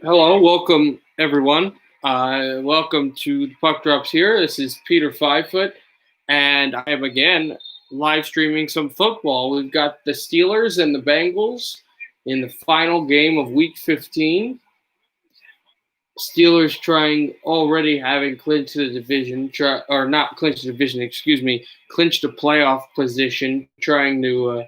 Hello, welcome everyone. Welcome to the Puck Drops here. This is Peter Fivefoot, and I am again live streaming some football. We've got the Steelers and the Bengals in the final game of Week 15. Steelers already having clinched the division, or not clinched the division, clinched a playoff position, trying to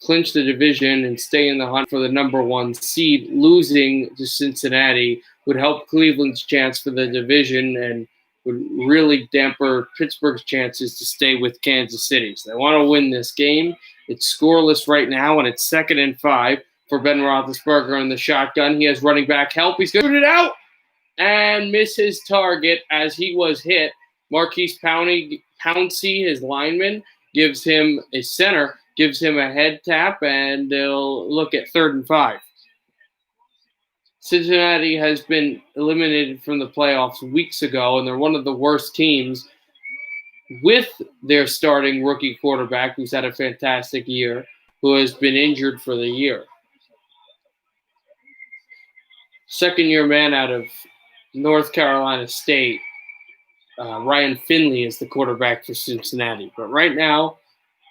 clinch the division and stay in the hunt for the number one seed. Losing to Cincinnati would help Cleveland's chance for the division and would really damper Pittsburgh's chances to stay with Kansas City. So they want to win this game. It's scoreless right now, and it's 2nd and 5 for Ben Roethlisberger in the shotgun. He has running back help. He's going to shoot it out and miss his target as he was hit. Marquise Pouncey, his lineman, gives him a head tap, and they'll look at 3rd and 5. Cincinnati has been eliminated from the playoffs weeks ago, and they're one of the worst teams with their starting rookie quarterback, who's had a fantastic year, who has been injured for the year. Second-year man out of North Carolina State, Ryan Finley is the quarterback for Cincinnati. But right now,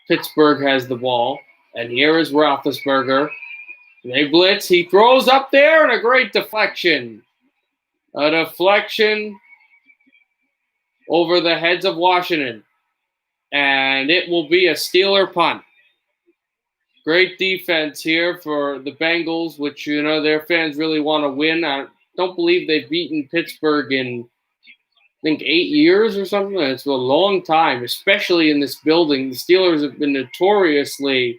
Pittsburgh has the ball, and here is Roethlisberger. They blitz. He throws up there, and a great deflection. A deflection over the heads of Washington, and it will be a Steeler punt. Great defense here for the Bengals, which, their fans really want to win. I don't believe they've beaten Pittsburgh in, I think, 8 years or something. It's a long time, especially in this building. The Steelers have been notoriously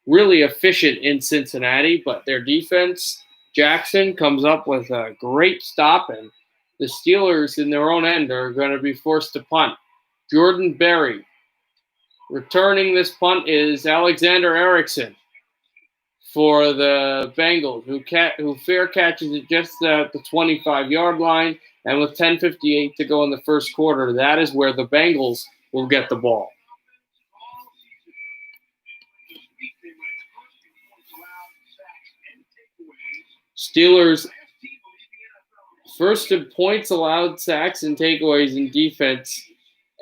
really efficient in Cincinnati, but their defense, Jackson, comes up with a great stop, and the Steelers in their own end are going to be forced to punt. Jordan Berry. Returning this punt is Alexander Erickson for the Bengals, who fair catches it just at the 25-yard line, and with 10:58 to go in the first quarter, that is where the Bengals will get the ball. Steelers first in points allowed, sacks, and takeaways in defense,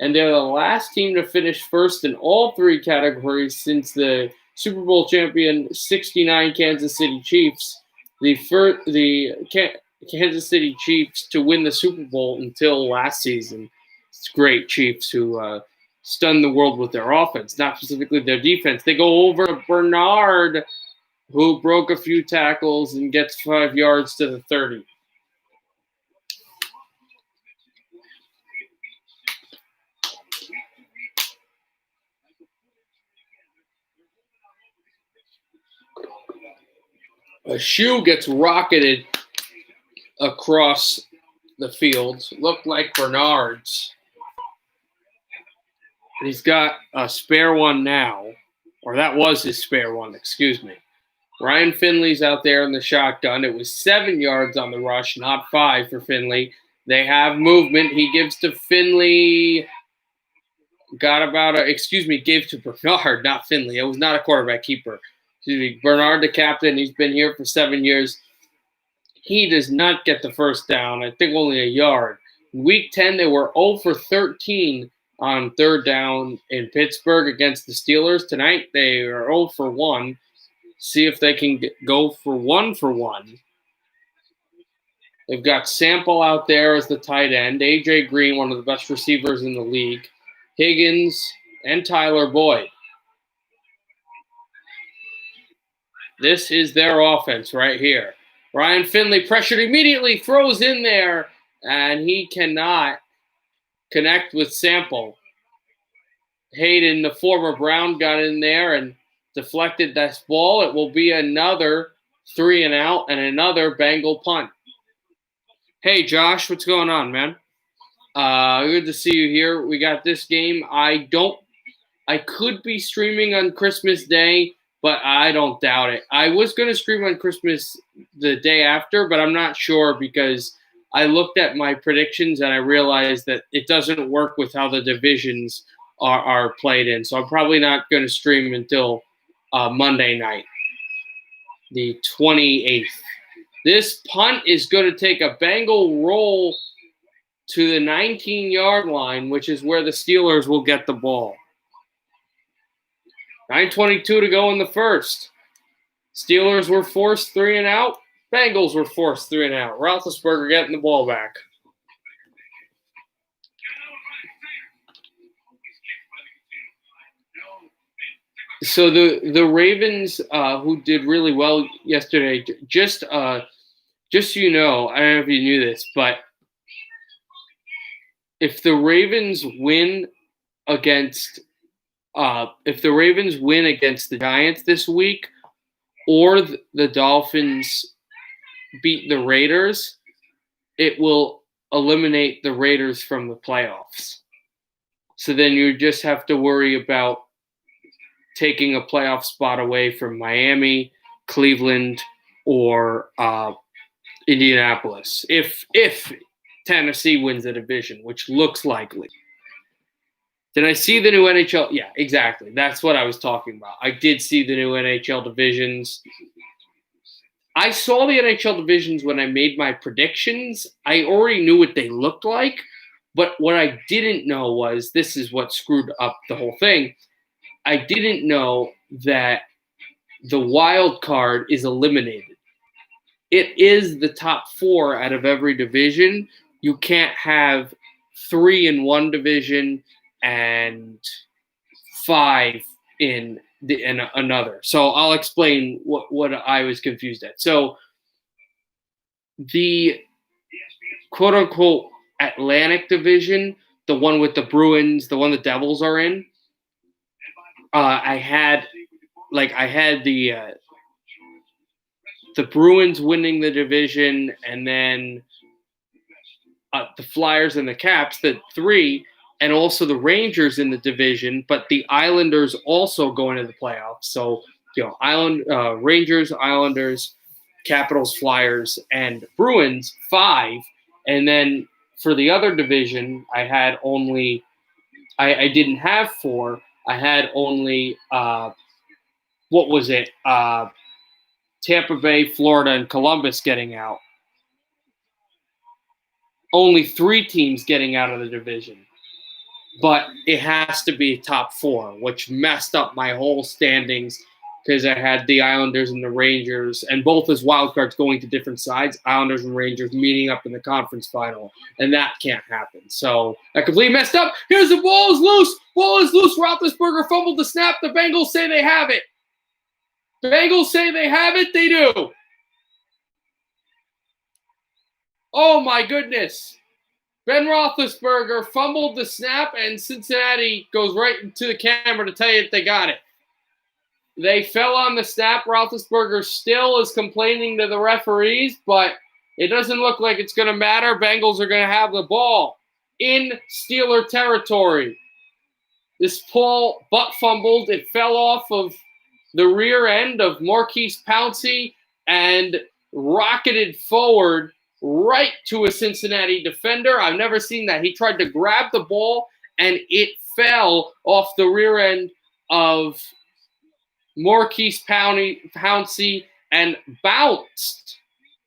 and they're the last team to finish first in all three categories since the Super Bowl champion 69 Kansas City Chiefs. The Kansas City Chiefs to win the Super Bowl until last season. It's great Chiefs who stunned the world with their offense, not specifically their defense. They go over Bernard, who broke a few tackles and gets 5 yards to the 30. A shoe gets rocketed across the field. Looked like Bernard's. He's got a spare one now, or that was his spare one, excuse me. Ryan Finley's out there in the shotgun. It was 7 yards on the rush, not 5 for Finley. They have movement. He gives to Finley. Gave to Bernard, not Finley. It was not a quarterback keeper. Bernard, the captain, he's been here for 7 years. He does not get the first down. I think only a yard. In Week 10, they were 0 for 13 on 3rd down in Pittsburgh against the Steelers. Tonight, they are 0 for 1. See if they can go for 1 for 1. They've got Sample out there as the tight end. A.J. Green, one of the best receivers in the league. Higgins and Tyler Boyd. This is their offense right here. Ryan Finley pressured immediately, throws in there, and he cannot connect with Sample. Hayden, the former Brown, got in there and deflected this ball. It will be another 3 and out and another Bengal punt. Hey, Josh, what's going on, man? Good to see you here. We got this game. I could be streaming on Christmas Day, but I don't doubt it. I was going to stream on Christmas the day after, but I'm not sure because I looked at my predictions and I realized that it doesn't work with how the divisions are played in. So I'm probably not going to stream until Monday night, the 28th. This punt is going to take a Bengal roll to the 19-yard line, which is where the Steelers will get the ball. 9:22 to go in the first. Steelers were forced 3 and out. Bengals were forced 3 and out. Roethlisberger getting the ball back. So the Ravens, who did really well yesterday, just so you know, I don't know if you knew this, but if the Ravens win against the Giants this week, or the Dolphins beat the Raiders, it will eliminate the Raiders from the playoffs. So then you just have to worry about taking a playoff spot away from Miami, Cleveland, or Indianapolis. If Tennessee wins the division, which looks likely. Did I see the new NHL? Yeah, exactly. That's what I was talking about. I did see the new NHL divisions. I saw the NHL divisions when I made my predictions. I already knew what they looked like, but what I didn't know was, this is what screwed up the whole thing, I didn't know that the wild card is eliminated. It is the top 4 out of every division. You can't have 3 in one division and 5 in another. So I'll explain what I was confused at. So the quote-unquote Atlantic division, the one with the Bruins, the one the Devils are in, I had the Bruins winning the division, and then the Flyers and the Caps, the 3, and also the Rangers in the division, but the Islanders also going to the playoffs. So, Rangers, Islanders, Capitals, Flyers, and Bruins, 5. And then for the other division, I had only I didn't have 4. I had only Tampa Bay, Florida, and Columbus getting out. Only 3 teams getting out of the division. But it has to be top 4, which messed up my whole standings because I had the Islanders and the Rangers, and both as wild cards going to different sides, Islanders and Rangers meeting up in the conference final, and that can't happen. So I completely messed up. Here's the ball is loose. Ball is loose. Roethlisberger fumbled the snap. The Bengals say they have it. The Bengals say they have it. They do. Oh, my goodness. Ben Roethlisberger fumbled the snap, and Cincinnati goes right into the camera to tell you that they got it. They fell on the snap. Roethlisberger still is complaining to the referees, but it doesn't look like it's going to matter. Bengals are going to have the ball in Steeler territory. This ball butt fumbled. It fell off of the rear end of Maurkice Pouncey and rocketed forward right to a Cincinnati defender. I've never seen that. He tried to grab the ball, and it fell off the rear end of Maurkice Pouncey and bounced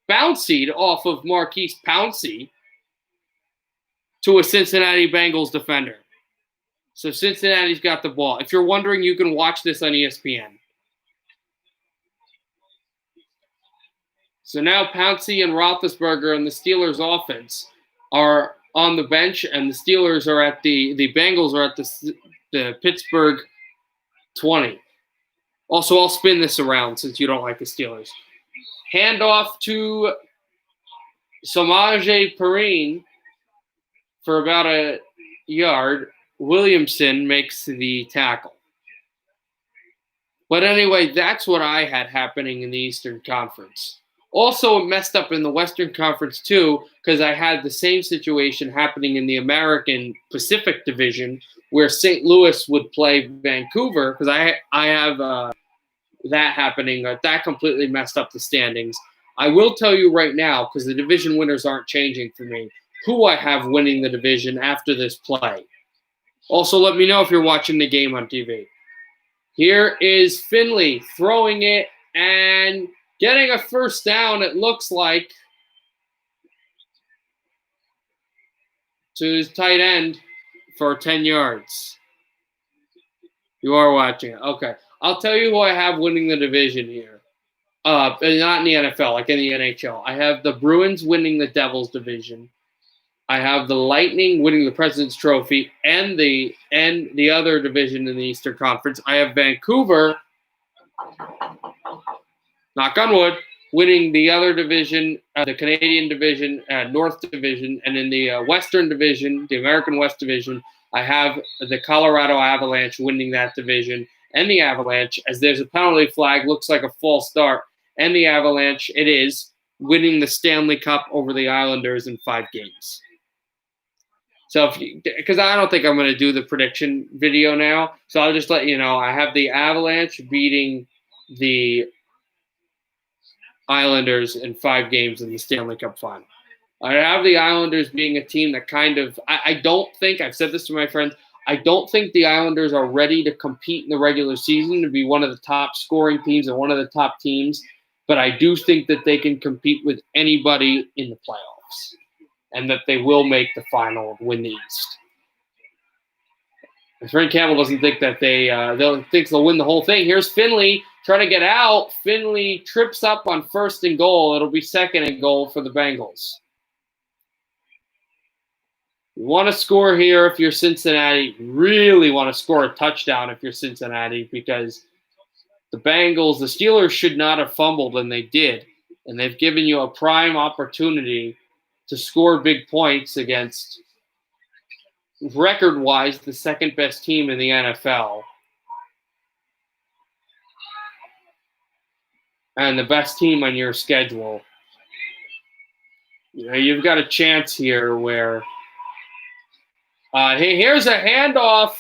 off of Maurkice Pouncey to a Cincinnati Bengals defender. So Cincinnati's got the ball. If you're wondering, you can watch this on ESPN. So now Pouncey and Roethlisberger and the Steelers offense are on the bench, and the Steelers are at the Bengals are at the Pittsburgh 20. Also, I'll spin this around since you don't like the Steelers. Handoff to Samaje Perine for about a yard. Williamson makes the tackle. But anyway, that's what I had happening in the Eastern Conference. Also, it messed up in the Western Conference, too, because I had the same situation happening in the American Pacific Division, where St. Louis would play Vancouver, because I have that happening. That completely messed up the standings. I will tell you right now, because the division winners aren't changing for me, who I have winning the division after this play. Also, let me know if you're watching the game on TV. Here is Finley throwing it and Getting a first down, it looks like, to his tight end for 10 yards. You are watching it. Okay. I'll tell you who I have winning the division here. Not in the NFL, like in the NHL. I have the Bruins winning the Devils division. I have the Lightning winning the President's Trophy and the other division in the Eastern Conference. I have Vancouver, knock on wood, winning the other division, the Canadian division, North division, and in the Western division, the American West division, I have the Colorado Avalanche winning that division, and the Avalanche, as there's a penalty flag, looks like a false start, and the Avalanche, it is, winning the Stanley Cup over the Islanders in 5 games. So, because I don't think I'm going to do the prediction video now, so I'll just let you know, I have the Avalanche beating the Islanders in 5 games in the Stanley Cup final. I have the Islanders being a team that kind of, I don't think, I've said this to my friends, I don't think the Islanders are ready to compete in the regular season to be one of the top scoring teams and one of the top teams, but I do think that they can compete with anybody in the playoffs and that they will make the final and win the East. Frank Campbell doesn't think that they'll win the whole thing. Here's Finley trying to get out. Finley trips up on 1st and goal. It'll be 2nd and goal for the Bengals. You want to score here if you're Cincinnati. Really want to score a touchdown if you're Cincinnati because the Bengals, the Steelers should not have fumbled, and they did. And they've given you a prime opportunity to score big points against, record-wise, the 2nd best team in the NFL. And the best team on your schedule. You know, you've got a chance here where hey, here's a handoff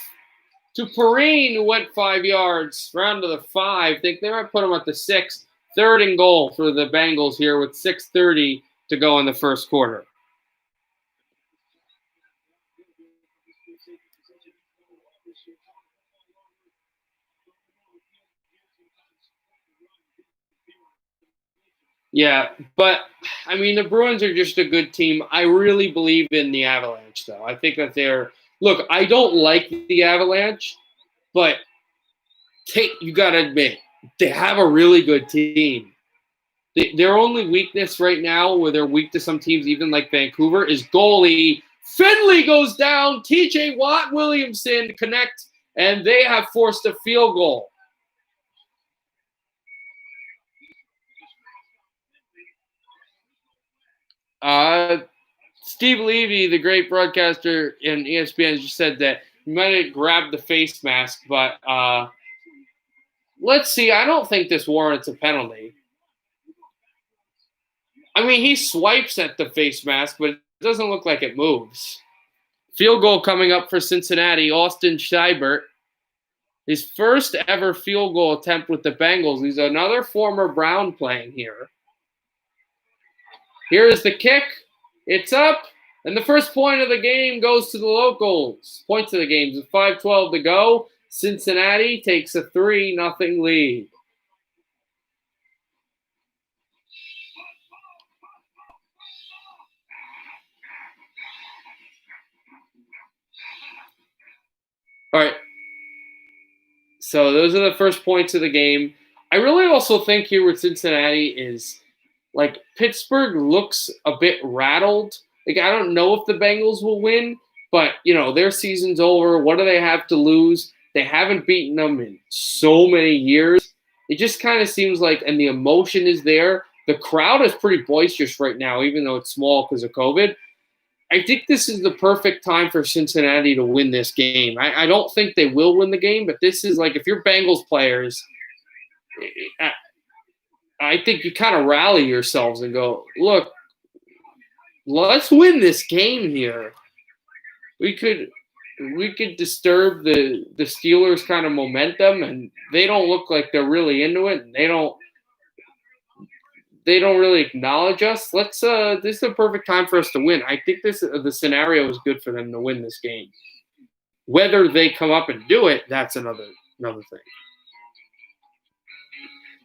to Perrine, who went 5 yards, round to the 5. I think they might put him at the 6. 3rd and goal for the Bengals here with 6:30 to go in the first quarter. Yeah, but, I mean, the Bruins are just a good team. I really believe in the Avalanche, though. I think that they're – look, I don't like the Avalanche, but you got to admit, they have a really good team. Their only weakness right now, where they're weak to some teams, even like Vancouver, is goalie. Finley goes down. TJ Watt Williamson connect, and they have forced a field goal. Steve Levy, the great broadcaster in ESPN, just said that he might have grabbed the face mask, but let's see. I don't think this warrants a penalty. I mean, he swipes at the face mask, but it doesn't look like it moves. Field goal coming up for Cincinnati. Austin Scheibert, his first ever field goal attempt with the Bengals. He's another former Brown playing here. Here is the kick. It's up. And the first point of the game goes to the locals. Points of the game with 5:12 to go. Cincinnati takes a 3-0 lead. All right. So those are the first points of the game. I really also think here with Cincinnati is, like, Pittsburgh looks a bit rattled. Like, I don't know if the Bengals will win, but, you know, their season's over. What do they have to lose? They haven't beaten them in so many years. It just kind of seems like, and the emotion is there. The crowd is pretty boisterous right now, even though it's small because of COVID. I think this is the perfect time for Cincinnati to win this game. I don't think they will win the game, but this is like, if you're Bengals players, I think you kind of rally yourselves and go, look, let's win this game here. We could disturb the Steelers' kind of momentum, and they don't look like they're really into it, and they don't really acknowledge us. This is the perfect time for us to win. I think the scenario is good for them to win this game. Whether they come up and do it, that's another thing.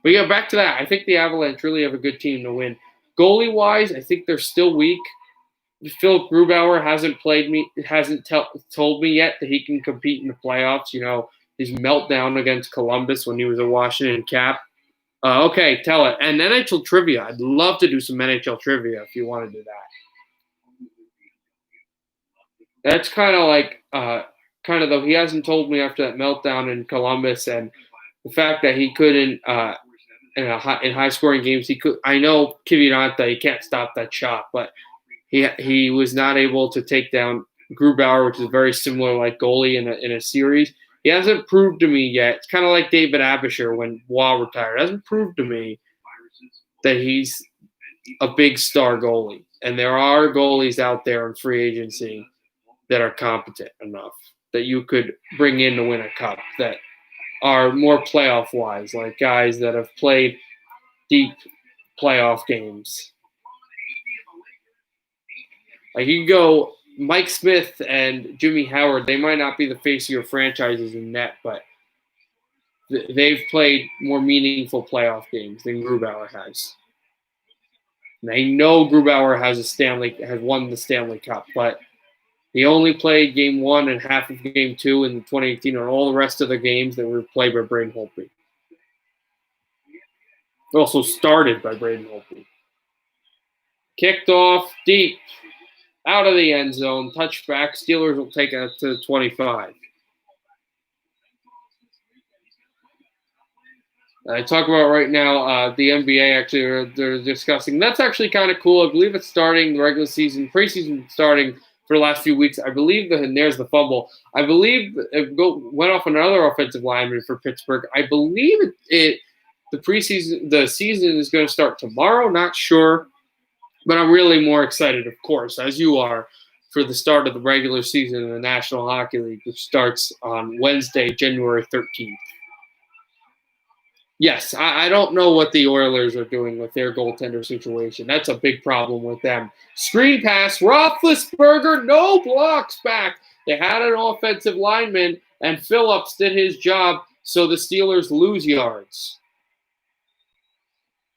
But yeah, back to that. I think the Avalanche really have a good team to win. Goalie wise, I think they're still weak. Philip Grubauer hasn't told me yet that he can compete in the playoffs. You know, his meltdown against Columbus when he was a Washington Cap. Okay, tell it. And NHL trivia. I'd love to do some NHL trivia if you want to do that. That's kind of like, though he hasn't told me after that meltdown in Columbus and the fact that he couldn't in high scoring games. He could. I know Kiviranta, he can't stop that shot, but he was not able to take down Grubauer, which is very similar like goalie in a series. He hasn't proved to me yet. It's kind of like David Abisher when Waugh retired. Hasn't proved to me that he's a big star goalie. And there are goalies out there in free agency that are competent enough that you could bring in to win a cup that are more playoff wise, like guys that have played deep playoff games. Like you go Mike Smith and Jimmy Howard, they might not be the face of your franchises in net, but they've played more meaningful playoff games than Grubauer has. And I know Grubauer has won the Stanley Cup, but he only played game 1 and half of game 2 in 2018 and all the rest of the games that were played by Braden Holtby. Also started by Braden Holtby. Kicked off deep. Out of the end zone, touchback. Steelers will take it to the 25. I talk about right now the NBA actually they're discussing. That's actually kind of cool. I believe it's starting the regular season, preseason starting for the last few weeks. I believe and there's the fumble. I believe it went off another offensive lineman for Pittsburgh. I believe the season is going to start tomorrow. Not sure. But I'm really more excited, of course, as you are, for the start of the regular season in the National Hockey League, which starts on Wednesday, January 13th. Yes, I don't know what the Oilers are doing with their goaltender situation. That's a big problem with them. Screen pass, Roethlisberger, no blocks back. They had an offensive lineman, and Phillips did his job, so the Steelers lose yards.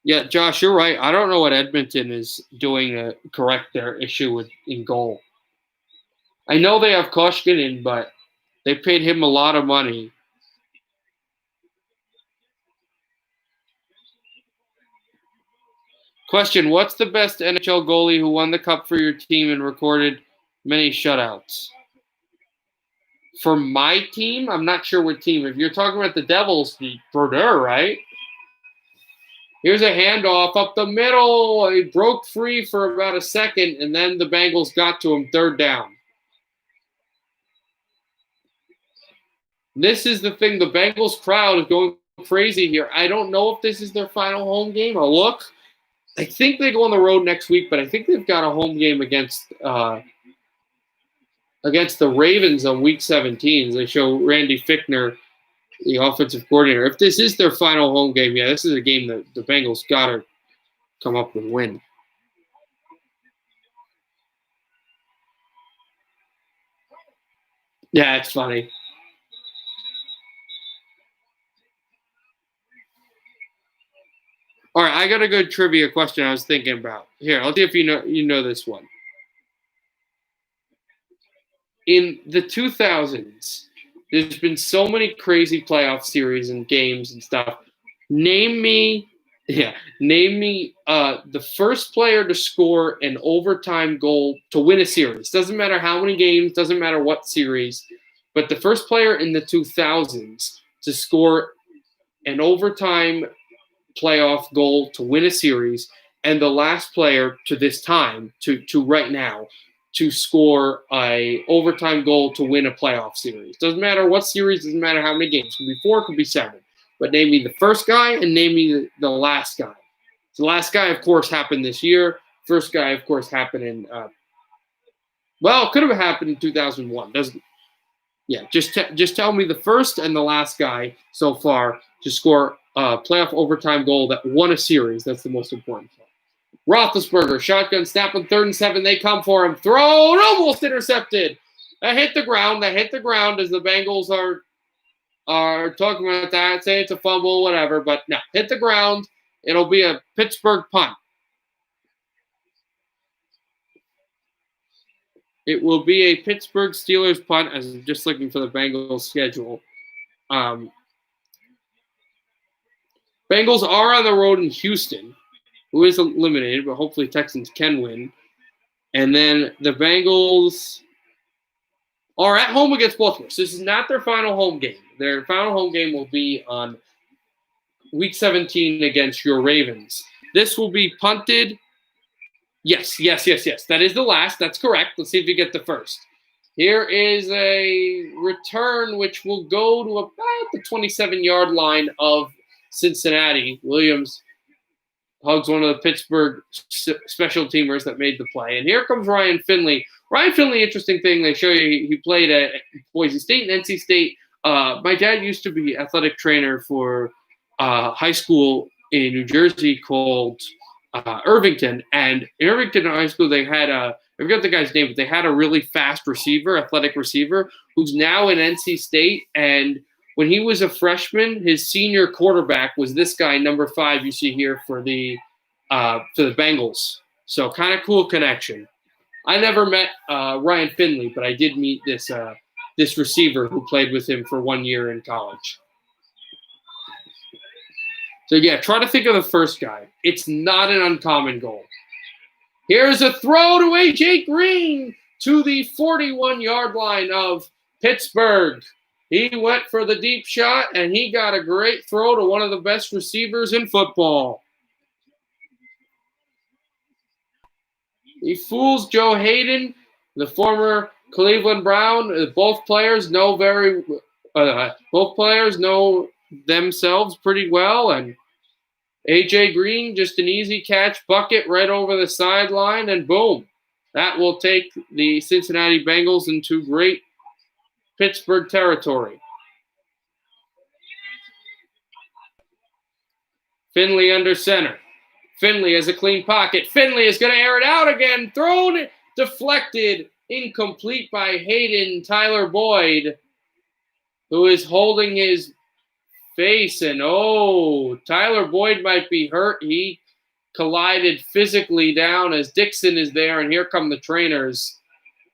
Yeah, Josh, you're right. I don't know what Edmonton is doing to correct their issue in goal. I know they have Koskinen, but they paid him a lot of money. Question, what's the best NHL goalie who won the cup for your team and recorded many shutouts? For my team, I'm not sure what team. If you're talking about the Devils, Brodeur, right? Here's a handoff up the middle. He broke free for about a second, and then the Bengals got to him, third down. This is the thing. The Bengals crowd is going crazy here. I don't know if this is their final home game. I'll look. I think they go on the road next week, but I think they've got a home game against the Ravens on Week 17. They show Randy Fichtner, the offensive coordinator. If this is their final home game, yeah, this is a game that the Bengals got to come up and win. Yeah, it's funny. All right, I got a good trivia question I was thinking about. Here, I'll see if you know this one. In the 2000s, there's been so many crazy playoff series and games and stuff. Name me the first player to score an overtime goal to win a series. Doesn't matter how many games, doesn't matter what series, but the first player in the 2000s to score an overtime playoff goal to win a series, and the last player to this time, to right now, to score a overtime goal to win a playoff series. Doesn't matter what series, doesn't matter how many games. Could be 4, could be 7. But name me the first guy and name me the last guy. So the last guy, of course, happened this year. First guy, of course, happened in it could have happened in 2001. Doesn't? Yeah, just tell me the first and the last guy so far to score a playoff overtime goal that won a series. That's the most important part. Roethlisberger, shotgun snap on 3rd and 7. They come for him. Thrown, almost intercepted. That hit the ground as the Bengals are are talking about that, say it's a fumble, whatever, but no, hit the ground. It'll be a Pittsburgh punt. It will be a Pittsburgh Steelers punt, as I'm just looking for the Bengals schedule. Bengals are on the road in Houston, who is eliminated, but hopefully Texans can win. And then the Bengals are at home against Baltimore. So this is not their final home game. Their final home game will be on Week 17 against your Ravens. This will be punted. Yes. That is the last. That's correct. Let's see if you get the first. Here is a return which will go to about the 27-yard line of Cincinnati. Williams hugs one of the Pittsburgh special teamers that made the play. And here comes Ryan Finley. Ryan Finley, interesting thing, they show you he played at Boise State and NC State. My dad used to be athletic trainer for high school in New Jersey called Irvington. And in Irvington High School, they had I forget the guy's name, but they had a really fast receiver, athletic receiver, who's now in NC State. And when he was a freshman, his senior quarterback was this guy, number 5, you see here for the Bengals. So kind of cool connection. I never met Ryan Finley, but I did meet this receiver who played with him for 1 year in college. So yeah, try to think of the first guy. It's not an uncommon goal. Here's a throw to A.J. Green to the 41-yard line of Pittsburgh. He went for the deep shot, and he got a great throw to one of the best receivers in football. He fools Joe Hayden, the former Cleveland Brown. Both players know themselves pretty well, and A.J. Green, just an easy catch bucket right over the sideline, and boom. That will take the Cincinnati Bengals into great Pittsburgh territory. Finley under center. Finley has a clean pocket. Finley is going to air it out again. Thrown, deflected, incomplete by Hayden. Tyler Boyd, who is holding his face, and Tyler Boyd might be hurt. He collided physically down as Dixon is there, and here come the trainers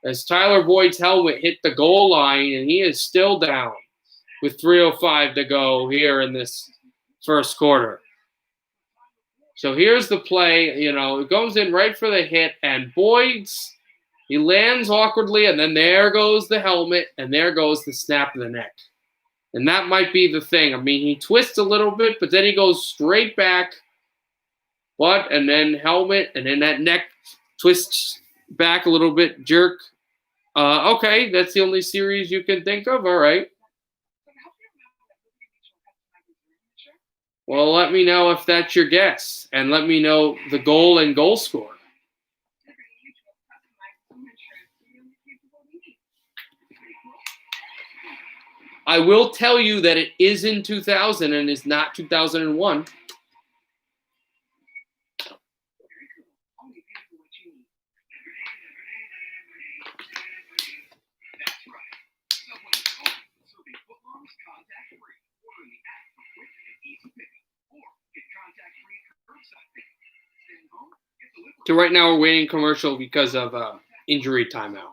as Tyler Boyd's helmet hit the goal line, and he is still down with 3:05 to go here in this first quarter. So here's the play. It goes in right for the hit, and he lands awkwardly, and then there goes the helmet, and there goes the snap of the neck. And that might be the thing. I mean, he twists a little bit, but then he goes straight back, butt, and then helmet, and then that neck twists back a little bit, jerk. Okay, that's the only series you can think of. All right. Well, let me know if that's your guess, and let me know the goal and goal score. I will tell you that it is in 2000 and is not 2001. So right now we're waiting commercial because of injury timeout.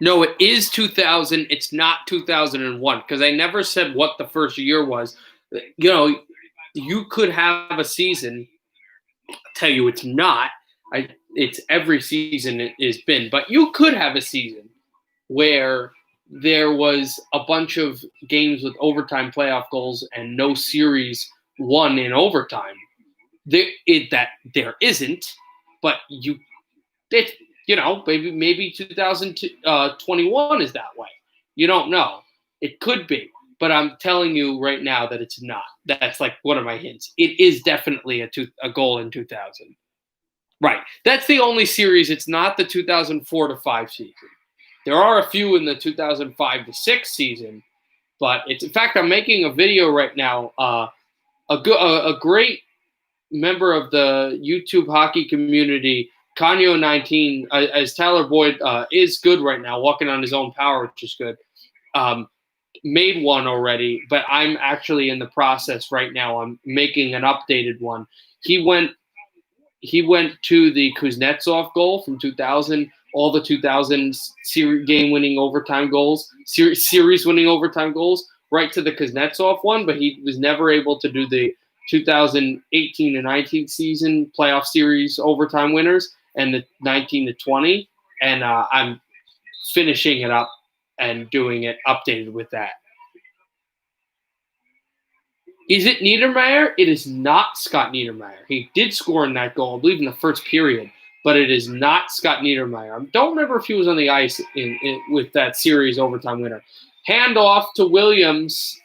No, it is 2000. It's not 2001 because I never said what the first year was. You could have a season. I'll tell you it's not. It's every season it has been. But you could have a season where there was a bunch of games with overtime playoff goals and no series won in overtime. There isn't, but maybe 2021 is that way. You don't know. It could be, but I'm telling you right now that it's not. That's like one of my hints. It is definitely a goal in 2000. Right. That's the only series. It's not the 2004 to 5 season. There are a few in the 2005 to 6 season, but in fact, I'm making a video right now. A great member of the YouTube hockey community Kanyo 19, as Tyler Boyd is good right now, walking on his own power, which is good. Made one already, but I'm actually in the process right now. I'm making an updated one. He went to the Kuznetsov goal from 2000, all the 2000 game-winning overtime goals, series-winning overtime goals, right to the Kuznetsov one, but he was never able to do the 2018 and 19 season playoff series overtime winners and the 19 to 20, and I'm finishing it up and doing it updated with that. Is it Niedermeyer? It is not Scott Niedermeyer. He did score in that goal, I believe, in the first period, but it is not Scott Niedermeyer. I don't remember if he was on the ice with that series overtime winner. Handoff to Williams,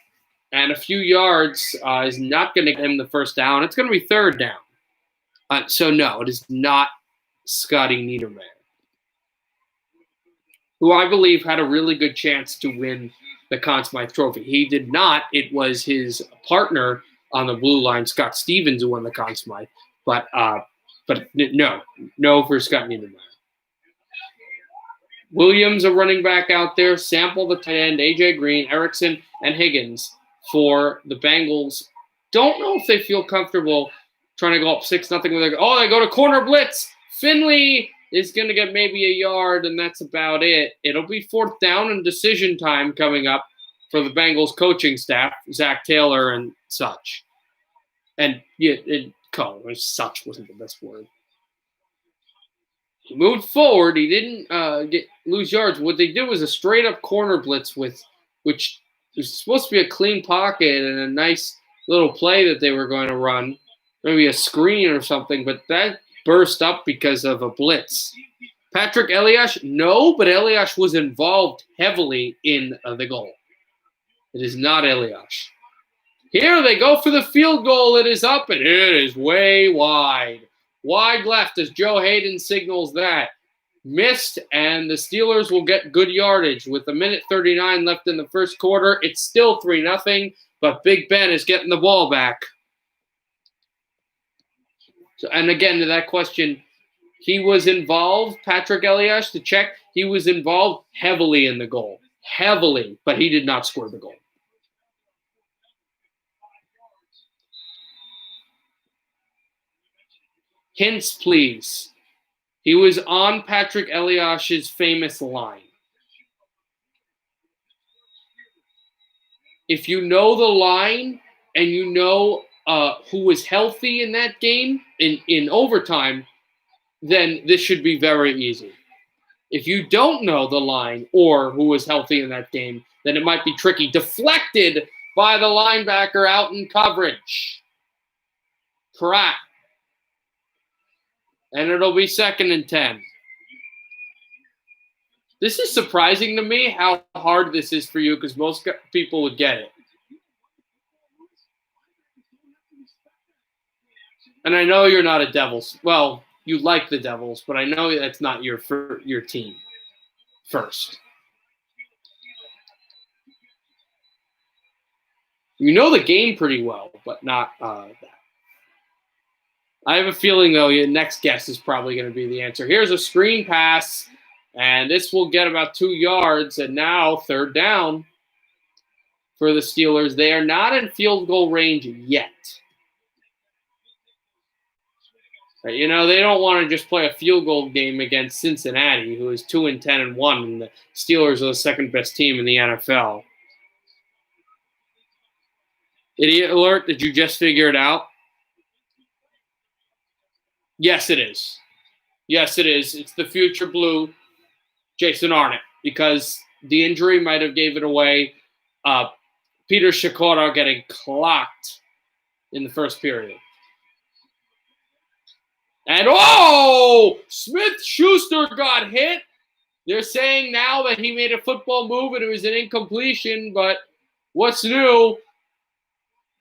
and a few yards is not going to get him the first down. It's going to be third down. So, no, it is not Scotty Niedermeyer, who I believe had a really good chance to win the Conn Smythe Trophy. He did not. It was his partner on the blue line, Scott Stevens, who won the Conn Smythe. But no for Scott Niedermeyer. Williams, a running back out there. Sample, the tight end. AJ Green, Erickson, and Higgins for the Bengals. Don't know if they feel comfortable trying to go up 6-0. They go to corner blitz. Finley is going to get maybe a yard, and that's about it. It'll be fourth down and decision time coming up for the Bengals coaching staff, Zach Taylor and such. And such wasn't the best word. He moved forward. He didn't lose yards. What they did was a straight-up corner blitz which was supposed to be a clean pocket and a nice little play that they were going to run, maybe a screen or something, but that burst up because of a blitz. Patrick Eliash, no, but Eliash was involved heavily in the goal. It is not Eliash. Here they go for the field goal. It is up, and it is way wide. Wide left as Joe Hayden signals that. Missed, and the Steelers will get good yardage. With 1:39 left in the first quarter, it's still 3-0, but Big Ben is getting the ball back. So, and again, to that question, he was involved, Patrick Eliash, to check, he was involved heavily in the goal. Heavily, but he did not score the goal. Hints, please. He was on Patrick Eliash's famous line. If you know the line and you know who was healthy in that game, in overtime, then this should be very easy. If you don't know the line or who was healthy in that game, then it might be tricky. Deflected by the linebacker out in coverage. Correct. And it'll be 2nd and 10. This is surprising to me how hard this is for you because most people would get it. And I know you're not a Devils. Well, you like the Devils, but I know that's not your team first. You know the game pretty well, but not that. I have a feeling, though, your next guess is probably going to be the answer. Here's a screen pass, and this will get about 2 yards, and now 3rd down for the Steelers. They are not in field goal range yet. You know, they don't want to just play a field goal game against Cincinnati, who is 2-10-1, and the Steelers are the second-best team in the NFL. Idiot alert, did you just figure it out? Yes, it is. Yes, it is. It's the future blue, Jason Arnott, because the injury might have gave it away. Peter Shakota getting clocked in the first period. And, Smith-Schuster got hit. They're saying now that he made a football move and it was an incompletion, but what's new?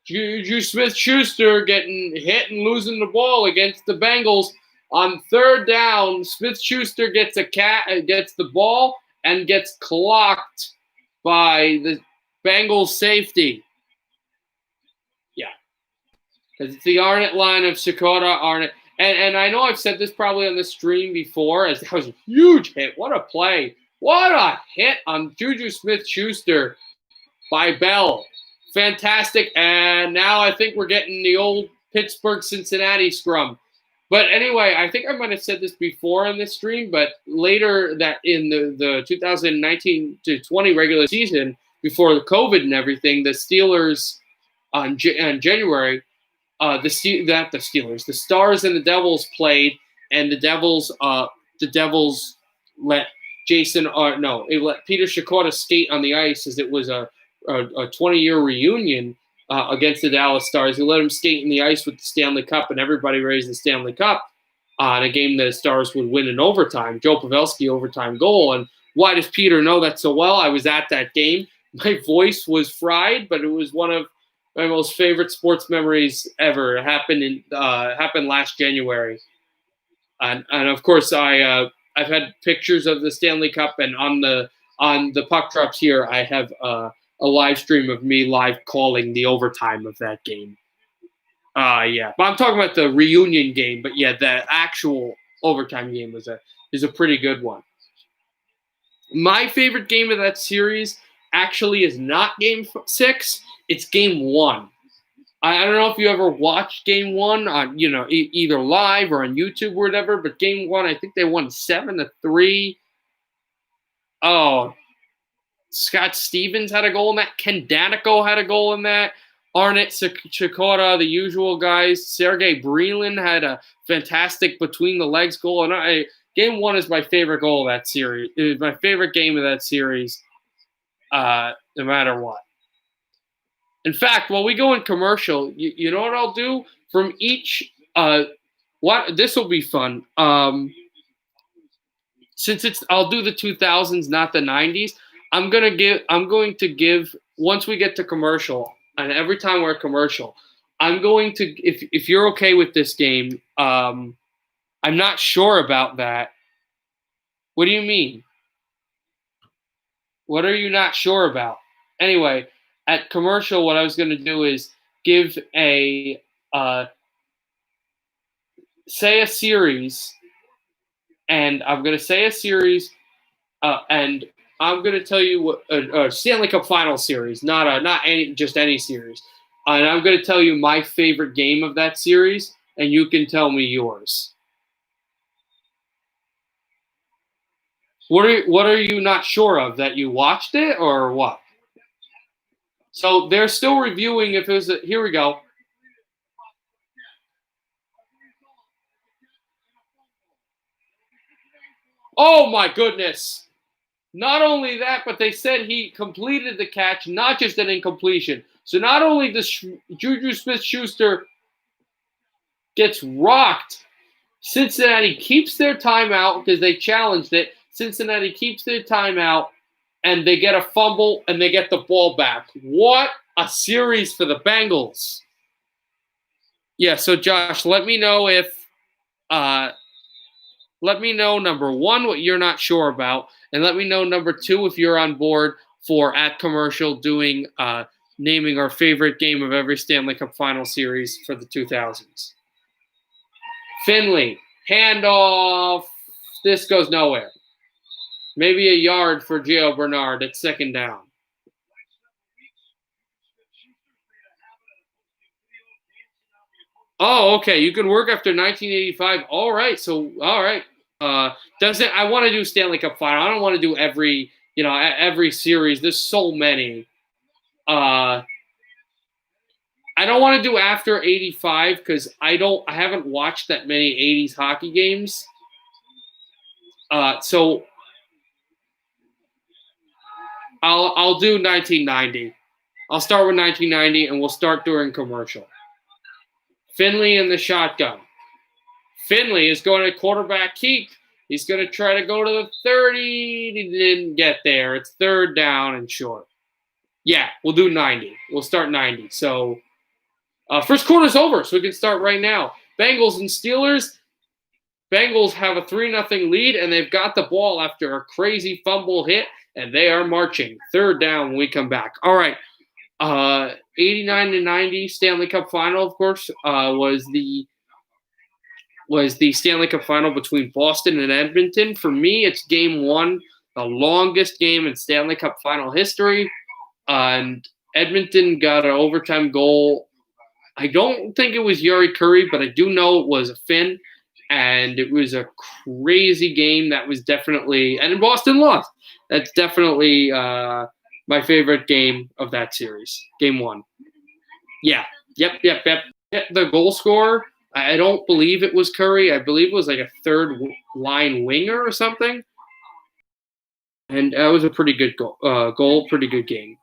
Juju Smith-Schuster getting hit and losing the ball against the Bengals. On 3rd down, Smith-Schuster gets the ball and gets clocked by the Bengals safety. Yeah. Because it's the Arnott line of Shakota, Arnott. And I know I've said this probably on the stream before, as that was a huge hit. What a play. What a hit on Juju Smith-Schuster by Bell. Fantastic. And now I think we're getting the old Pittsburgh Cincinnati scrum. But anyway, I think I might have said this before on this stream, but later that in the 2019 to 20 regular season, before the COVID and everything, the Steelers on January, the Steelers, the Stars and the Devils played, and the Devils let it let Peter Shakota skate on the ice as it was a 20-year reunion against the Dallas Stars. They let him skate in the ice with the Stanley Cup, and everybody raised the Stanley Cup in a game the Stars would win in overtime. Joe Pavelski overtime goal. And why does Peter know that so well? I was at that game. My voice was fried, but it was one of my most favorite sports memories ever. It happened last January, and of course I've had pictures of the Stanley Cup, and on the puck drops here I have a live stream of me live calling the overtime of that game. Yeah, but I'm talking about the reunion game. But yeah, the actual overtime game is a pretty good one. My favorite game of that series actually is not Game 6. It's Game 1. I don't know if you ever watched Game 1 on either live or on YouTube or whatever. But Game 1, I think they won 7-3. Oh, Scott Stevens had a goal in that. Ken Danico had a goal in that. Arnett Chikora, the usual guys. Sergei Brelin had a fantastic between-the-legs goal. And Game 1 is my favorite goal of that series. It was my favorite game of that series, no matter what. In fact, while we go in commercial, you know what I'll do? From each this will be fun. Since I'll do the 2000s, not the 90s. I'm going to give once we get to commercial, and every time we're at commercial, I'm going to, if you're okay with this game, I'm not sure about that. What do you mean? What are you not sure about? Anyway, at commercial, what I was going to do is give say a series, and I'm going to say a series, and I'm going to tell you what a Stanley Cup Final series, not any series. And I'm going to tell you my favorite game of that series, and you can tell me yours. What are you not sure of? That you watched it or what? So they're still reviewing if it was here we go. Oh my goodness. Not only that, but they said he completed the catch, not just an incompletion. So not only does Juju Smith-Schuster gets rocked, Cincinnati keeps their timeout because they challenged it. Cincinnati keeps their timeout, and they get a fumble, and they get the ball back. What a series for the Bengals. Yeah, so Josh, let me know number one, what you're not sure about, and let me know number two if you're on board for at commercial doing naming our favorite game of every Stanley Cup Final series for the 2000s. Finley, handoff. This goes nowhere. Maybe a yard for Gio Bernard at second down. Oh, okay. You can work after 1985. All right. So, all right. I want to do Stanley Cup Final. I don't want to do every series. There's so many. I don't want to do after 85 because I haven't watched that many 80s hockey games. So I'll do 1990. I'll start with 1990 and we'll start during commercial. Finley in the shotgun. Finley is going to quarterback keep. He's going to try to go to the 30. He didn't get there. It's third down and short. Yeah, we'll do 90. We'll start 90. So first quarter's over, so we can start right now. Bengals and Steelers. Bengals have a 3-0 lead, and they've got the ball after a crazy fumble hit, and they are marching. Third down when we come back. All right. 89-90 Stanley Cup Final, of course, was the was the Stanley Cup final between Boston and Edmonton. For me, it's game one, the longest game in Stanley Cup final history. And Edmonton got an overtime goal. I don't think it was Yuri Curry, but I do know it was a Finn. And it was a crazy game. That was definitely, and Boston lost. That's definitely my favorite game of that series. Game one. Yeah. Yep. The goal scorer, I don't believe it was Curry. I believe it was like a third line winger or something. And that was a pretty good goal, pretty good game.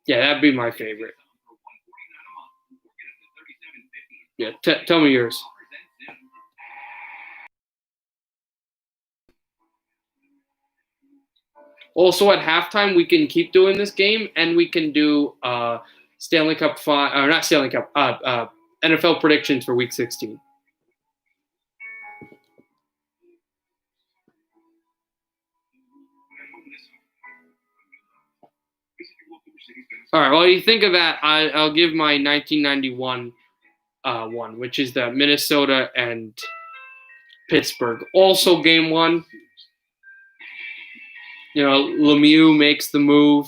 Yeah, that'd be my favorite. Yeah, tell me yours. Also, at halftime, we can keep doing this game, and we can do Stanley Cup or not Stanley Cup, NFL predictions for Week 16. All right. Well, you think of that, I'll give my 1991 one, which is the Minnesota and Pittsburgh. Also, game one. Lemieux makes the move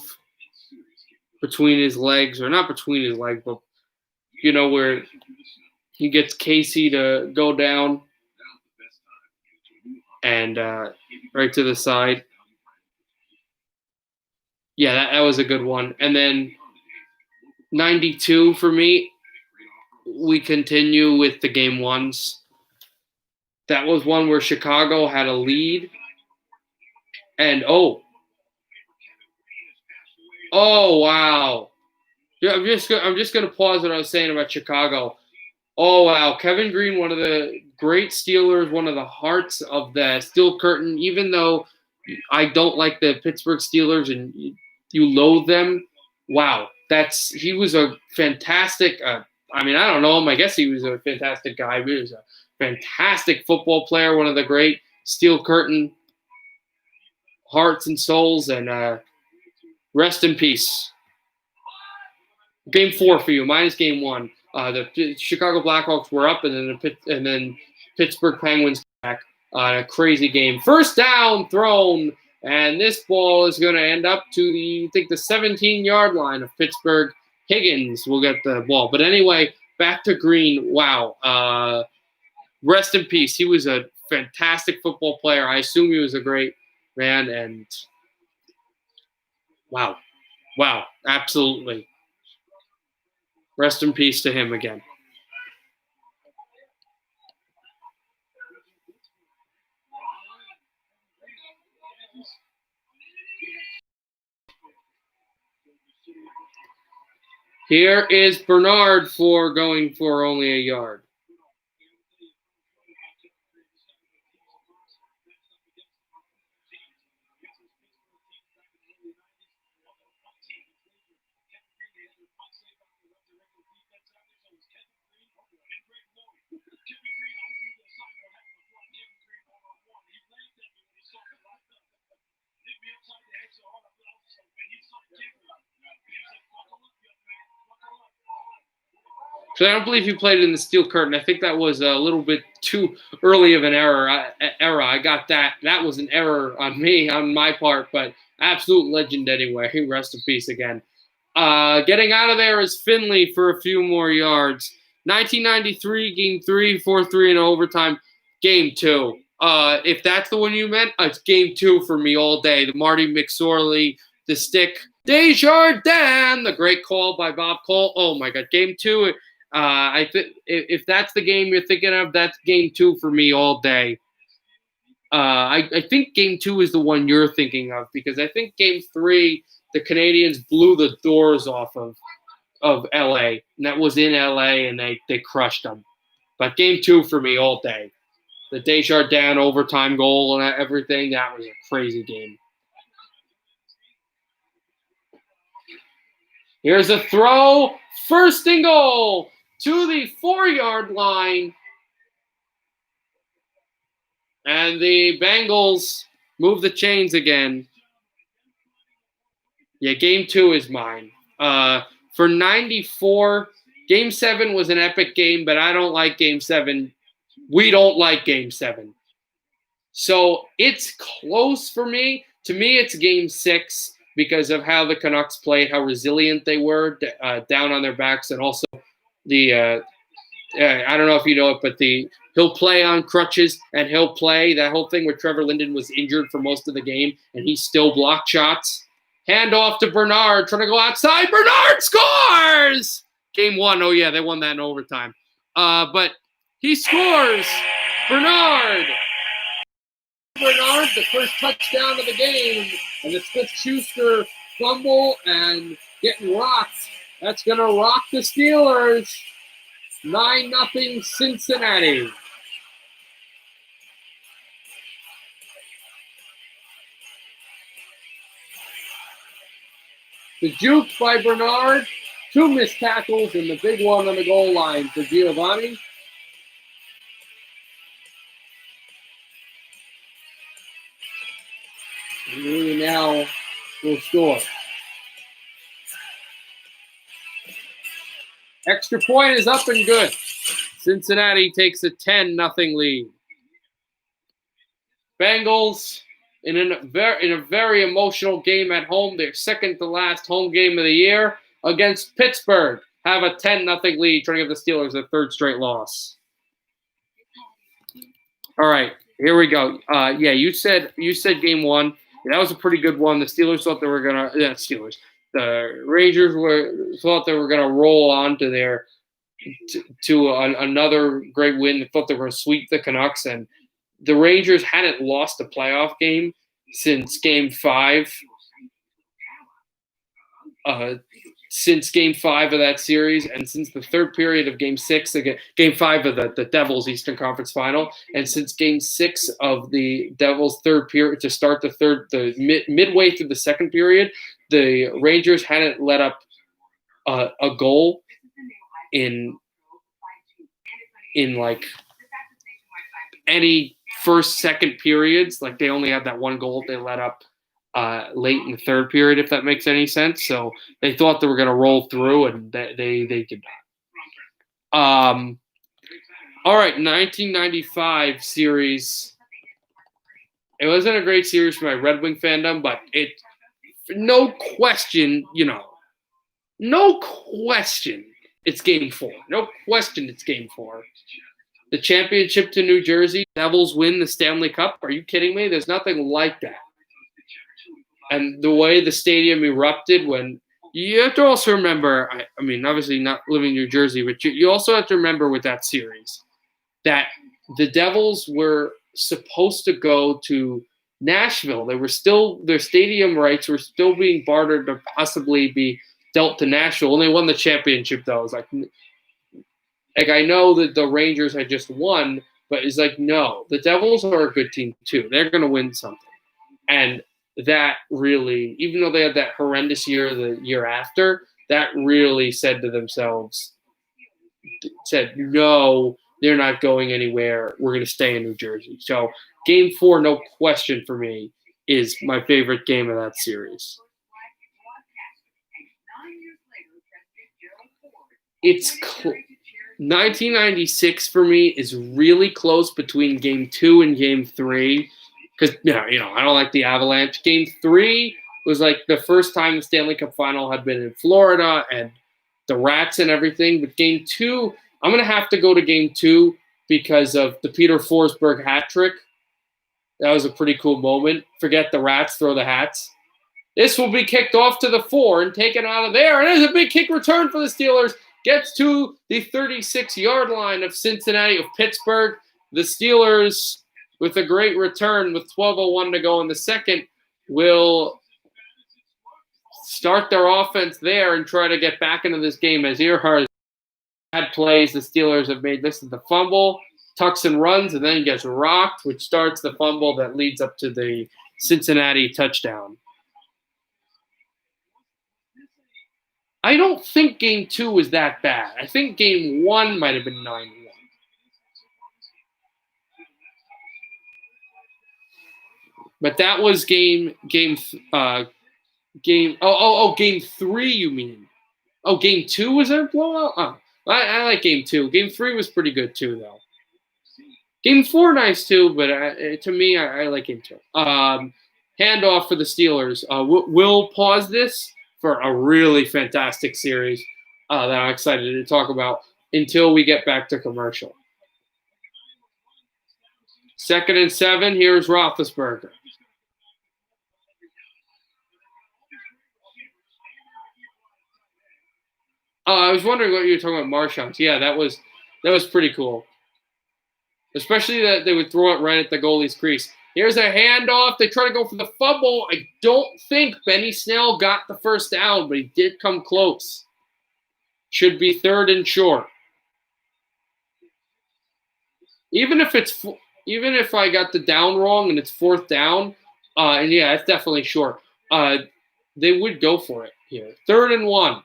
between his legs, or not between his legs, but where he gets Casey to go down and right to the side. Yeah, that was a good one. And then 92 for me, we continue with the game ones. That was one where Chicago had a lead. And oh wow. Yeah, I'm just gonna pause what I was saying about Chicago. Oh wow, Kevin Green, one of the great Steelers, one of the hearts of the Steel Curtain. Even though I don't like the Pittsburgh Steelers and you loathe them, wow, he was a fantastic. I don't know him. I guess he was a fantastic guy. He was a fantastic football player, one of the great Steel Curtain hearts and souls, and rest in peace. Game 4 for you. Mine is game 1. The Chicago Blackhawks were up, and then Pittsburgh Penguins back. A crazy game. First down thrown, and this ball is going to end up to the 17-yard line of Pittsburgh. Higgins will get the ball. But anyway, back to Green. Wow. Rest in peace. He was a fantastic football player. I assume he was a great man, and wow, absolutely. Rest in peace to him again. Here is Bernard for going for only a yard. So I don't believe he played in the Steel Curtain. I think that was a little bit too early of an era. I got that. That was an error on my part, but absolute legend anyway. Rest in peace again. Getting out of there is Finley for a few more yards. 1993, game 3, 4-3 in overtime. Game 2. If that's the one you meant, it's game 2 for me all day. The Marty McSorley, the stick. Desjardins, the great call by Bob Cole. Oh my God, game 2. I think if that's the game you're thinking of, that's game 2 for me all day. I think game 2 is the one you're thinking of, because I think game 3, the Canadians blew the doors off of LA, and that was in LA, and they crushed them. But game 2 for me all day. The Desjardins overtime goal and everything, that was a crazy game. Here's a throw, first and goal to the 4-yard line. And the Bengals move the chains again. Yeah, game 2 is mine. For 94, Game 7 was an epic game, but I don't like Game 7. We don't like Game 7. So it's close for me. To me, it's Game 6 because of how the Canucks played, how resilient they were down on their backs, and also the I don't know if you know it, but he'll play on crutches and he'll play. That whole thing where Trevor Linden was injured for most of the game and he still blocked shots. Hand off to Bernard, trying to go outside. Bernard scores! Game 1, oh yeah, they won that in overtime. But he scores! Bernard, the first touchdown of the game, and the Smith-Schuster fumble and getting rocked. That's going to rock the Steelers. 9-0 Cincinnati. The juke by Bernard. 2 missed tackles and the big one on the goal line for Giovanni. And we now will score. Extra point is up and good. Cincinnati takes a 10-0 lead. Bengals in a very emotional game at home, their second to last home game of the year against Pittsburgh, have a 10-0 lead, trying to give the Steelers a third straight loss. All right, here we go. Yeah, you said Game 1. Yeah, that was a pretty good one. The Steelers thought they were gonna. The Rangers thought they were gonna roll on to another great win. They thought they were gonna sweep the Canucks, and the Rangers hadn't lost a playoff game since Game 5. Since Game 5 of that series, and since the third period of Game 6, Game 5 of the Devils Eastern Conference Final, and since Game 6 of the Devils' third period to start midway through the second period, the Rangers hadn't let up a goal in like any first, second periods. Like they only had that one goal they let up late in the third period, if that makes any sense. So they thought they were going to roll through, and they did not. All right, 1995 series. It wasn't a great series for my Red Wing fandom, but no question, it's Game 4. No question, it's Game 4. The championship to New Jersey, Devils win the Stanley Cup. Are you kidding me? There's nothing like that. And the way the stadium erupted, when you have to also remember, I mean, obviously not living in New Jersey, but you also have to remember with that series that the Devils were supposed to go to Nashville. Their stadium rights were still being bartered to possibly be dealt to Nashville. And they won the championship, though. It's like I know that the Rangers had just won, but it's like, no, the Devils are a good team too. They're going to win something. And that really, even though they had that horrendous year the year after, that really said to themselves, no, they're not going anywhere. We're going to stay in New Jersey. So Game 4, no question for me, is my favorite game of that series. It's 1996 for me is really close between Game 2 and Game 3. Because, I don't like the Avalanche. Game 3 was like the first time the Stanley Cup Final had been in Florida and the Rats and everything. But Game 2, I'm going to have to go to Game 2 because of the Peter Forsberg hat trick. That was a pretty cool moment. Forget the Rats, throw the hats. This will be kicked off to the 4 and taken out of there. And there's a big kick return for the Steelers. Gets to the 36-yard line of Cincinnati, of Pittsburgh. The Steelers, with a great return with 12:01 to go in the second, will start their offense there and try to get back into this game. As Earhart had plays, the Steelers have made this is the fumble, tucks and runs, and then gets rocked, which starts the fumble that leads up to the Cincinnati touchdown. I don't think Game 2 was that bad. I think Game 1 might have been 9-1. But that was game 3, you mean? Oh, Game 2 was a blowout? Oh, I like Game 2. Game 3 was pretty good too, though. Game 4 nice too, but to me, I like Game 2. Handoff for the Steelers. We'll pause this for a really fantastic series that I'm excited to talk about until we get back to commercial. 2nd and 7. Here's Roethlisberger. I was wondering what you were talking about, Marshawn. Yeah, that was pretty cool. Especially that they would throw it right at the goalie's crease. Here's a handoff. They try to go for the fumble. I don't think Benny Snell got the first down, but he did come close. Should be 3rd and short. Even if I got the down wrong and it's 4th down, and yeah, it's definitely short. They would go for it here. 3rd and 1.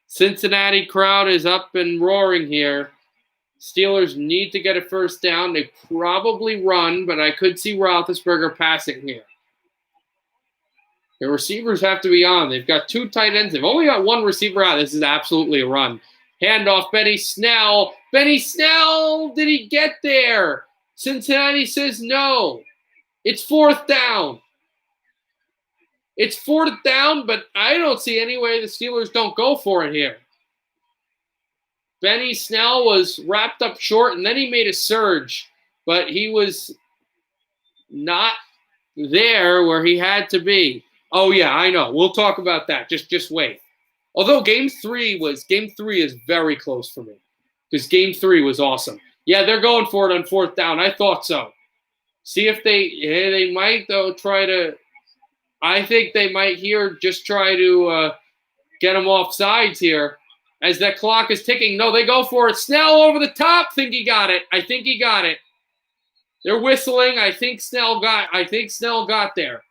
Cincinnati crowd is up and roaring here. Steelers need to get a first down. They probably run, but I could see Roethlisberger passing here. The receivers have to be on. They've got 2 tight ends. They've only got 1 receiver out. This is absolutely a run. Handoff, Benny Snell. Benny Snell, did he get there? Cincinnati says no. It's 4th down. It's 4th down, but I don't see any way the Steelers don't go for it here. Benny Snell was wrapped up short, and then he made a surge, but he was not there where he had to be. Oh, yeah, I know. We'll talk about that. Just wait. Although Game 3 is very close for me because Game 3 was awesome. Yeah, they're going for it on 4th down. I thought so. See if they might, though, try to – I think they might here just try to get them off sides here. As that clock is ticking. No, they go for it. Snell over the top. I think he got it. They're whistling. I think Snell got there.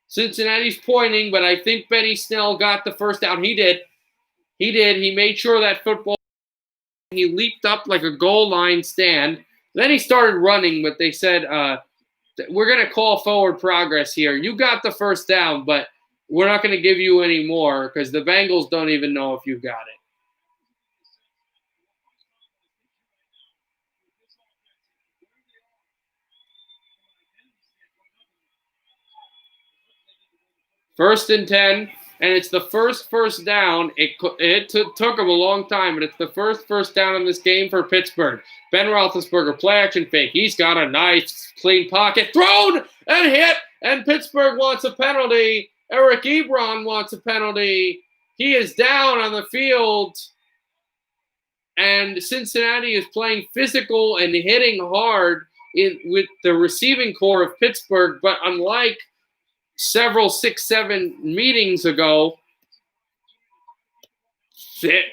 Cincinnati's pointing, but I think Benny Snell got the first down. He did. He made sure that football. He leaped up like a goal line stand. Then he started running, but they said, we're going to call forward progress here. You got the first down, but we're not going to give you any more because the Bengals don't even know if you got it. First and 10, and it's the first down. It took them a long time, but it's the first down in this game for Pittsburgh. Ben Roethlisberger, play action fake. He's got a nice clean pocket. Thrown and hit, and Pittsburgh wants a penalty. Eric Ebron wants a penalty. He is down on the field. And Cincinnati is playing physical and hitting hard with the receiving core of Pittsburgh. But unlike several 6-7 meetings ago, the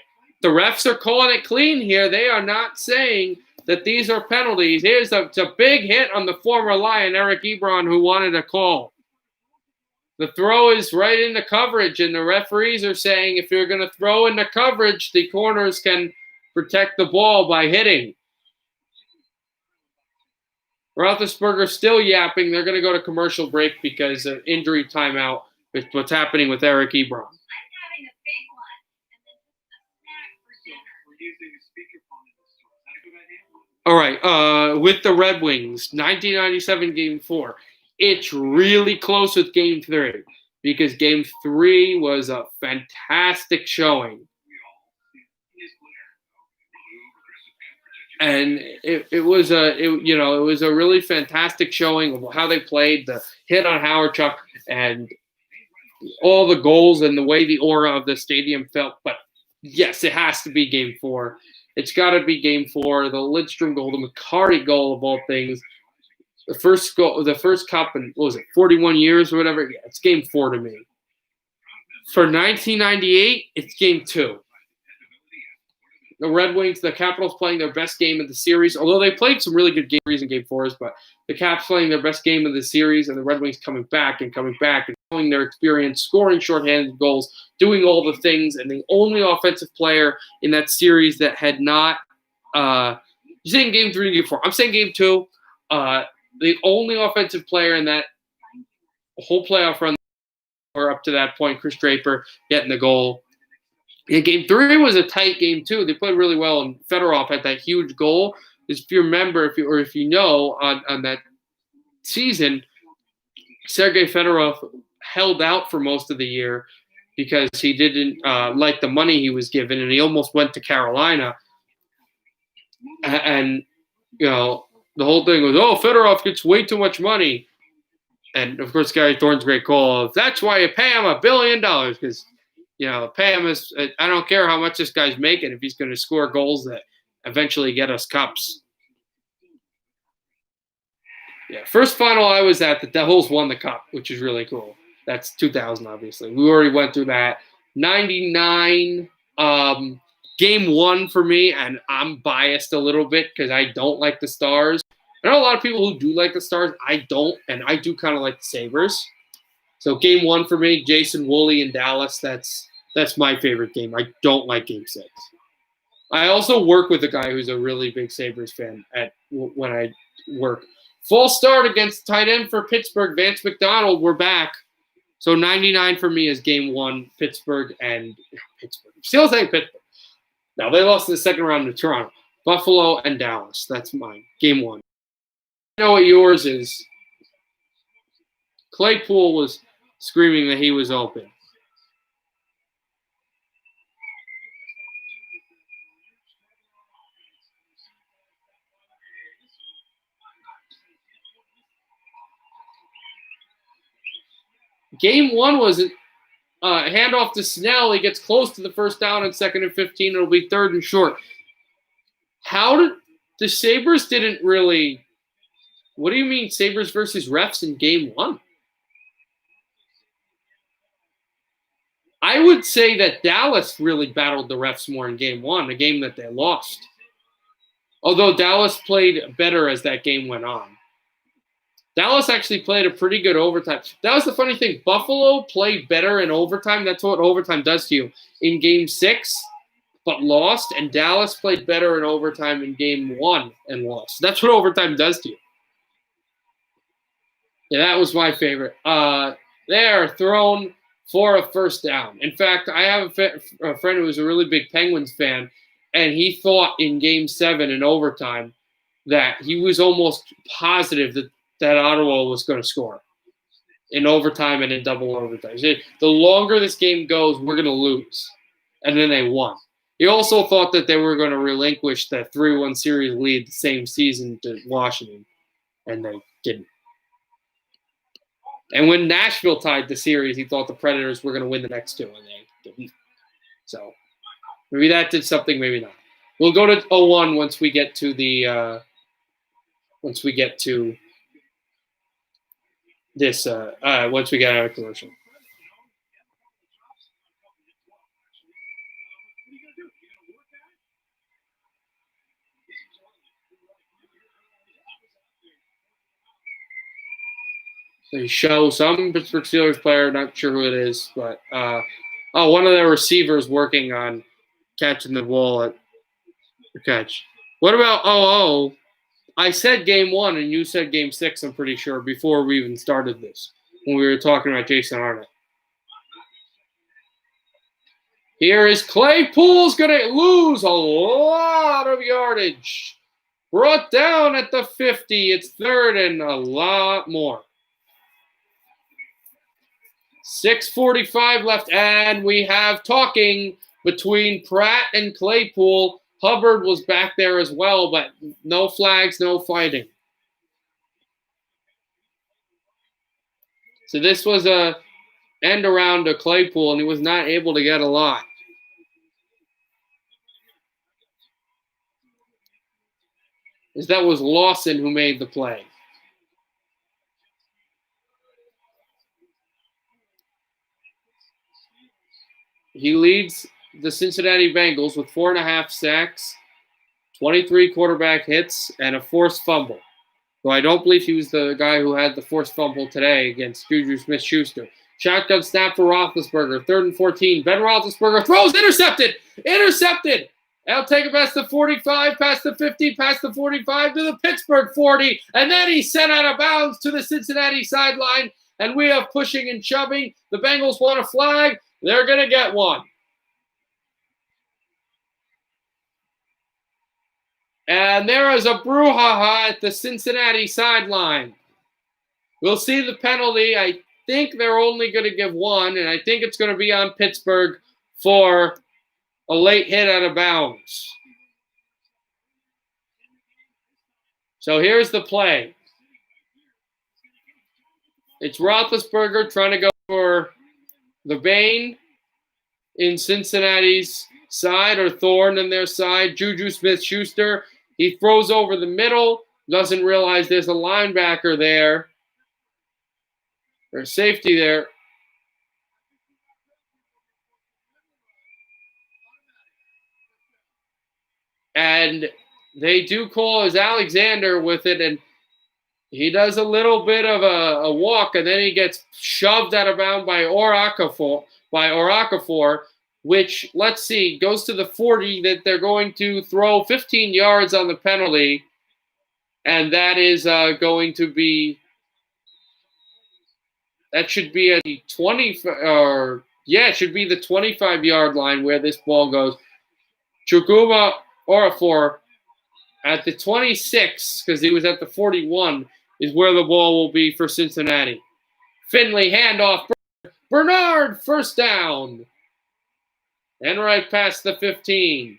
refs are calling it clean here. They are not saying that these are penalties. It's a big hit on the former Lion, Eric Ebron, who wanted a call. The throw is right into coverage, and the referees are saying if you're going to throw into coverage, the corners can protect the ball by hitting. Roethlisberger still yapping. They're going to go to commercial break because of injury timeout with what's happening with Eric Ebron. All right, with the Red Wings, 1997 Game 4. It's really close with Game 3 because Game 3 was a fantastic showing. And it was a really fantastic showing of how they played, the hit on Howard Chuck and all the goals and the way the aura of the stadium felt. But yes, it has to be Game 4. It's got to be Game 4. The Lidstrom goal, the McCarty goal of all things. The first goal, the first cup in, 41 years or whatever? Yeah, it's Game 4 to me. For 1998, it's Game 2. The Red Wings, the Capitals playing their best game of the series, although they played some really good games in Game 4s, but the Caps playing their best game of the series, and the Red Wings coming back and showing their experience, scoring shorthanded goals, doing all the things, and the only offensive player in that series that had not you're saying Game 3 and Game 4. I'm saying Game 2. The only offensive player in that whole playoff run or up to that point, Chris Draper getting the goal. Yeah, game 3 was a tight game too. They played really well, and Fedorov had that huge goal. If you remember, if you know, on that season, Sergei Fedorov held out for most of the year because he didn't like the money he was given, and he almost went to Carolina. And the whole thing was, oh, Fedorov gets way too much money. And of course, Gary Thorne's great call of, that's why you pay him $1 billion, because pay him is, I don't care how much this guy's making if he's going to score goals that eventually get us cups. Yeah, first final I was at, the Devils won the cup, which is really cool. That's 2000, obviously. We already went through that. 99, game 1 for me, and I'm biased a little bit because I don't like the Stars. I know a lot of people who do like the Stars. I don't, and I do kind of like the Sabres. So game 1 for me, Jason Woolley in Dallas. That's my favorite game. I don't like game 6. I also work with a guy who's a really big Sabres fan when I work. False start against tight end for Pittsburgh, Vance McDonald. We're back. So 99 for me is game 1, Pittsburgh and Pittsburgh. Still saying Pittsburgh. Now, they lost in the second round to Toronto. Buffalo and Dallas. That's mine. Game 1. I know what yours is. Claypool was screaming that he was open. Game 1 was a handoff to Snell. He gets close to the first down and 2nd and 15. It'll be 3rd and short. How did the Sabres didn't really? What do you mean Sabres versus refs in game 1? I would say that Dallas really battled the refs more in game 1, a game that they lost. Although Dallas played better as that game went on. Dallas actually played a pretty good overtime. That was the funny thing. Buffalo played better in overtime. That's what overtime does to you. In game 6, but lost. And Dallas played better in overtime in game 1 and lost. That's what overtime does to you. Yeah, that was my favorite. They're thrown for a first down. In fact, I have a friend who was a really big Penguins fan, and he thought in game 7 in overtime that he was almost positive that Ottawa was going to score in overtime and in double overtime. The longer this game goes, we're going to lose. And then they won. He also thought that they were going to relinquish that 3-1 series lead the same season to Washington, and they didn't. And when Nashville tied the series, he thought the Predators were going to win the next 2, and they didn't. So maybe that did something, maybe not. We'll go to 0-1 once we get to the once we get out of commercial. They show some Pittsburgh Steelers player, not sure who it is, but one of their receivers working on catching the ball at the catch. What about 0-0? I said game 1 and you said game 6, I'm pretty sure, before we even started this, when we were talking about Jason Arnott. Here is Claypool's going to lose a lot of yardage. Brought down at the 50. It's 3rd and a lot more. 6:45 left, and we have talking between Pratt and Claypool. Hubbard was back there as well, but no flags, no fighting. So this was a end around to Claypool, and he was not able to get a lot. That was Lawson who made the play. He leads the Cincinnati Bengals with 4.5 sacks, 23 quarterback hits, and a forced fumble. So I don't believe he was the guy who had the forced fumble today against Juju Smith-Schuster. Shotgun snap for Roethlisberger, 3rd and 14. Ben Roethlisberger throws, intercepted! I'll take it past the 45, past the 50, past the 45 to the Pittsburgh 40, and then he's sent out of bounds to the Cincinnati sideline, and we have pushing and shoving. The Bengals want a flag. They're going to get one. And there is a brouhaha at the Cincinnati sideline. We'll see the penalty. I think they're only going to give one, and I think it's going to be on Pittsburgh for a late hit out of bounds. So here's the play. It's Roethlisberger trying to go for the Bane in Cincinnati's side, or Thorne in their side. Juju Smith-Schuster, he throws over the middle, doesn't realize there's a linebacker there, or safety there. And they do call as Alexander with it, and he does a little bit of a walk, and then he gets shoved out of bounds by Oracafor, which, let's see, goes to the 40 that they're going to throw 15 yards on the penalty, and that is going to be, that should be at the 20, or yeah, it should be the 25-yard line where this ball goes. Chukuma Orafor at the 26, because he was at the 41, is where the ball will be for Cincinnati. Finley, handoff. Bernard, first down. And right past the 15.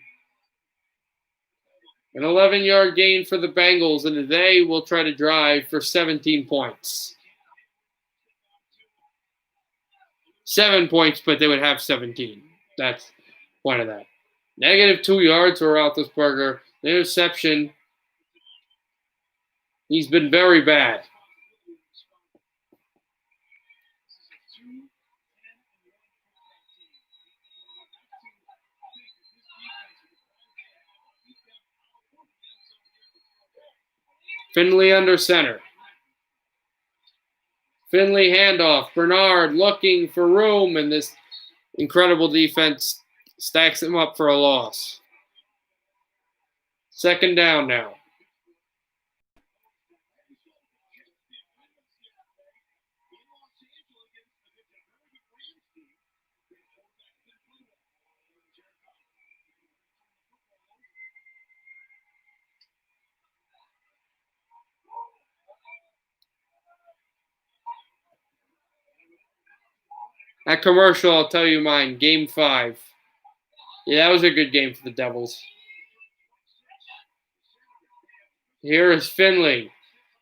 An 11-yard gain for the Bengals, and they will try to drive for 17 points. 7 points, but they would have 17. That's the point of that. Negative 2 yards for Roethlisberger. The interception. He's been very bad. Finley under center. Finley handoff. Bernard looking for room, and this incredible defense stacks him up for a loss. Second down now. That commercial, I'll tell you mine. Game 5. Yeah, that was a good game for the Devils. Here is Finley.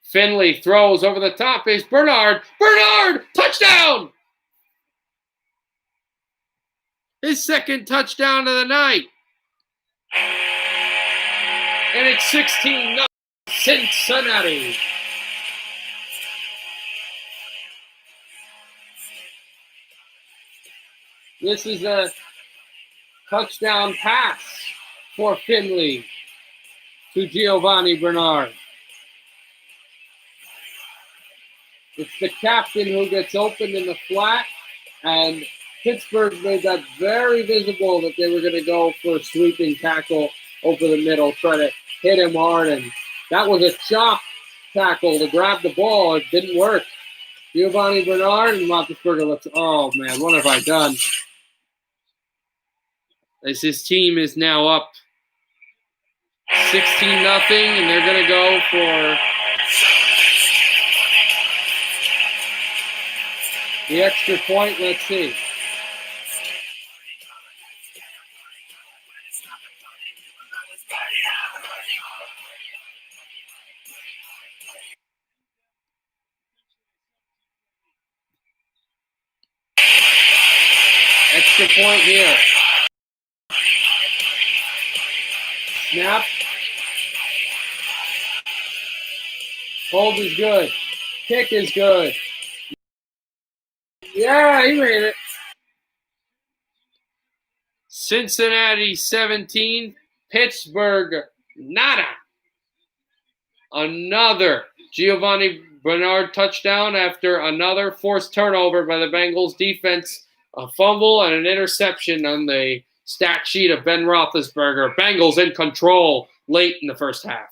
Finley throws over the top. Is Bernard. Bernard! Touchdown! His second touchdown of the night. And it's 16-0 Cincinnati. This is a touchdown pass for Finley to Giovanni Bernard. It's the captain who gets open in the flat, and Pittsburgh made that very visible that they were going to go for a sweeping tackle over the middle, try to hit him hard, and that was a chop tackle to grab the ball. It didn't work. Giovanni Bernard and Roethlisberger looks, oh man, what have I done? As his team is now up 16-0, and they're going to go for the extra point. Let's see. Extra point here. Snap. Hold is good. Kick is good. Yeah, he made it. Cincinnati 17, Pittsburgh nada. Another Giovanni Bernard touchdown after another forced turnover by the Bengals defense. A fumble and an interception on the stat sheet of Ben Roethlisberger. Bengals in control late in the first half.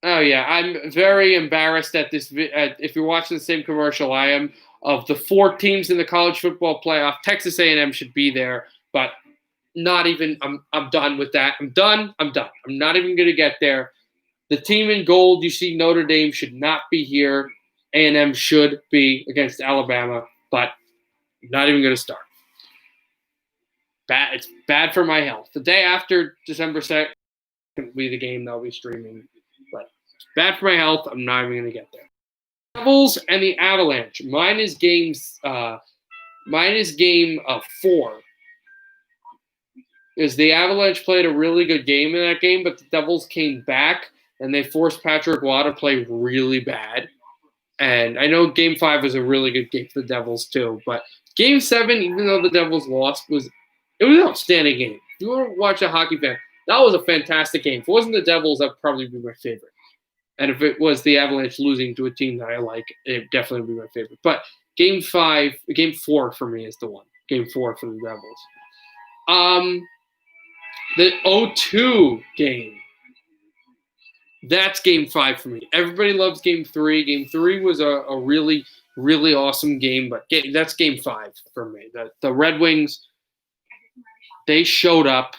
Oh, yeah. I'm very embarrassed at this. If you're watching the same commercial I am, of the 4 teams in the college football playoff. Texas A&M should be there, but not even. I'm done with that. I'm done. I'm not even going to get there. The team in gold, you see, Notre Dame should not be here. A&M should be against Alabama, but I'm not even going to start. Bad. It's bad for my health. The day after December 2nd will be the game they'll be streaming, but it's bad for my health. I'm not even going to get there. Devils and the Avalanche. Mine is game 4. Is the Avalanche played a really good game in that game, but the Devils came back and they forced Patrick Waugh to play really bad. And I know game 5 was a really good game for the Devils too, but game 7, even though the Devils lost, it was an outstanding game. If you want to watch a hockey fan, that was a fantastic game. If it wasn't the Devils, that would probably be my favorite. And if it was the Avalanche losing to a team that I like, it would definitely be my favorite. But game 4 for me is the one. Game 4 for the Devils. The 0-2 game. That's game 5 for me. Everybody loves game 3. Game 3 was a really, really awesome game, but that's game 5 for me. The Red Wings, they showed up.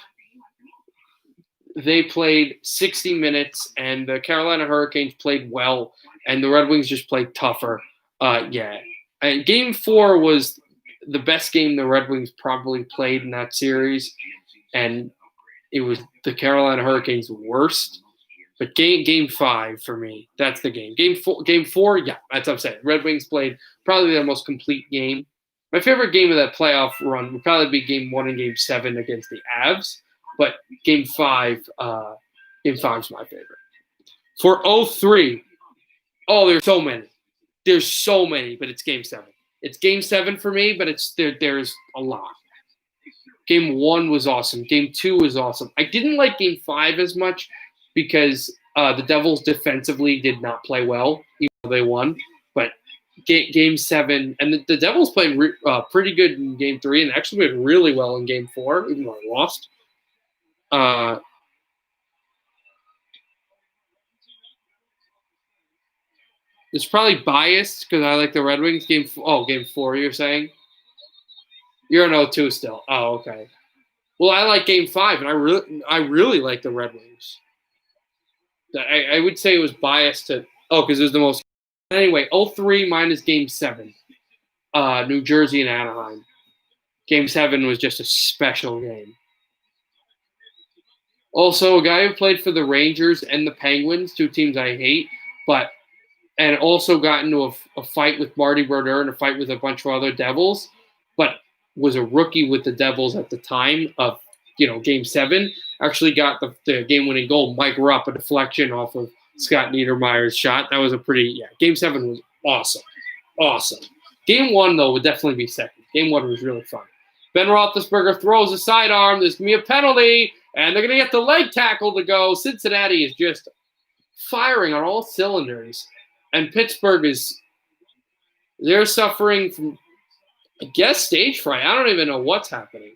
They played 60 minutes, and the Carolina Hurricanes played well, and the Red Wings just played tougher. And game 4 was the best game the Red Wings probably played in that series, and it was the Carolina Hurricanes' worst. But game 5 for me, that's the game. Game 4, yeah, that's what I'm saying. Red Wings played probably their most complete game. My favorite game of that playoff run would probably be game 1 and game 7 against the Avs. But game 5 is my favorite. For 0-3, there's so many. There's so many, but it's game 7. It's game 7 for me, but there's a lot. Game 1 was awesome. Game 2 was awesome. I didn't like game 5 as much because the Devils defensively did not play well, even though they won. But game 7, and the Devils played pretty good in game 3 and actually played really well in game 4, even though I lost. It's probably biased because I like the Red Wings. Game 4, you're saying? You're an 0-2 still. Oh, okay. Well, I like game 5, and I really like the Red Wings. I would say it was biased to because it was the most. Anyway, 0-3 minus game 7. New Jersey and Anaheim. Game 7 was just a special game. Also, a guy who played for the Rangers and the Penguins, 2 teams I hate, and also got into a fight with Marty Brodeur and a fight with a bunch of other Devils, but was a rookie with the Devils at the time of game 7. Actually got the game-winning goal. Mike Rupp, a deflection off of Scott Niedermayer's shot. That was game 7 was awesome. Game 1 though would definitely be second. Game 1 was really fun. Ben Roethlisberger throws a sidearm. There's gonna be a penalty, and they're gonna get the leg tackle to go. Cincinnati is just firing on all cylinders. And Pittsburgh they're suffering from, I guess, stage fright. I don't even know what's happening.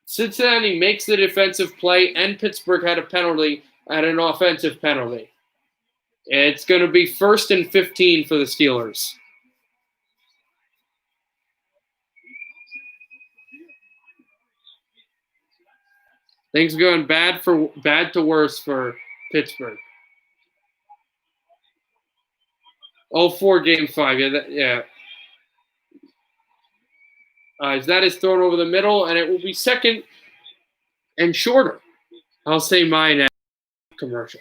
Cincinnati makes the defensive play, and Pittsburgh had a penalty and an offensive penalty. It's going to be 1st and 15 for the Steelers. Things are going bad to worse for Pittsburgh. 0-4 game 5. Yeah. That is thrown over the middle, and it will be 2nd and shorter. I'll say mine at commercial.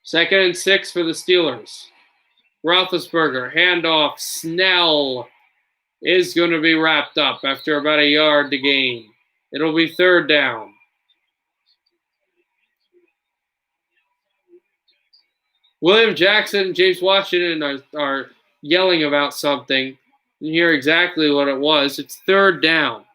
Second and 6 for the Steelers. Roethlisberger, handoff, Snell is going to be wrapped up after about a yard to gain. It'll be 3rd down. William Jackson and James Washington are yelling about something. You hear exactly what it was. It's third down.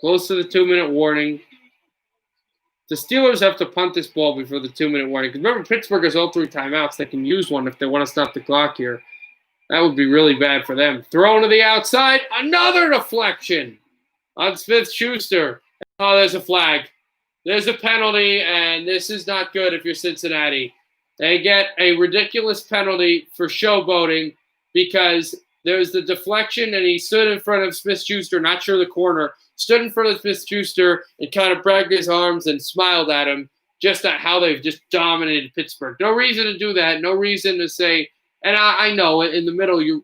Close to the 2-minute warning. The Steelers have to punt this ball before the 2-minute warning. Because remember, Pittsburgh has all 3 timeouts. They can use one if they want to stop the clock here. That would be really bad for them. Thrown to the outside. Another deflection on Smith-Schuster. Oh, there's a flag. There's a penalty, and this is not good if you're Cincinnati. They get a ridiculous penalty for showboating because there's the deflection, and he stood in front of Smith-Schuster, not sure the corner, stood in front of Smith-Schuster and kind of bragged his arms and smiled at him just at how they've just dominated Pittsburgh. No reason to do that. No reason to say, and I know in the middle you.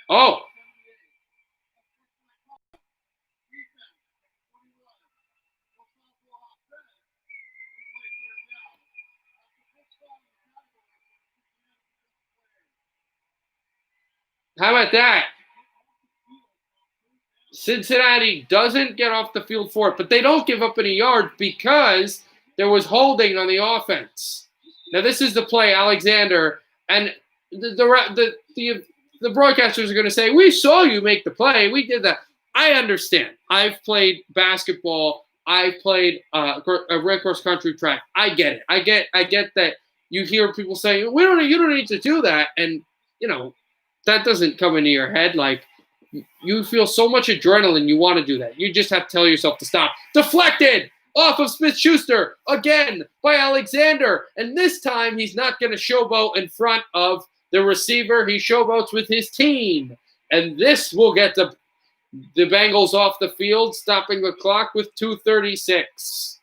Oh. How about that? Cincinnati doesn't get off the field for it, but they don't give up any yards because there was holding on the offense. Now this is the play, Alexander, and the broadcasters are going to say, "We saw you make the play. We did that." I understand. I've played basketball. I've played a red cross country track. I get it. I get that you hear people saying, "You don't need to do that," and that doesn't come into your head. Like, you feel so much adrenaline, you want to do that. You just have to tell yourself to stop. Deflected off of Smith-Schuster again by Alexander. And this time he's not going to showboat in front of the receiver. He showboats with his team. And this will get the Bengals off the field, stopping the clock with 2:36.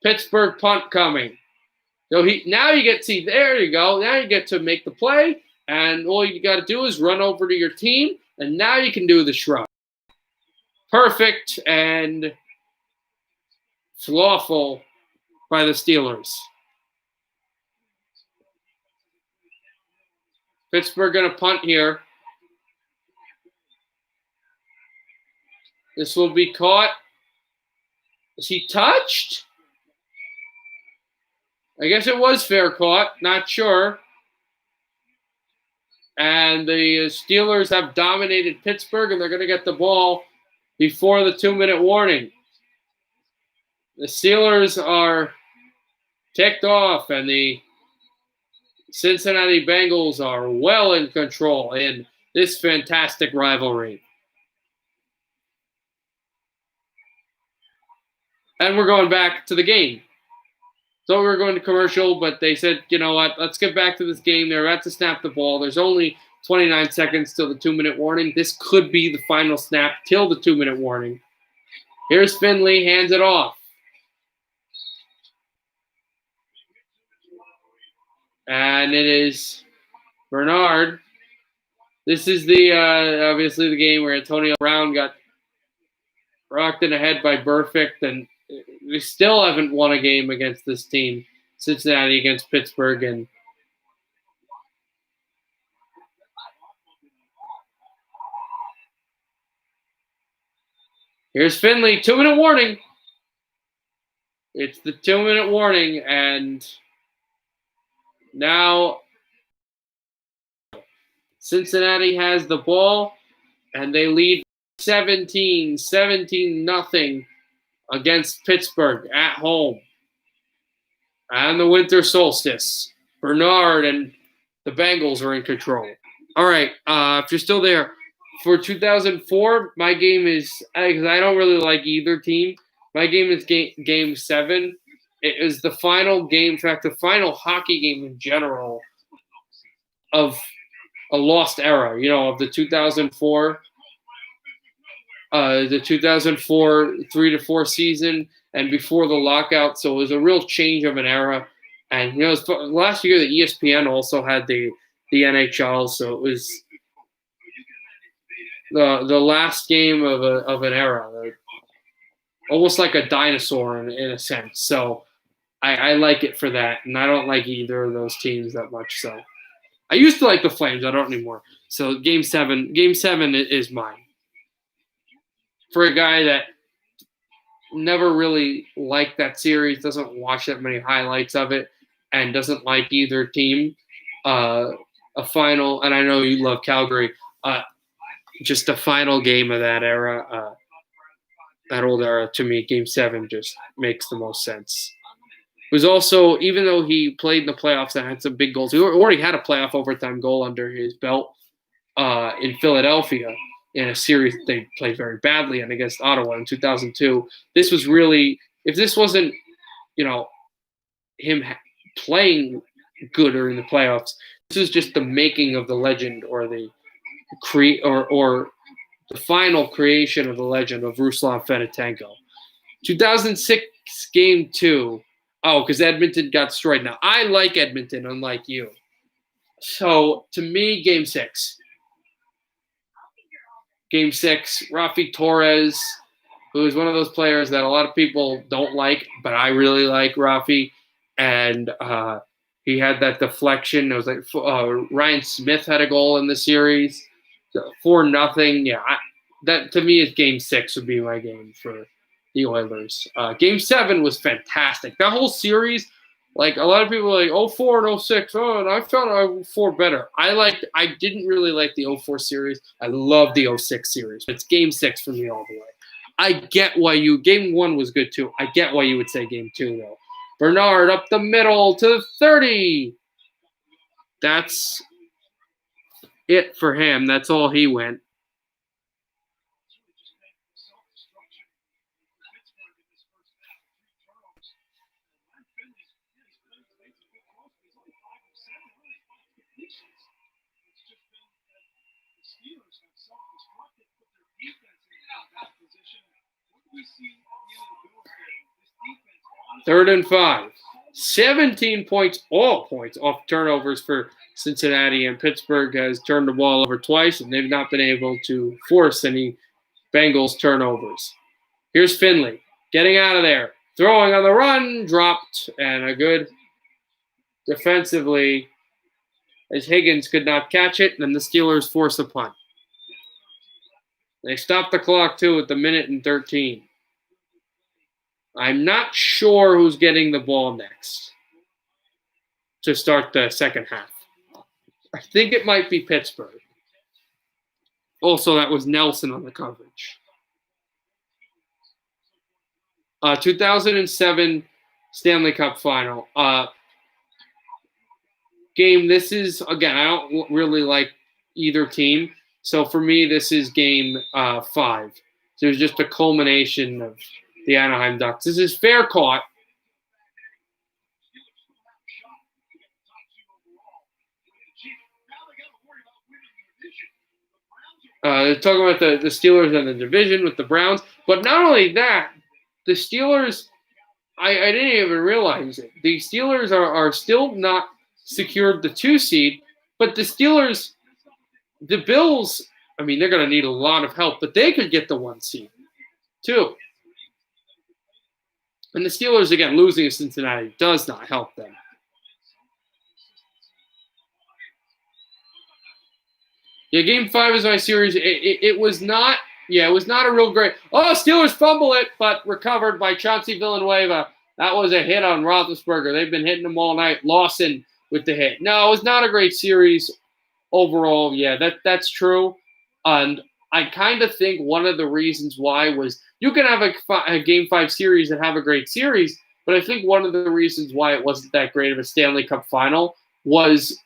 Pittsburgh punt coming. So now you get, see, there you go. Now you get to make the play. And all you got to do is run over to your team, and now you can do the shrug. Perfect and lawful by the Steelers. Pittsburgh going to punt here. This will be caught. Is he touched? I guess it was fair caught. Not sure. And the Steelers have dominated Pittsburgh, and they're going to get the ball before the 2-minute warning. The Steelers are ticked off, and the Cincinnati Bengals are well in control in this fantastic rivalry. And we're going back to the game. So we were going to commercial, but they said, you know what, let's get back to this game. They're about to snap the ball. There's only 29 seconds till the 2-minute warning. This could be the final snap till the 2-minute warning. Here's Finley, hands it off. And it is Bernard. This is the obviously the game where Antonio Brown got rocked in the head by Burfict, and we still haven't won a game against this team, Cincinnati against Pittsburgh. And here's Finley, 2-minute warning. It's the 2-minute warning, and now Cincinnati has the ball, and they lead 17-0 against Pittsburgh at home. And the winter solstice. Bernard and the Bengals are in control. All right, if you're still there, for 2004, my game is, because I don't really like either team, my game is game 7. It is the final game, in fact, the final hockey game in general of a lost era, of the 2004 3-4 season and before the lockout. So it was a real change of an era. And last year the ESPN also had the NHL, so it was the last game of an era, almost like a dinosaur in a sense. So I like it for that, and I don't like either of those teams that much. So I used to like the Flames, I don't anymore. So game 7 is mine. For a guy that never really liked that series, doesn't watch that many highlights of it, and doesn't like either team. A final, and I know you love Calgary, just a final game of that era, that old era, to me, Game 7 just makes the most sense. It was also, even though he played in the playoffs and had some big goals, he already had a playoff overtime goal under his belt in Philadelphia in a series they played very badly in against Ottawa in 2002. This was really, if this wasn't, him playing good in the playoffs, this is just the making of the legend, or the or the final creation of the legend of Ruslan Fedotenko. 2006 Game 2. Oh, because Edmonton got destroyed. Now, I like Edmonton, unlike you. So, to me, Game 6. Game 6, Rafi Torres, who is one of those players that a lot of people don't like, but I really like Rafi. And he had that deflection. It was like Ryan Smith had a goal in the series. 4-0. Yeah, that to me is Game 6 would be my game for the Oilers. Game 7 was fantastic. That whole series, like a lot of people are like 04 and 06. Oh, and I found 04 better. I didn't really like the 04 series. I love the 06 series. It's Game 6 for me all the way. I get why Game 1 was good too. I get why you would say Game 2 though. Bernard up the middle to the 30. That's it for him. That's all he went. Third and 5. 17 points, all points off turnovers for Cincinnati, and Pittsburgh has turned the ball over twice, and they've not been able to force any Bengals turnovers. Here's Finley getting out of there, throwing on the run, dropped, and a good defensively as Higgins could not catch it, and the Steelers force a punt. They stopped the clock too at the minute and 13. I'm not sure who's getting the ball next to start the second half. I think it might be Pittsburgh. Also, that was Nelson on the coverage. 2007 Stanley Cup Final. Game, this is, again, I don't really like either team. So for me, this is Game 5. So it's just a culmination of the Anaheim Ducks. This is fair caught. They're talking about the Steelers and the division with the Browns. But not only that, the Steelers, I didn't even realize it. The Steelers are still not secured the 2 seed, but the Steelers, the Bills, I mean, they're going to need a lot of help, but they could get the 1 seed too. And the Steelers, again, losing to Cincinnati does not help them. Yeah, Game 5 is my series. It was not, it was not a real great. Oh, Steelers fumble it, but recovered by Chauncey Villanueva. That was a hit on Roethlisberger. They've been hitting him all night. Lawson with the hit. No, it was not a great series overall. Yeah, that's true. And I kind of think one of the reasons why was you can have a Game 5 series and have a great series, but I think one of the reasons why it wasn't that great of a Stanley Cup final was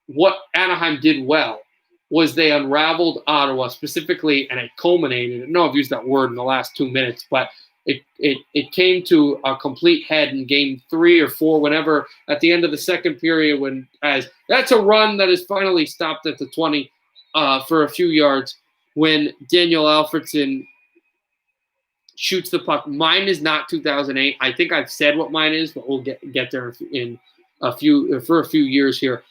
what Anaheim did well was they unraveled Ottawa specifically, and it culminated. I know I've used that word in the last 2 minutes, but it came to a complete head in Game 3 or 4, whenever at the end of the second period, as that's a run that is finally stopped at the 20 for a few yards when Daniel Alfredson shoots the puck. Mine is not 2008. I think I've said what mine is, but we'll get there in a few years here.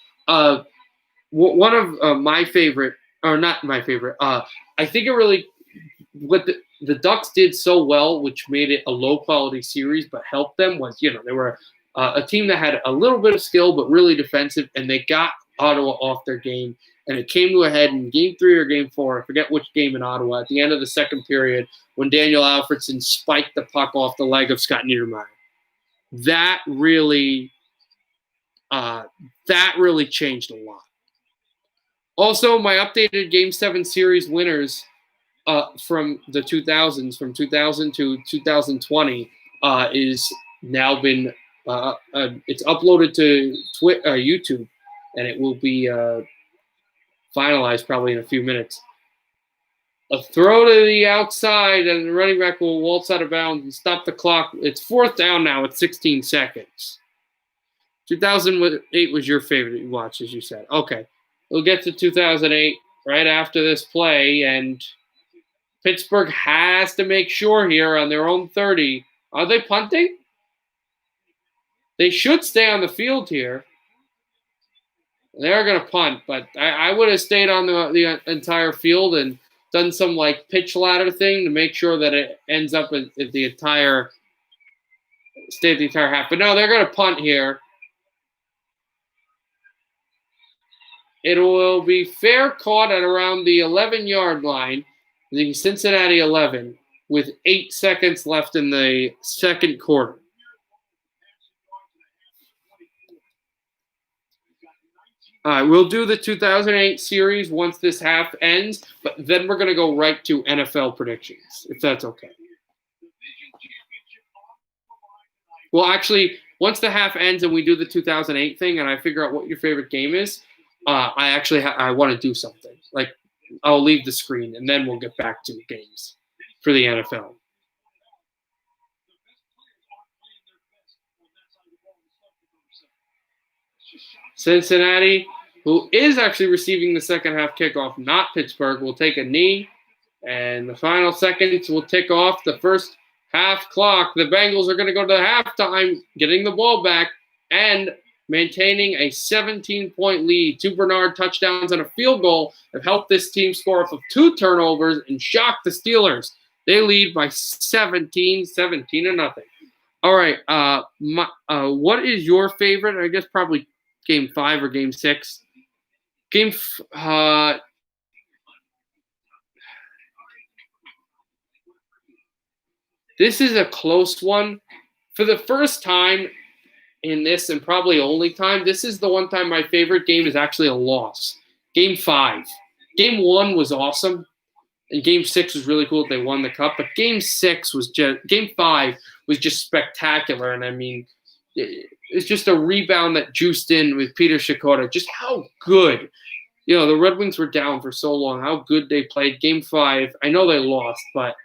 One of my favorite, or not my favorite, I think it really, what the Ducks did so well, which made it a low-quality series, but helped them, was, they were a team that had a little bit of skill, but really defensive, and they got Ottawa off their game. and it came to a head in Game 3 or Game 4. I forget which game in Ottawa at the end of the second period when Daniel Alfredson spiked the puck off the leg of Scott Niedermayer. That really changed a lot. Also, my updated Game 7 series winners from the 2000s, from 2000 to 2020, is now been it's uploaded to YouTube, and it will be finalized probably in a few minutes. A throw to the outside, and the running back will waltz out of bounds and stop the clock. It's 4th down now with 16 seconds. 2008 was your favorite you watched, as you said. Okay. We'll get to 2008 right after this play, and Pittsburgh has to make sure here on their own 30. Are they punting? They should stay on the field here. They're going to punt, but I would have stayed on the entire field and done some like pitch ladder thing to make sure that it ends up at the entire half. But no, they're going to punt here. It will be fair caught at around the 11-yard line, the Cincinnati 11, with 8 seconds left in the second quarter. All right, we'll do the 2008 series once this half ends, but then we're going to go right to NFL predictions, if that's okay. Well, actually, once the half ends and we do the 2008 thing and I figure out what your favorite game is, I want to do something. Like, I'll leave the screen, and then we'll get back to games for the NFL. Cincinnati, who is actually receiving the second half kickoff, not Pittsburgh, will take a knee, and the final seconds will tick off the first half clock. The Bengals are going to go to halftime, getting the ball back, and maintaining a 17-point lead. 2 Bernard touchdowns and a field goal have helped this team score off of 2 turnovers and shock the Steelers. They lead by 17-0. All right, what is your favorite? I guess probably Game 5 or Game 6. This is a close one. For the first time in this, and probably only time, this is the one time my favorite game is actually a loss. Game 5. Game 1 was awesome, and Game 6 was really cool that they won the cup, but Game 5 was just spectacular, and I mean, it's just a rebound that juiced in with Peter Shikoda. Just how good. The Red Wings were down for so long, how good they played. Game 5, I know they lost, but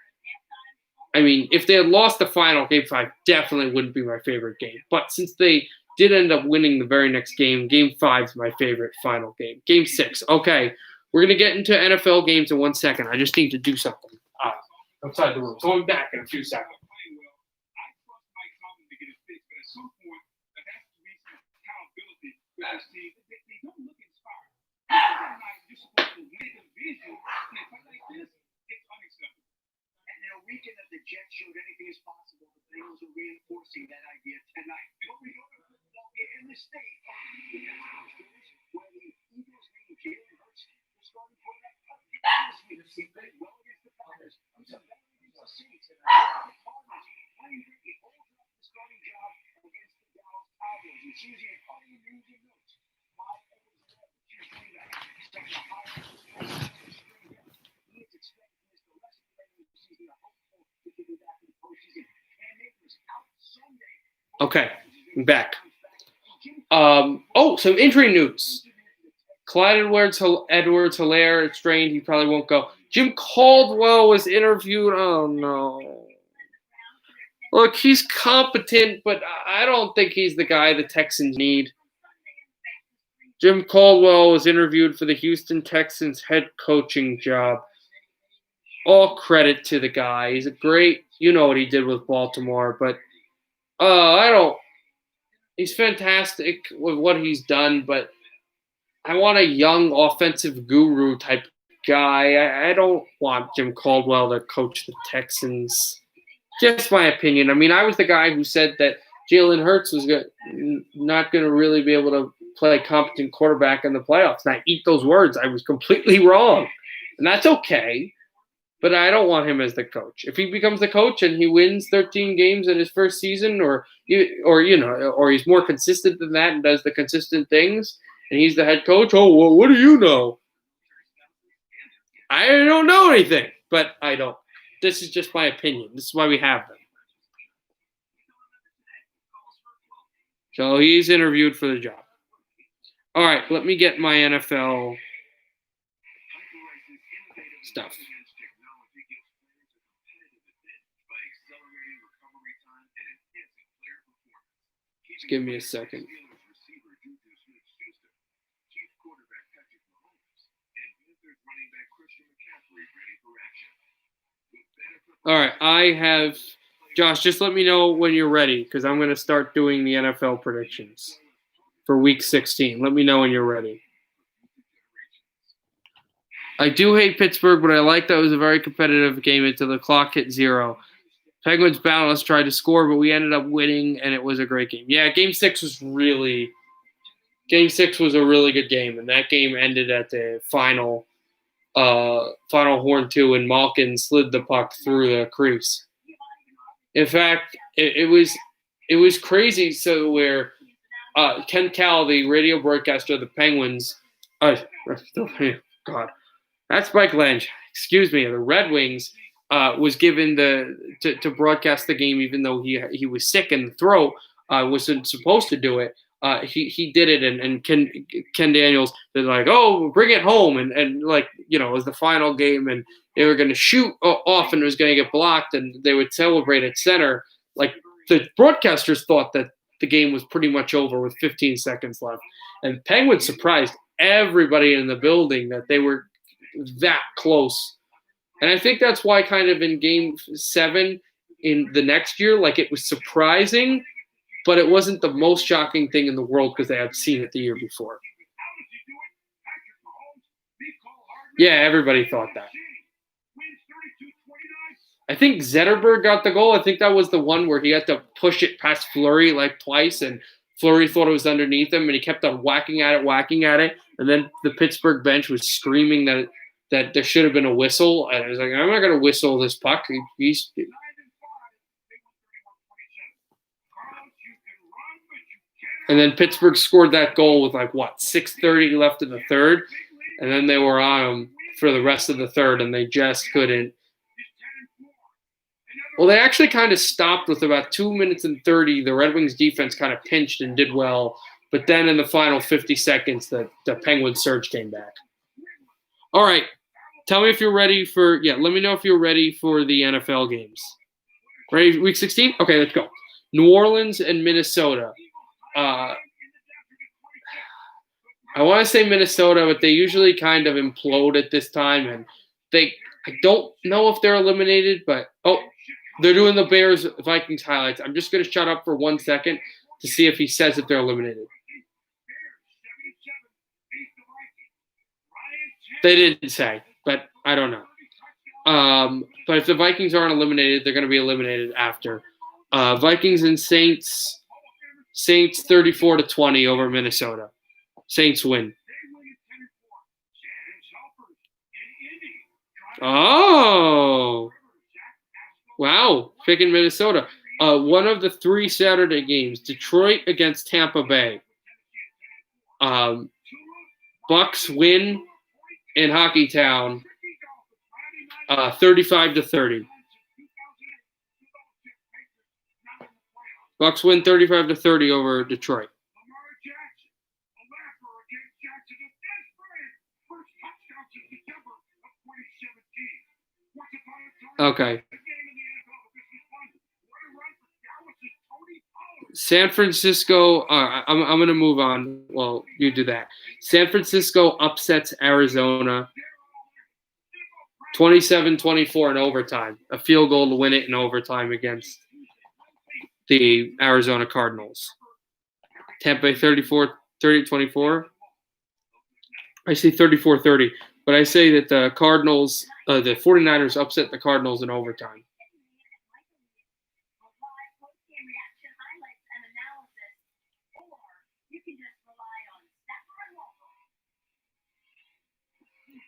I mean, if they had lost the final, Game 5 definitely wouldn't be my favorite game. But since they did end up winning the very next game, Game 5 is my favorite final game. Game 6. Okay, we're going to get into NFL games in 1 second. I just need to do something outside the room. So I'm back in a few seconds. Weekend that the Jets showed anything is possible, the Bengals are reinforcing that idea tonight. But we go to Philadelphia in the state where the Eagles named Jalen Hurts the starting quarterback again this week. He played well against the Packers. He's a veteran against the Saints, and the Cardinals playing great. He holds up the starting job against the Dallas Cowboys. It's usually a funny news and notes. Why Evans left the two string back. Such a high string back. He is expected to miss the rest of the regular season. Okay, I'm back. Some injury news. Clyde Edwards-Helaire strained. He probably won't go. Jim Caldwell was interviewed. Oh, no. Look, he's competent, but I don't think he's the guy the Texans need. Jim Caldwell was interviewed for the Houston Texans head coaching job. All credit to the guy. He's a great, what he did with Baltimore, but he's fantastic with what he's done, but I want a young offensive guru type guy. I don't want Jim Caldwell to coach the Texans. Just my opinion. I mean, I was the guy who said that Jalen Hurts was not going to really be able to play competent quarterback in the playoffs. And I eat those words. I was completely wrong. And that's okay. But I don't want him as the coach. If he becomes the coach and he wins 13 games in his first season, or he's more consistent than that and does the consistent things, and he's the head coach, oh, well, what do you know? I don't know anything, but I don't. This is just my opinion. This is why we have them. So he's interviewed for the job. All right, let me get my NFL stuff. Just give me a second. All right, I have Josh. Just let me know when you're ready, because I'm going to start doing the NFL predictions for Week 16. Let me know when you're ready. I do hate Pittsburgh, but I like that it was a very competitive game until the clock hit 0. Penguins balanced, tried to score, but we ended up winning, and it was a great game. Yeah, Game 6 was a really good game, and that game ended at the final horn 2, and Malkin slid the puck through the crease. In fact, it was crazy. So where Ken Call, the radio broadcaster of the Penguins, God, that's Mike Lange. Excuse me, the Red Wings was given to broadcast the game, even though he was sick in the throat, wasn't supposed to do it. He did it, and Ken Daniels, they're like, oh, bring it home, and it was the final game, and they were going to shoot off, and it was going to get blocked, and they would celebrate at center. Like, the broadcasters thought that the game was pretty much over with 15 seconds left, and Penguins surprised everybody in the building that they were that close. And I think that's why kind of in Game 7 in the next year, like, it was surprising, but it wasn't the most shocking thing in the world because they had seen it the year before. Yeah, everybody thought that. I think Zetterberg got the goal. I think that was the one where he had to push it past Fleury like twice, and Fleury thought it was underneath him, and he kept on whacking at it. And then the Pittsburgh bench was screaming that there should have been a whistle. And I was like, I'm not going to whistle this puck. And then Pittsburgh scored that goal with 6:30 left in the third. And then they were on them for the rest of the third, and they just couldn't. Well, they actually kind of stopped with about 2 minutes and 30. The Red Wings defense kind of pinched and did well. But then in the final 50 seconds, the Penguin surge came back. All right. Tell me if you're ready for – let me know if you're ready for the NFL games. Ready, Week 16? Okay, let's go. New Orleans and Minnesota. I want to say Minnesota, but they usually kind of implode at this time. And I don't know if they're eliminated, but they're doing the Bears-Vikings highlights. I'm just going to shut up for 1 second to see if he says that they're eliminated. They didn't say, but I don't know. But if the Vikings aren't eliminated, they're going to be eliminated after. Vikings and Saints 34-20 over Minnesota. Saints win. Oh. Wow. Picking Minnesota. One of the 3 Saturday games, Detroit against Tampa Bay. Bucks win in Hockey Town, 35-30. Bucks win 35-30 over Detroit. Okay. San Francisco, I'm going to move on. Well, you do that. San Francisco upsets Arizona 27-24 in overtime. A field goal to win it in overtime against the Arizona Cardinals. Tampa Bay 30-24. I say 34-30, but I say that the Cardinals, the 49ers upset the Cardinals in overtime.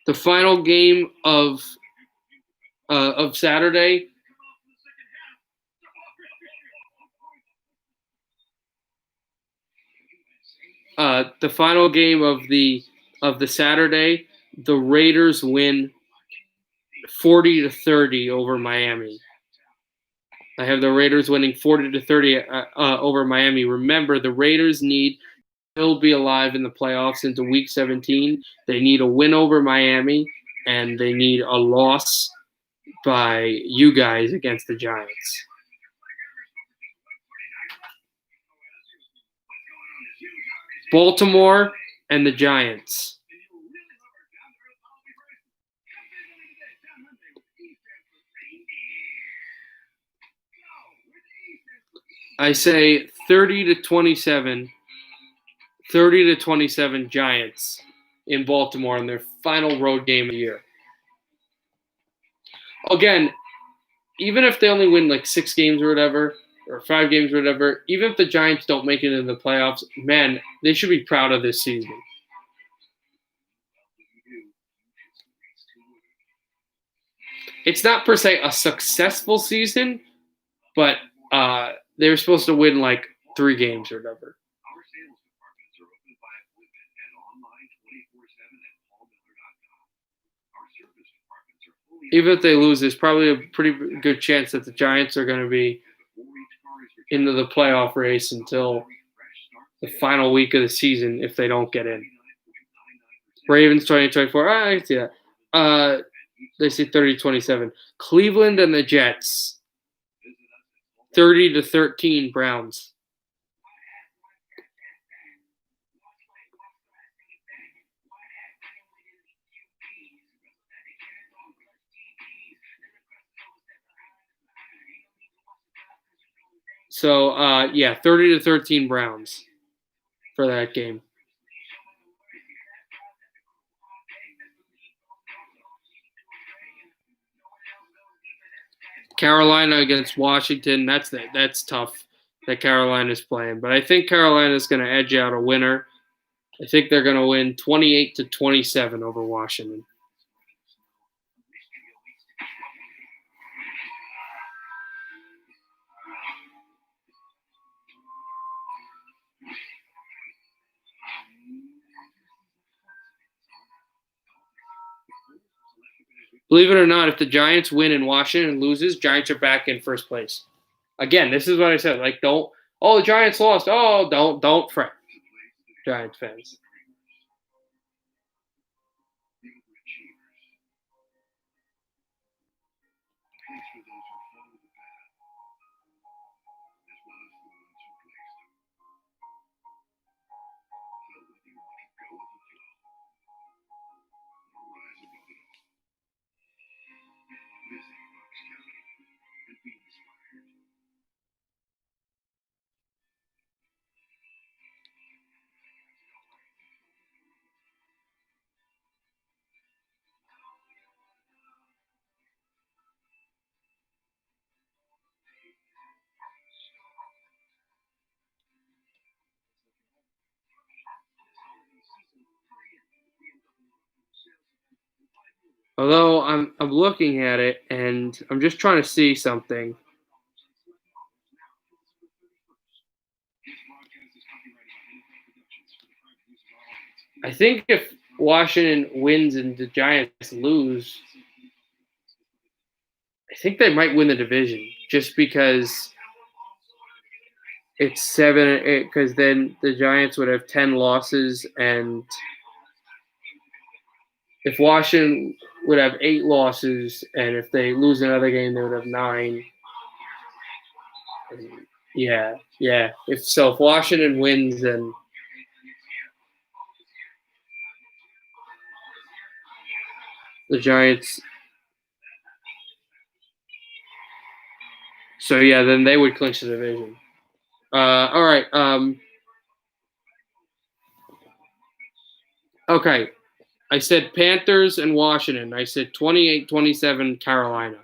The final game of Saturday. The final game of the Saturday, the Raiders win 40-30 over Miami. I have the Raiders winning 40-30 over Miami. Remember, the Raiders need to still be alive in the playoffs into Week 17. They need a win over Miami, and they need a loss by you guys against the Giants. Baltimore and the Giants. I say 30-27. 30-27 Giants in Baltimore in their final road game of the year. Again, even if they only win like 6 games or whatever, or 5 games or whatever, even if the Giants don't make it in the playoffs, man, they should be proud of this season. It's not per se a successful season, but they were supposed to win like 3 games or whatever. Even if they lose, there's probably a pretty good chance that the Giants are going to be into the playoff race until the final week of the season if they don't get in. Ravens 2024. I see that. They say 30-27. Cleveland and the Jets. 30-13 Browns. So, 30-13 Browns for that game. Carolina against Washington, that's tough that Carolina's playing. But I think Carolina's going to edge out a winner. I think they're going to win 28-27 over Washington. Believe it or not, if the Giants win and Washington loses, Giants are back in first place. Again, this is what I said. Like, the Giants lost. Oh, don't fret, Giants fans. Although I'm looking at it and I'm just trying to see something. I think if Washington wins and the Giants lose, I think they might win the division just because it's 7. Because then the Giants would have 10 losses, and if Washington would have 8 losses, and if they lose another game, they would have 9. Yeah. If Washington wins, then the Giants. So yeah, then they would clinch the division. All right. Okay. I said Panthers and Washington. I said 28-27 Carolina.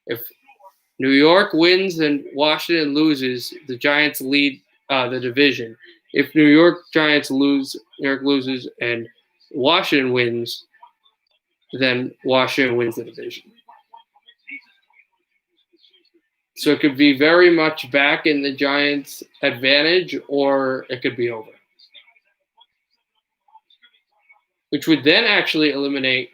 If New York wins and Washington loses, the Giants lead the division. If New York loses and Washington wins, then Washington wins the division. So it could be very much back in the Giants' advantage, or it could be over. Which would then actually eliminate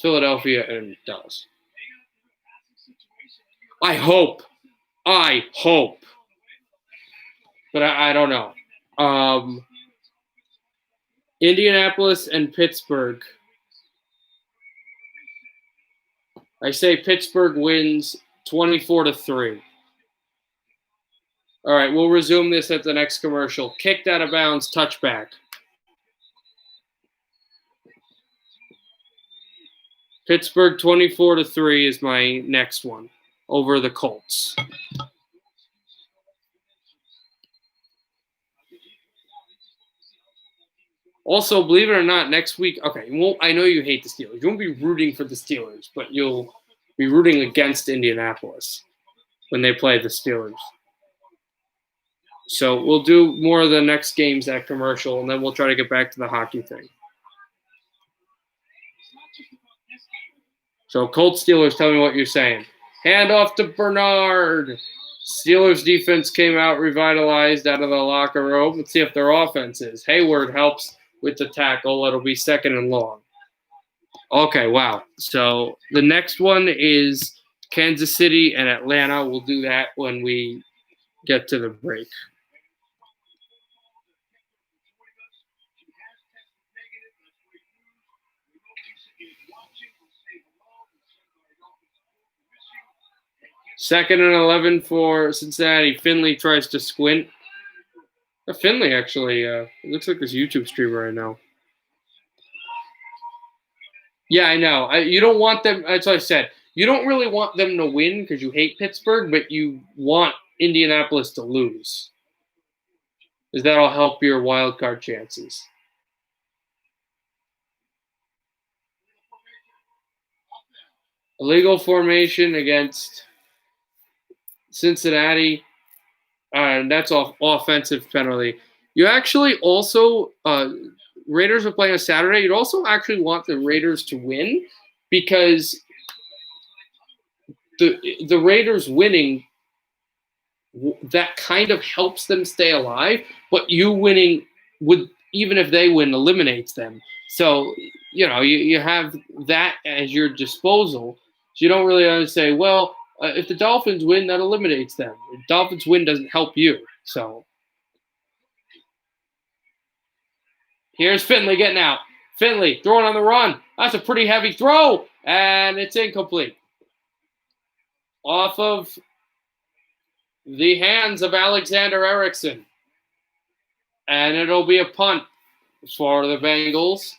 Philadelphia and Dallas. I hope. But I don't know. Indianapolis and Pittsburgh. I say Pittsburgh wins 24-3. All right, we'll resume this at the next commercial. Kicked out of bounds, touchback. Pittsburgh 24-3 is my next one over the Colts. Also, believe it or not, next week, okay, I know you hate the Steelers. You won't be rooting for the Steelers, but you'll be rooting against Indianapolis when they play the Steelers. So we'll do more of the next games at commercial, and then we'll try to get back to the hockey thing. So Colts, Steelers, tell me what you're saying. Hand off to Bernard. Steelers defense came out revitalized out of the locker room. Let's see if their offense is. Hayward helps with the tackle. It'll be 2nd and long. Okay, wow. So the next one is Kansas City and Atlanta. We'll do that when we get to the break. Second and 11 for Cincinnati. Finley tries to squint. Finley actually, it looks like this YouTube streamer right now. Yeah, I know. You don't want them, that's what I said. You don't really want them to win because you hate Pittsburgh, but you want Indianapolis to lose. Because that'll help your wild card chances. Illegal formation against Cincinnati. And that's off offensive penalty. You actually also, Raiders are playing on Saturday. You'd also actually want the Raiders to win because the Raiders winning, that kind of helps them stay alive. But you winning would, even if they win, eliminates them. So, you have that as your disposal. So you don't really want to say, well, if the Dolphins win, that eliminates them. If the Dolphins win doesn't help you. So here's Finley getting out. Finley throwing on the run. That's a pretty heavy throw, and it's incomplete. Off of the hands of Alexander Erickson. And it'll be a punt for the Bengals.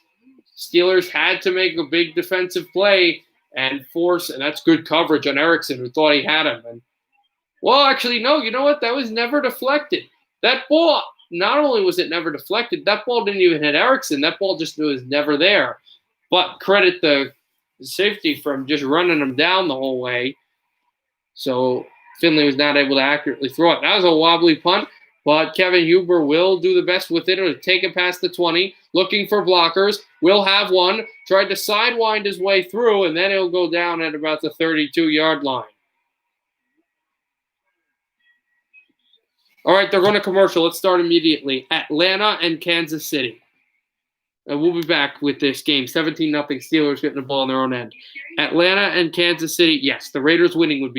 Steelers had to make a big defensive play and force, and that's good coverage on Erickson, who thought he had him. And well, actually, no, you know what? That was never deflected. That ball, not only was it never deflected, that ball didn't even hit Erickson. That ball just was never there. But credit the safety from just running him down the whole way. So Finley was not able to accurately throw it. That was a wobbly punt, but Kevin Huber will do the best with it or take it past the 20, looking for blockers. Will have one. Tried to sidewind his way through, and then he'll go down at about the 32-yard line. All right, they're going to commercial. Let's start immediately. Atlanta and Kansas City. And we'll be back with this game. 17-0 Steelers getting the ball on their own end. Atlanta and Kansas City. Yes, the Raiders winning would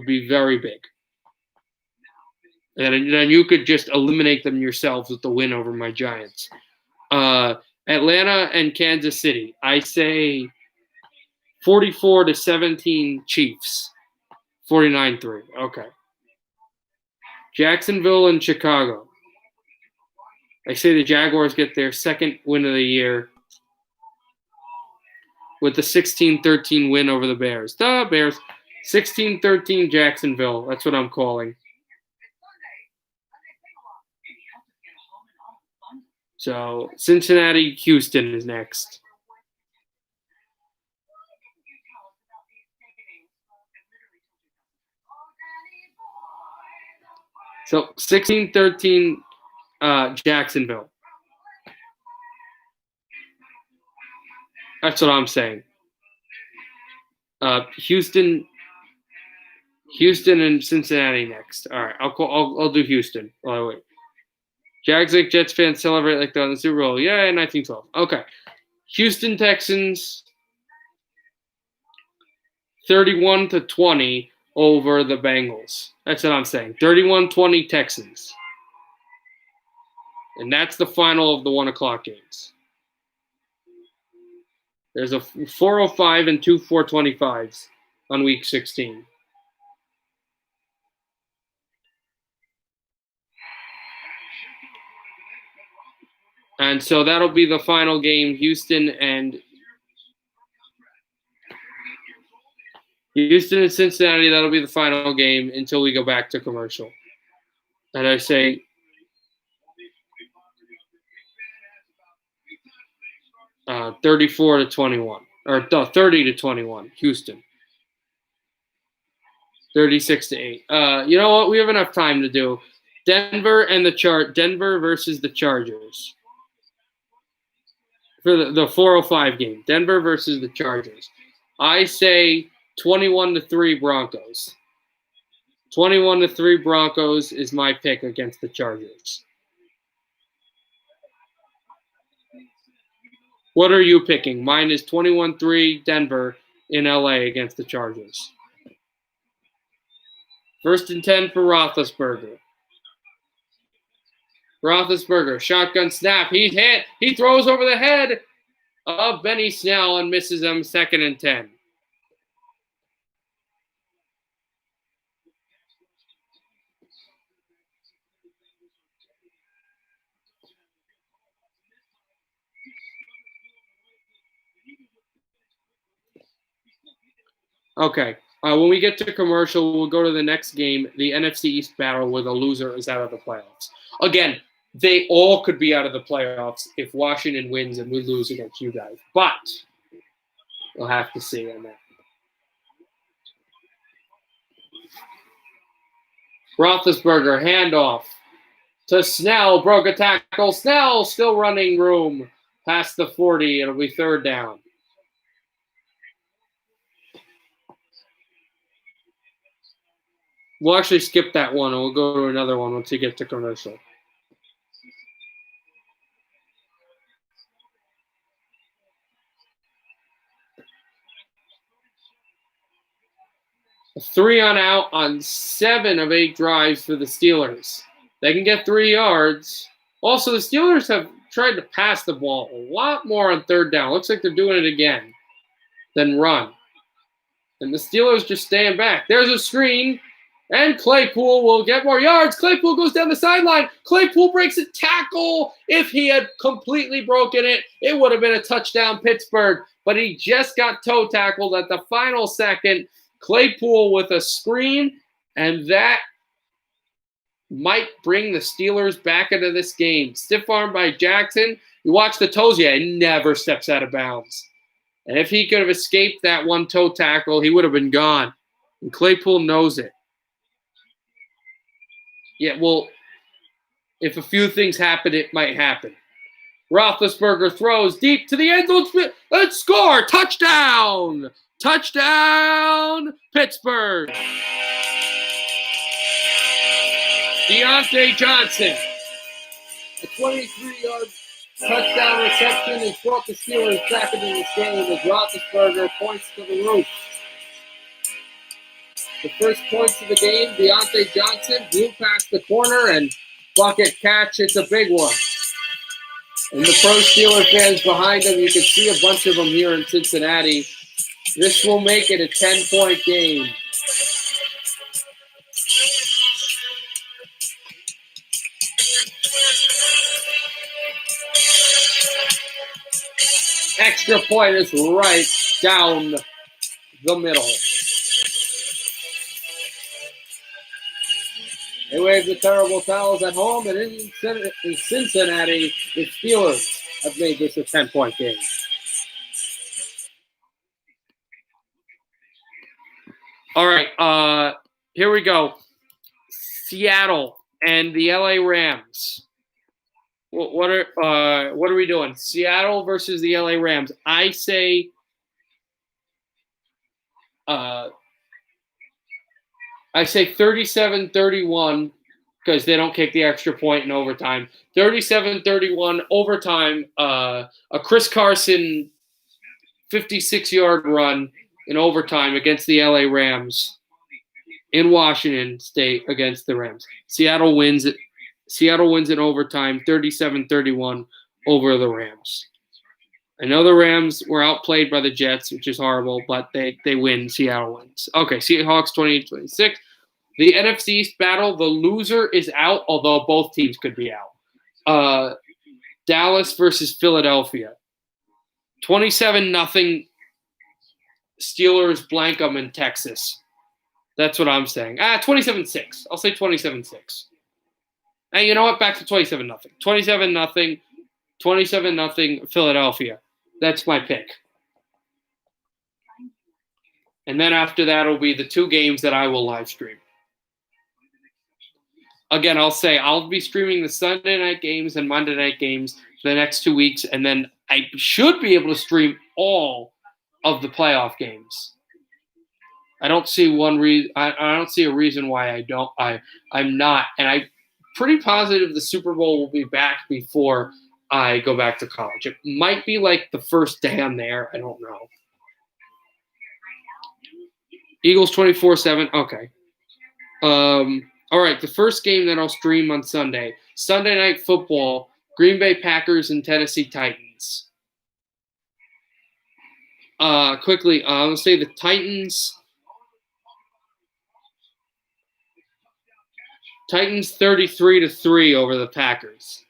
be very big. And then you could just eliminate them yourselves with the win over my Giants. Atlanta and Kansas City. I say 44-17 Chiefs. 49-3. Okay. Jacksonville and Chicago. I say the Jaguars get their second win of the year with the 16-13 win over the Bears. The Bears. 16-13 Jacksonville. That's what I'm calling. So Cincinnati, Houston is next. So 16-13 Jacksonville. That's what I'm saying. Houston and Cincinnati next. All right, I'll do Houston. Oh, wait. Jags like Jets fans celebrate like they're on the Super Bowl. Yeah, 1912. Okay. Houston Texans 31-20 over the Bengals. That's what I'm saying. 31-20 Texans. And that's the final of the 1 o'clock games. There's a 405 and two 425s on week 16. And so that'll be the final game, Houston and Cincinnati. That'll be the final game until we go back to commercial. And I say 34-21 or 30-21, Houston. 36-8. You know what? We have enough time to do Denver versus the Chargers for the 405 game. Denver versus the Chargers. I say 21-3 Broncos. 21-3 Broncos is my pick against the Chargers. What are you picking? Mine is 21-3 Denver in LA against the Chargers. 1st and 10 for Roethlisberger. Shotgun snap. He's hit. He throws over the head of Benny Snell and misses him. 2nd and 10. Okay. When we get to commercial, we'll go to the next game, the NFC East battle, where the loser is out of the playoffs. Again, they all could be out of the playoffs if Washington wins and we lose against you guys. But we'll have to see on that. Roethlisberger, handoff to Snell, broke a tackle. Snell still running room past the 40. It'll be 3rd down. We'll actually skip that one, and we'll go to another one once we get to commercial. A 3-on-out on 7 of 8 drives for the Steelers. They can get 3 yards. Also, the Steelers have tried to pass the ball a lot more on 3rd down. Looks like they're doing it again than run. And the Steelers just staying back. There's a screen. And Claypool will get more yards. Claypool goes down the sideline. Claypool breaks a tackle. If he had completely broken it, it would have been a touchdown, Pittsburgh. But he just got toe tackled at the final second. Claypool with a screen, and that might bring the Steelers back into this game. Stiff arm by Jackson. You watch the toes. Yeah, he never steps out of bounds. And if he could have escaped that one toe tackle, he would have been gone. And Claypool knows it. Yeah, well, if a few things happen, it might happen. Roethlisberger throws deep to the end zone. Let's score. Touchdown. Touchdown, Pittsburgh. Deontay Johnson. A 23-yard touchdown reception has brought the Steelers back into this game as Roethlisberger points to the roof. The first points of the game, Deontay Johnson blew past the corner and bucket catch. It's a big one. And the pro Steeler fans behind him, you can see a bunch of them here in Cincinnati. This will make it a 10-point game. Extra point is right down the middle. They wave the terrible towels at home, and in Cincinnati, the Steelers have made this a 10-point game. All right, here we go. Seattle and the LA Rams. What are we doing? Seattle versus the LA Rams. I say 37-31 because they don't kick the extra point in overtime. 37-31 overtime. A Chris Carson 56-yard run in overtime against the LA Rams in Washington State against the Rams. Seattle wins in overtime 37-31 over the Rams. I know the Rams were outplayed by the Jets, which is horrible, but they win. Seattle wins. Okay, Seahawks 28-26. The NFC East battle, the loser is out, although both teams could be out. Dallas versus Philadelphia. 27-0 Steelers blank them in Texas. That's what I'm saying. 27-6. I'll say 27-6. And you know what? Back to 27-0. 27-0 Philadelphia. That's my pick. And then after that will be the two games that I will live stream. Again, I'll say I'll be streaming the Sunday night games and Monday night games for the next 2 weeks, and then I should be able to stream all of the playoff games. I don't see I don't see a reason why I'm not, and I'm pretty positive the Super Bowl will be back before I go back to college. It might be like the first day I'm there. I don't know. Eagles 24-7. Okay. All right, the first game that I'll stream on Sunday Night Football, Green Bay Packers and Tennessee Titans. Quickly, let's say the Titans 33-3 over the Packers.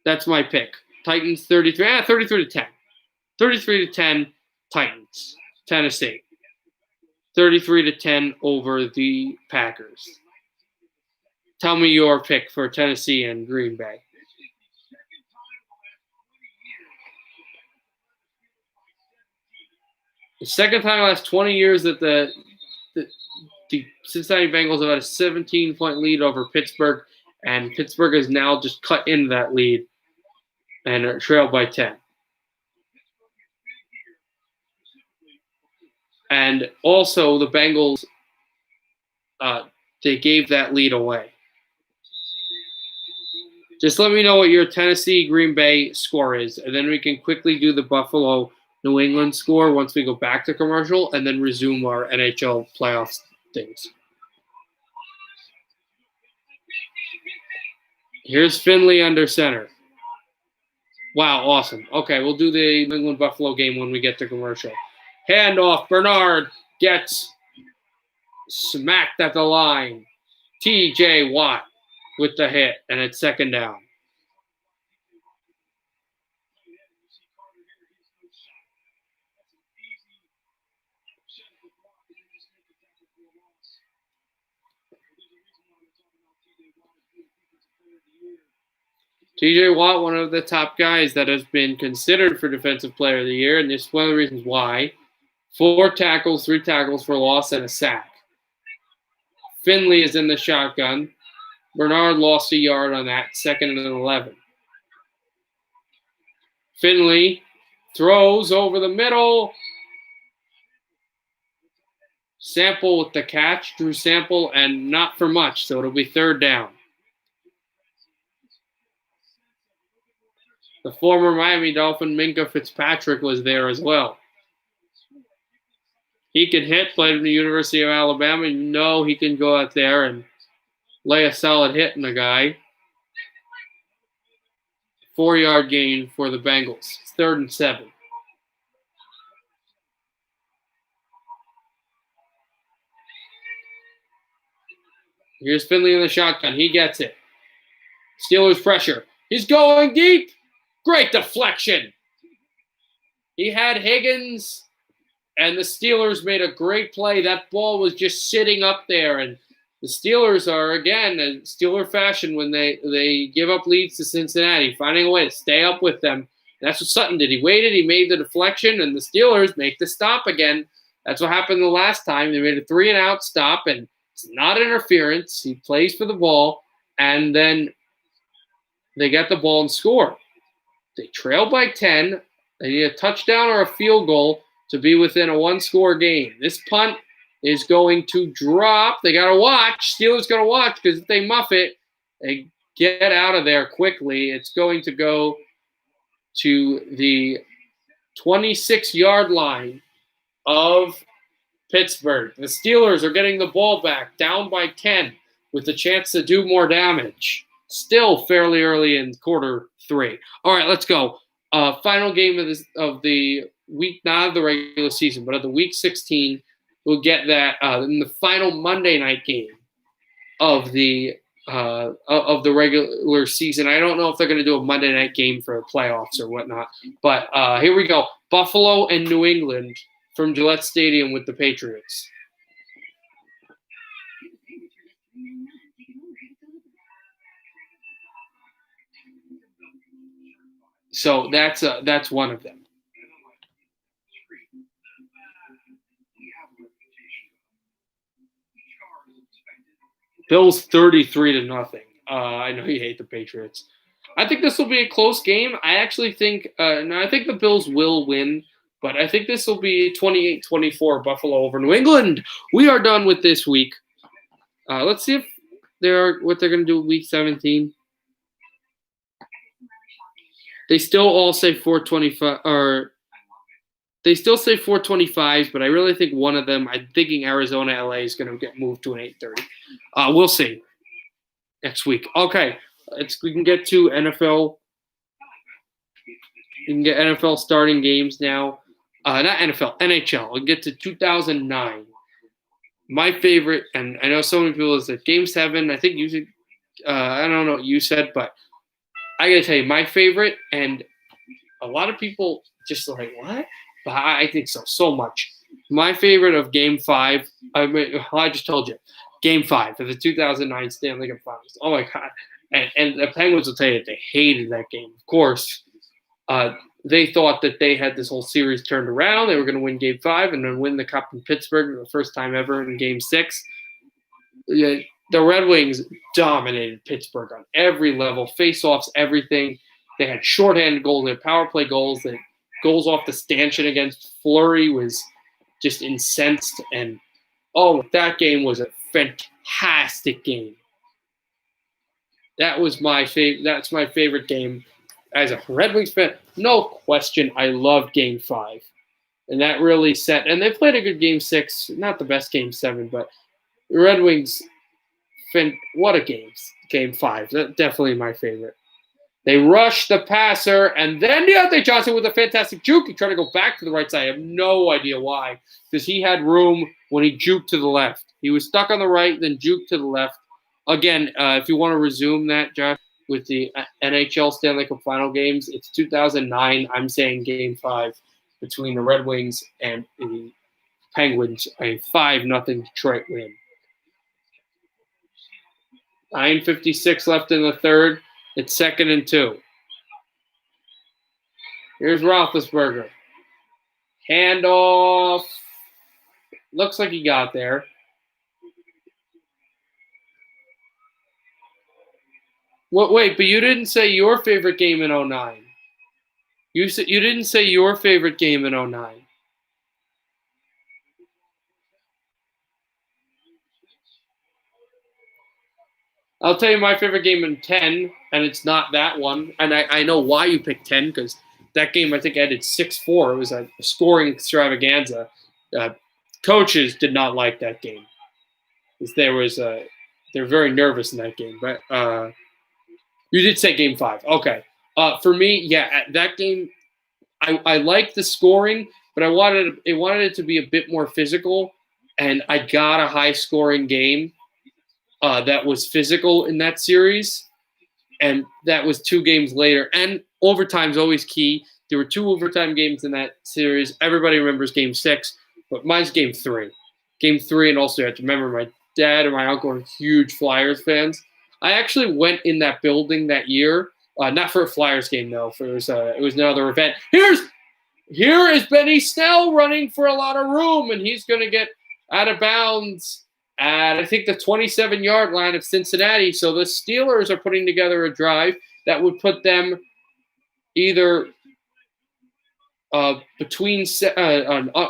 That's my pick. Titans 33-10. 33-10 Titans. Tennessee. 33-10 over the Packers. Tell me your pick for Tennessee and Green Bay. The second time in the last 20 years that the Cincinnati Bengals have had a 17-point lead over Pittsburgh, and Pittsburgh has now just cut into that lead and are trailed by 10. And also the Bengals, they gave that lead away. Just let me know what your Tennessee-Green Bay score is, and then we can quickly do the Buffalo-New England score once we go back to commercial and then resume our NHL playoff things. Here's Finley under center. Wow, awesome. Okay, we'll do the New England-Buffalo game when we get to commercial. Handoff. Bernard gets smacked at the line. T.J. Watt with the hit, and it's second down. T.J. Watt, one of the top guys that has been considered for Defensive Player of the Year, and this is one of the reasons why. 4 tackles, 3 tackles for loss, and a sack. Finley is in the shotgun. Bernard lost a yard on that, 2nd and 11. Finley throws over the middle. Sample with the catch, Drew Sample, and not for much, so it'll be 3rd down. The former Miami Dolphin Minka Fitzpatrick was there as well. He can hit, played in the University of Alabama. You know he can go out there and lay a solid hit in a guy. 4-yard gain for the Bengals. It's 3rd and 7. Here's Finley in the shotgun. He gets it. Steelers pressure. He's going deep. Great deflection. He had Higgins, and the Steelers made a great play. That ball was just sitting up there, and the Steelers are, again, in Steeler fashion when they give up leads to Cincinnati, finding a way to stay up with them. And that's what Sutton did. He waited, he made the deflection, and the Steelers make the stop again. That's what happened the last time. They made a 3-and-out stop, and it's not interference. He plays for the ball, and then They get the ball and score. They trail by 10. They need a touchdown or a field goal to be within a one-score game. This punt is going to drop. They got to watch. Steelers got to watch because if they muff it, they get out of there quickly. It's going to go to the 26-yard line of Pittsburgh. The Steelers are getting the ball back, down by 10, with a chance to do more damage. Still fairly early in quarter 3. All right, let's go. Final game of the week, not of the regular season, but of the week 16. We'll get that in the final Monday night game of the regular season. I don't know if they're going to do a Monday night game for playoffs or whatnot, but here we go. Buffalo and New England from Gillette Stadium with the Patriots. So that's one of them. Bills 33-0. I know you hate the Patriots. I think this will be a close game. I actually think I think the Bills will win, but I think this will be 28-24 Buffalo over New England. We are done with this week. Let's see if what they're going to do week 17. They still all say 425, or they still say 425s, but I really think one of them, I'm thinking Arizona, LA is going to get moved to an 8:30. We'll see next week. Okay, we can get to NFL. You can get NFL starting games now. Not NFL, NHL. We'll get to 2009. My favorite, and I know so many people said Game 7. I think you said, I don't know what you said, but I got to tell you, my favorite, and a lot of people just like, what? But I think so much. My favorite of Game 5, I just told you, Game 5 of the 2009 Stanley Cup Finals. Oh, my God. And the Penguins will tell you that they hated that game. Of course, they thought that they had this whole series turned around. They were going to win Game 5 and then win the Cup in Pittsburgh for the first time ever in Game 6. The Red Wings dominated Pittsburgh on every level, face-offs, everything. They had shorthanded goals, they had power play goals, they goals off the stanchion against Fleury was just incensed. And, that game was a fantastic game. That's my favorite game. As a Red Wings fan, no question, I love Game 5. And that really set – and they played a good Game 6, not the best Game 7, but the Red Wings – what a game. Game 5. That's definitely my favorite. They rushed the passer, and then Deontay Johnson with a fantastic juke. He tried to go back to the right side. I have no idea why, because he had room when he juked to the left. He was stuck on the right, then juked to the left. Again, if you want to resume that, Josh, with the NHL Stanley Cup Final games, it's 2009. I'm saying Game 5 between the Red Wings and the Penguins, a 5-0 Detroit win. 9:56 left in the third. It's 2nd and 2. Here's Roethlisberger. Handoff. Looks like he got there. Wait, but you didn't say your favorite game in 09. You didn't say your favorite game in 09. I'll tell you my favorite game in 10, and it's not that one. And I know why you picked 10, because that game, I think, ended 6-4. It was a scoring extravaganza. Coaches did not like that game. They're very nervous in that game. But you did say Game 5. Okay. For me, that game, I liked the scoring, but I wanted it to be a bit more physical, and I got a high-scoring game. That was physical in that series, and that was 2 games later. And overtime's always key. There were 2 overtime games in that series. Everybody remembers Game 6, but mine's Game 3. Game 3, and also you have to remember my dad and my uncle are huge Flyers fans. I actually went in that building that year, not for a Flyers game though. It was another event. Here is Benny Snell running for a lot of room, and he's going to get out of bounds at, I think, the 27-yard line of Cincinnati. So the Steelers are putting together a drive. that would put them either between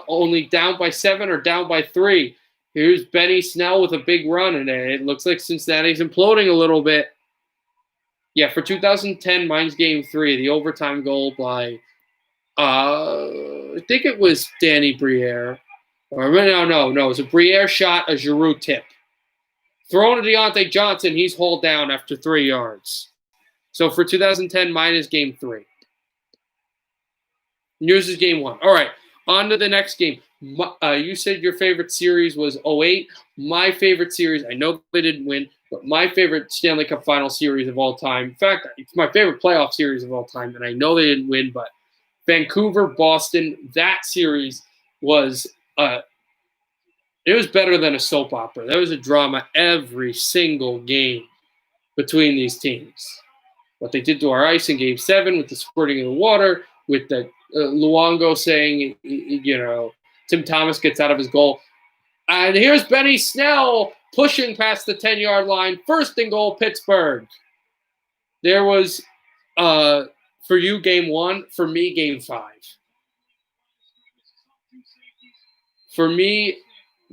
only down by 7 or down by 3. Here's Benny Snell with a big run, and it looks like Cincinnati's imploding a little bit. Yeah, for 2010, mine's game 3, the overtime goal by, I think it was Danny Briere. Or no, it was a Briere shot, a Giroux tip. Thrown to Deontay Johnson, he's hauled down after 3 yards. So for 2010, mine is game 3. Yours is game 1. All right, on to the next game. You said your favorite series was 08. My favorite series, I know they didn't win, but my favorite Stanley Cup Final series of all time. In fact, it's my favorite playoff series of all time, and I know they didn't win, but Vancouver, Boston, that series was it was better than a soap opera. There was a drama every single game between these teams. What they did to our ice in Game 7 with the squirting of the water, with the Luongo saying, Tim Thomas gets out of his goal. And here's Benny Snell pushing past the 10-yard line. First and goal, Pittsburgh. There was, for you, game 1. For me, game 5. For me,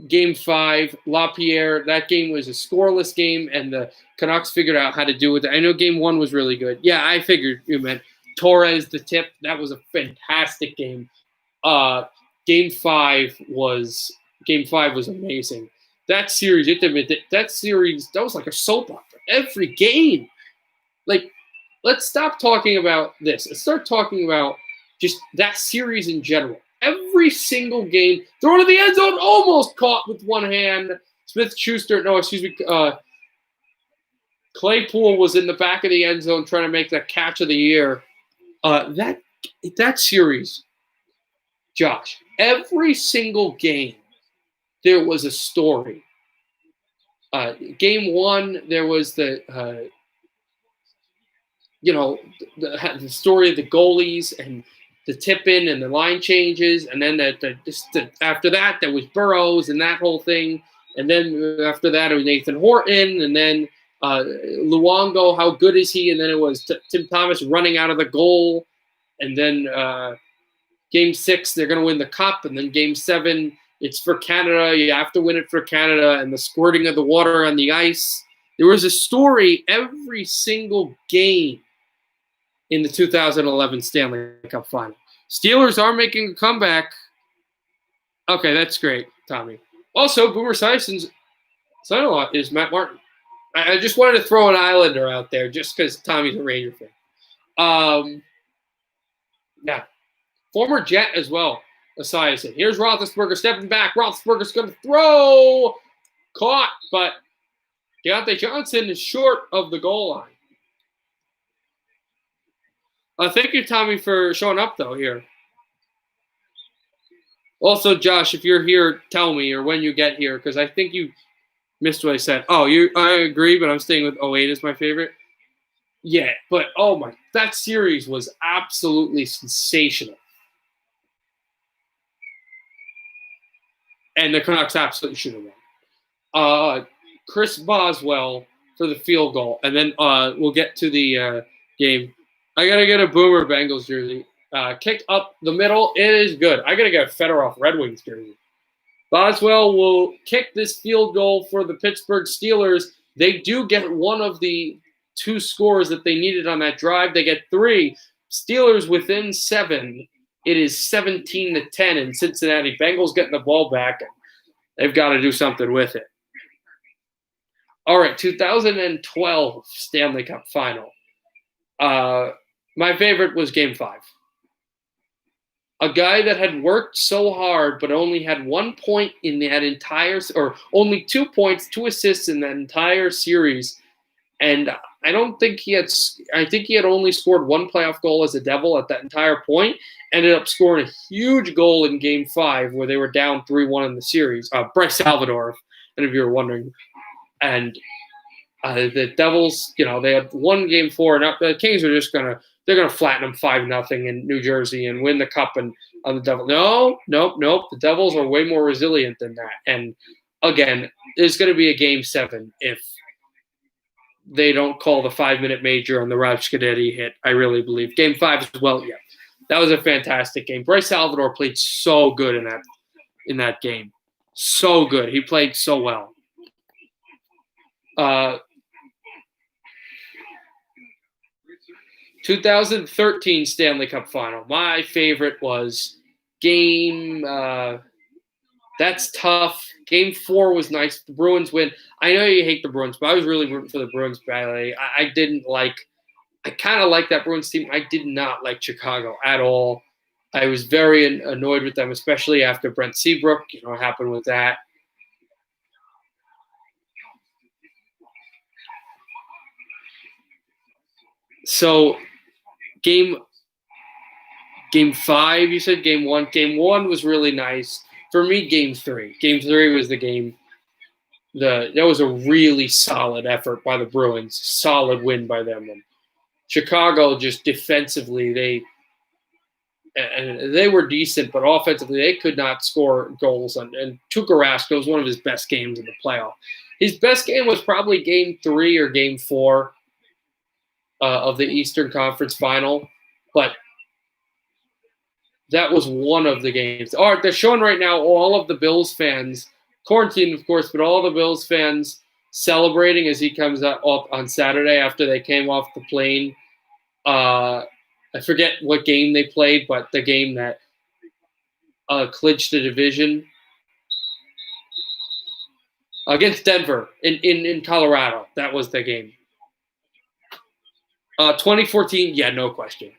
game 5, LaPierre, that game was a scoreless game, and the Canucks figured out how to do it. I know game 1 was really good. Yeah, I figured you meant Torres, the tip. That was a fantastic game. Game 5 was amazing. That series, that was like a soap opera. Every game. Like, let's stop talking about this. Let's start talking about just that series in general. Every single game, thrown to the end zone, almost caught with one hand. Claypool was in the back of the end zone trying to make the catch of the year. That series, Josh, every single game, there was a story. Game 1, there was the story of the goalies and the tip-in and the line changes, and then after that, there was Burrows and that whole thing, and then after that, it was Nathan Horton, and then Luongo, how good is he? And then it was Tim Thomas running out of the goal, and then Game 6, they're going to win the Cup, and then Game 7, it's for Canada. You have to win it for Canada, and the squirting of the water on the ice. There was a story every single game in the 2011 Stanley Cup Final. Steelers are making a comeback. Okay, that's great, Tommy. Also, Boomer Sison's son-in-law is Matt Martin. I just wanted to throw an Islander out there just because Tommy's a Ranger fan. Yeah. Former Jet as well, Esiason. Here's Roethlisberger stepping back. Roethlisberger's going to throw. Caught, but Deontay Johnson is short of the goal line. Thank you, Tommy, for showing up, though, here. Also, Josh, if you're here, tell me, or when you get here, because I think you missed what I said. Oh, I agree, but I'm staying with 08 as my favorite. Yeah, but, that series was absolutely sensational. And the Canucks absolutely should have won. Chris Boswell for the field goal, and then we'll get to the game. I got to get a Boomer Bengals jersey. Kicked up the middle. It is good. I got to get a Fedorov Red Wings jersey. Boswell will kick this field goal for the Pittsburgh Steelers. They do get one of the 2 scores that they needed on that drive. They get 3. Steelers within 7. It is 17-10 in Cincinnati. Bengals getting the ball back. They've got to do something with it. All right, 2012 Stanley Cup Final. My favorite was Game 5. A guy that had worked so hard but only had 1 point in that entire – or only 2 points, 2 assists in that entire series. And I think he had only scored 1 playoff goal as a Devil at that entire point. Ended up scoring a huge goal in Game 5 where they were down 3-1 in the series. Bryce Salvador, if any of you are wondering. And the Devils, they had won Game 4, and the Kings are just gonna flatten them 5-0 in New Jersey and win the Cup. And on the Devils, nope. The Devils are way more resilient than that. And again, there's going to be a Game 7 if they don't call the 5-minute major on the Rob Scadetti hit. I really believe. Game 5 as well. Yeah, that was a fantastic game. Bryce Salvador played so good in that game. So good. He played so well. 2013 Stanley Cup Final. My favorite was game. That's tough. Game 4 was nice. The Bruins win. I know you hate the Bruins, but I was really rooting for the Bruins badly. I kind of like that Bruins team. I did not like Chicago at all. I was very annoyed with them, especially after Brent Seabrook. You know what happened with that. So, game 5, you said game 1. Game 1 was really nice. For me, game 3. Game 3 was the game. That was a really solid effort by the Bruins. Solid win by them. And Chicago just defensively, they were decent, but offensively they could not score goals. And Tuukka Rask was one of his best games in the playoff. His best game was probably game 3 or game 4 of the Eastern Conference Final, but that was one of the games. All right, they're showing right now all of the Bills fans, quarantined of course, but all the Bills fans celebrating as he comes up on Saturday after they came off the plane. I forget what game they played, but the game that clinched the division against Denver in Colorado. That was the game. 2014, yeah, no question.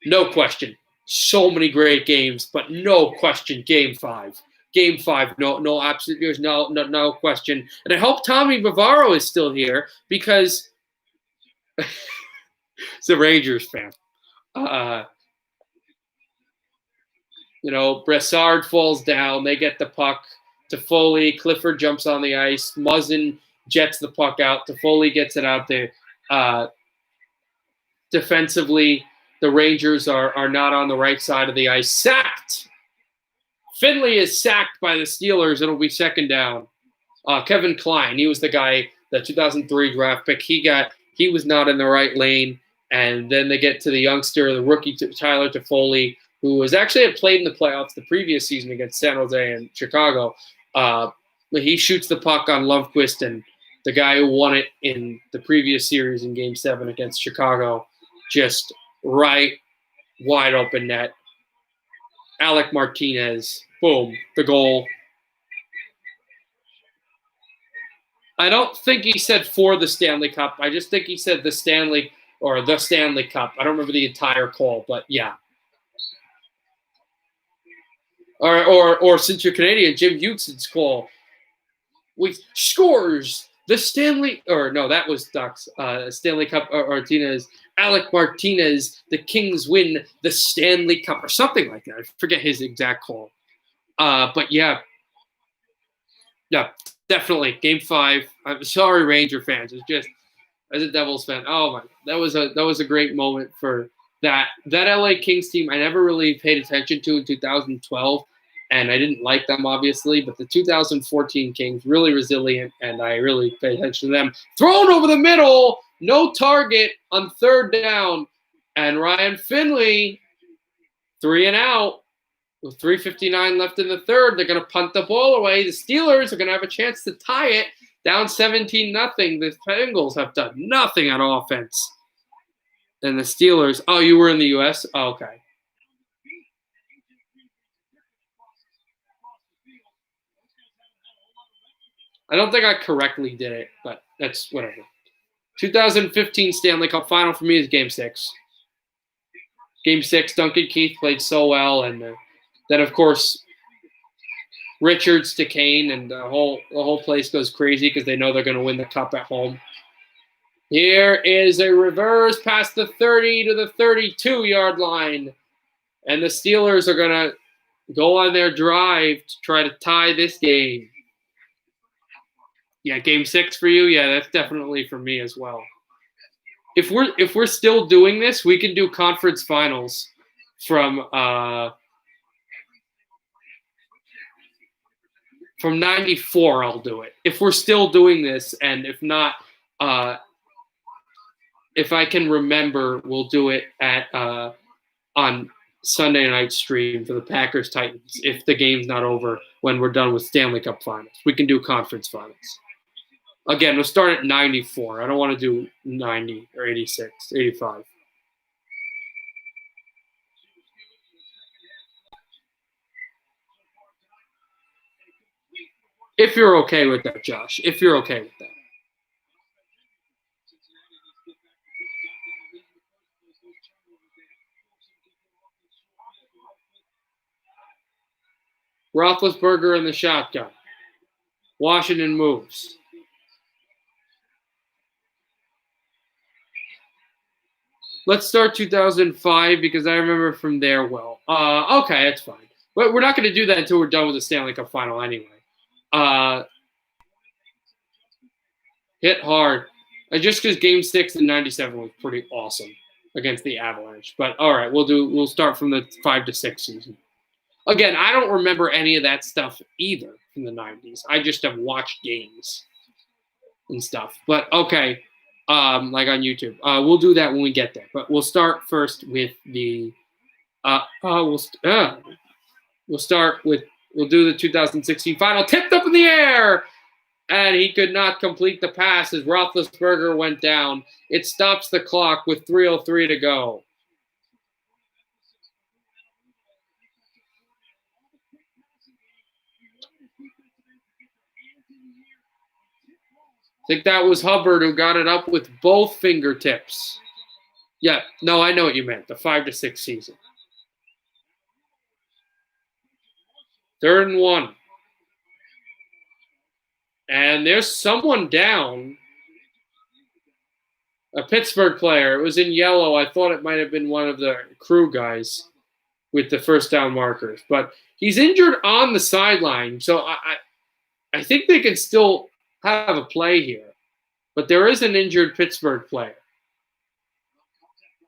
No question. So many great games, but no question, Game 5. Game 5, no, absolutely, there's no question. And I hope Tommy Bavaro is still here because he's a Rangers fan. Brassard falls down. They get the puck. Toffoli, Clifford jumps on the ice. Muzzin jets the puck out. Toffoli gets it out there. Defensively, the Rangers are not on the right side of the ice. Sacked! Finley is sacked by the Steelers. It'll be second down. Kevin Klein, he was the guy, the 2003 draft pick. He was not in the right lane. And then they get to the youngster, the rookie Tyler Toffoli, who had played in the playoffs the previous season against San Jose and Chicago. He shoots the puck on Lundqvist, and the guy who won it in the previous series in Game 7 against Chicago, just right wide open net. Alec Martinez, boom, the goal. I don't think he said for the Stanley Cup. I just think he said the Stanley Cup. I don't remember the entire call, but yeah. Or since you're Canadian, Jim Hudson's call. With scores the Stanley, or no, that was Ducks. Stanley Cup Martinez. Alec Martinez, the Kings win the Stanley Cup, or something like that. I forget his exact call. But yeah, definitely Game 5. I'm sorry, Ranger fans. It's just as a Devils fan. Oh my, that was a great moment for that LA Kings team. I never really paid attention to in 2012, and I didn't like them obviously. But the 2014 Kings, really resilient, and I really paid attention to them. Thrown over the middle, no target on third down, and Ryan Finley, 3 and out. With 3:59 left in the third, they're going to punt the ball away. The Steelers are going to have a chance to tie it down 17-0. The Bengals have done nothing on offense. And the Steelers, oh, you were in the U.S.? Oh, okay. I don't think I correctly did it, but that's whatever. 2015 Stanley Cup Final for me is Game 6. Game 6, Duncan Keith played so well, and then, of course, Richards to Kane, and the whole place goes crazy because they know they're going to win the cup at home. Here is a reverse past the 30 to the 32-yard line, and the Steelers are going to go on their drive to try to tie this game. Yeah, Game 6 for you? Yeah, that's definitely for me as well. If we're still doing this, we can do conference finals from 94. I'll do it if we're still doing this, and if not, if I can remember, we'll do it at on Sunday night stream for the Packers Titans if the game's not over when we're done with Stanley Cup Finals. We can do conference finals. Again, we'll start at 94. I don't want to do 90 or 86, 85. If you're okay with that, Josh. If you're okay with that. Roethlisberger in the shotgun. Washington moves. Let's start 2005 because I remember from there well. Okay, that's fine. But we're not going to do that until we're done with the Stanley Cup Final anyway. Hit hard. Just because Game 6 in 97 was pretty awesome against the Avalanche. But all right, we'll start from the 5 to 6 season. Again, I don't remember any of that stuff either from the 90s. I just have watched games and stuff. But okay, like on YouTube. We'll do that when we get there. But we'll start first with the we'll do the 2016 final. Tipped up in the air! And he could not complete the pass as Roethlisberger went down. It stops the clock with 3:03 to go. I think that was Hubbard who got it up with both fingertips. Yeah, no, I know what you meant. The 5 to 6 season. 3rd and 1. And there's someone down. A Pittsburgh player. It was in yellow. I thought it might have been one of the crew guys with the first down markers. But he's injured on the sideline. So I think they can still have a play here. But there is an injured Pittsburgh player.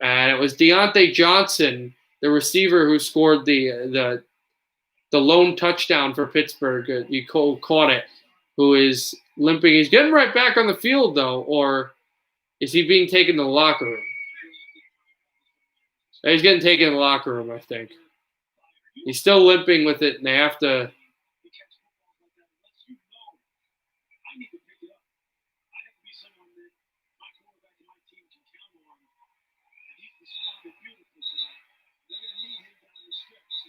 And it was Deontay Johnson, the receiver who scored the lone touchdown for Pittsburgh. You caught it. Who is limping. He's getting right back on the field, though, or is he being taken to the locker room? He's getting taken to the locker room, I think. He's still limping with it, and they have to...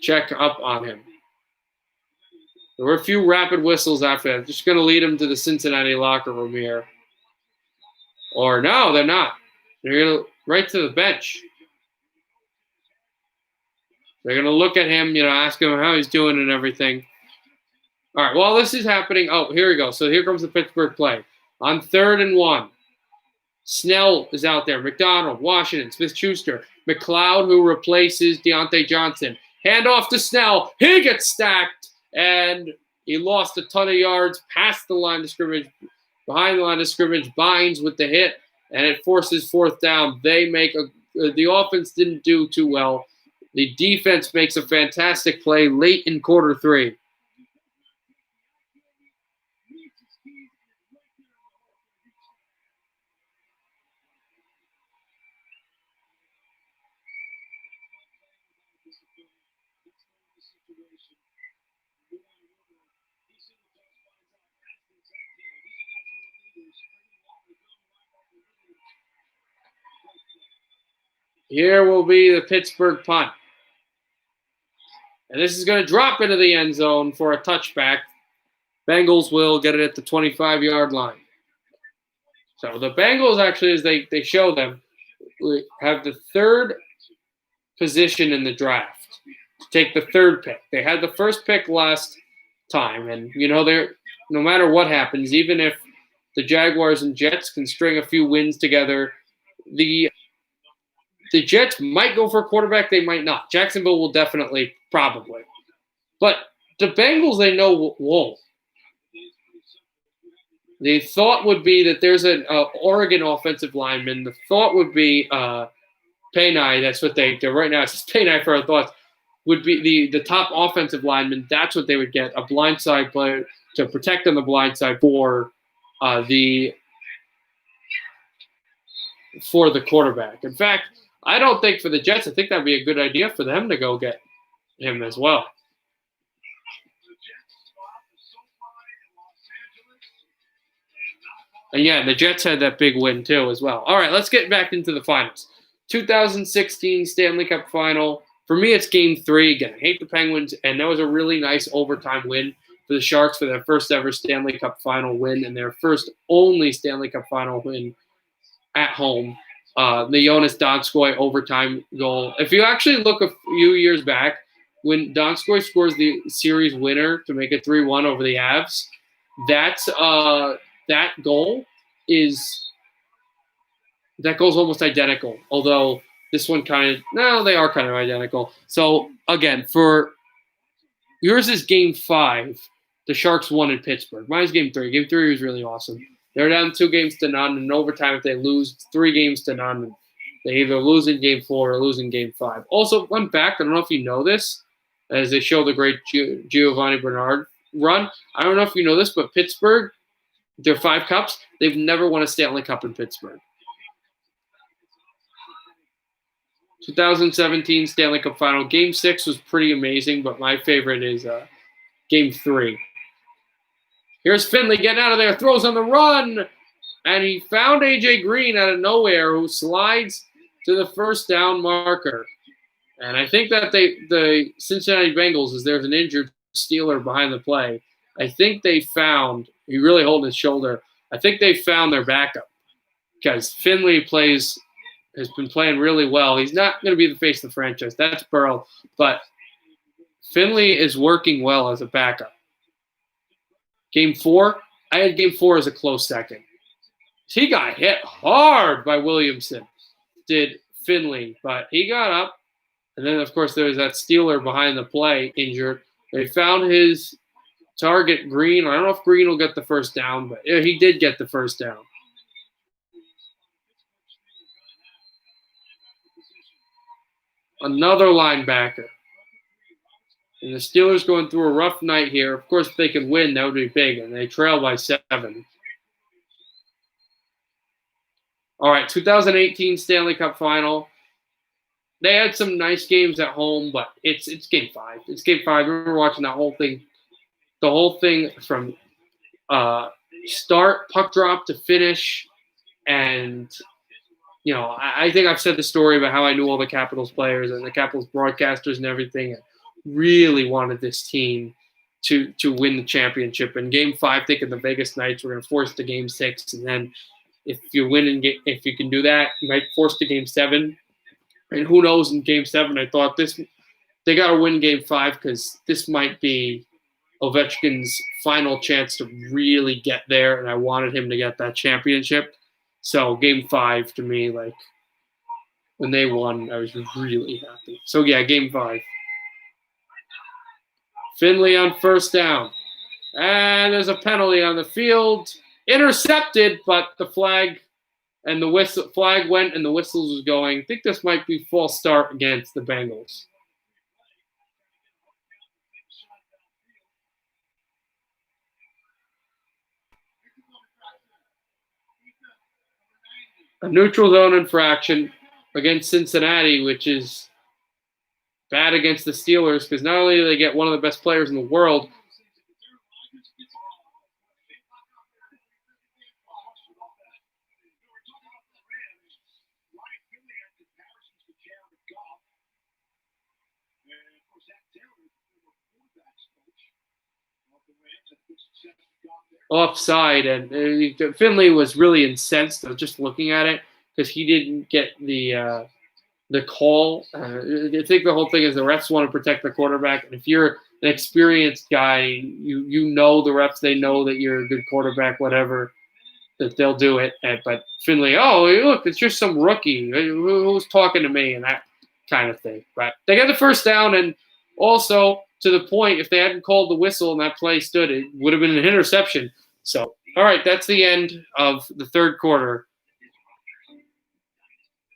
check up on him. There were a few rapid whistles after that. Just going to lead him to the Cincinnati locker room here. Or no, they're not. They're going to right to the bench. They're going to look at him, ask him how he's doing and everything. All right, while this is happening, here we go. So here comes the Pittsburgh play. On 3rd and 1, Snell is out there. McDonald, Washington, Smith-Schuster, McLeod, who replaces Deontay Johnson. Hand off to Snell. He gets stacked. And he lost a ton of yards past the line of scrimmage, behind the line of scrimmage, binds with the hit, and it forces 4th down. The offense didn't do too well. The defense makes a fantastic play late in quarter 3. Here will be the Pittsburgh punt. And this is going to drop into the end zone for a touchback. Bengals will get it at the 25-yard line. So the Bengals actually, as they show them, have the 3rd position in the draft to take the 3rd pick. They had the 1st pick last time. And, they're no matter what happens, even if the Jaguars and Jets can string a few wins together, the Jets might go for a quarterback. They might not. Jacksonville will definitely, probably. But the Bengals, they know won't. The thought would be that there's an Oregon offensive lineman. The thought would be Payne. That's what they do right now. It's just Payne for our thoughts. Would be the top offensive lineman. That's what they would get. A blindside player to protect on the blind side for the for the quarterback. In fact, I don't think for the Jets, I think that'd be a good idea for them to go get him as well. And yeah, the Jets had that big win too as well. All right, let's get back into the finals. 2016 Stanley Cup Final. For me, it's Game 3. Again, I hate the Penguins, and that was a really nice overtime win for the Sharks for their first ever Stanley Cup Final win and their first only Stanley Cup Final win at home. The Jonas Donskoy overtime goal. If you actually look a few years back, when Donskoy scores the series winner to make it 3-1 over the Avs, that goal goes almost identical. Although this one they are kind of identical. So again, for yours is Game 5. The Sharks won in Pittsburgh. Mine is Game 3. Game 3 was really awesome. They're down 2-0 and in overtime, if they lose 3-0, they either lose in Game 4 or lose in Game 5. Also, one fact, I don't know if you know this, as they show the great Giovanni Bernard run. I don't know if you know this, but Pittsburgh, their 5 cups, they've never won a Stanley Cup in Pittsburgh. 2017 Stanley Cup Final. Game 6 was pretty amazing, but my favorite is Game 3. Here's Finley getting out of there, throws on the run, and he found A.J. Green out of nowhere, who slides to the first down marker. And I think that the Cincinnati Bengals, as there's an injured Steeler behind the play, I think they found, he really holding his shoulder, I think they found their backup because Finley has been playing really well. He's not going to be the face of the franchise. That's Burrow. But Finley is working well as a backup. Game 4, I had Game 4 as a close second. He got hit hard by Williamson, did Finley, but he got up. And then, of course, there was that Steeler behind the play injured. They found his target, Green. I don't know if Green will get the first down, but he did get the first down. Another linebacker. And the Steelers going through a rough night here. Of course, if they could win, that would be big. And they trail by 7. All right, 2018 Stanley Cup Final. They had some nice games at home, but it's Game 5. It's Game 5. I remember watching that whole thing. The whole thing from start, puck drop to finish. And, you know, I think I've said the story about how I knew all the Capitals players and the Capitals broadcasters and everything. And really wanted this team to win the championship. In Game 5, thinking the Vegas Knights were going to force to Game 6. And then if you win if you can do that, you might force to Game 7. And who knows, in Game 7, I thought they got to win Game 5 because this might be Ovechkin's final chance to really get there, and I wanted him to get that championship. So Game 5, to me, like, when they won, I was really happy. So, yeah, Game 5. Finley on first down. And there's a penalty on the field. Intercepted, but the flag went and the whistles was going. I think this might be false start against the Bengals. A neutral zone infraction against Cincinnati, which is bad against the Steelers because not only do they get one of the best players in the world, offside, and Finley was really incensed just looking at it because he didn't get the call. I think the whole thing is the refs want to protect the quarterback, and if you're an experienced guy, you know the refs, they know that you're a good quarterback, whatever, that they'll do it. But Finley, oh look, it's just some rookie who's talking to me and that kind of thing. But they got the first down, and also to the point, if they hadn't called the whistle and that play stood, it would have been an interception. So, all right, that's the end of the third quarter.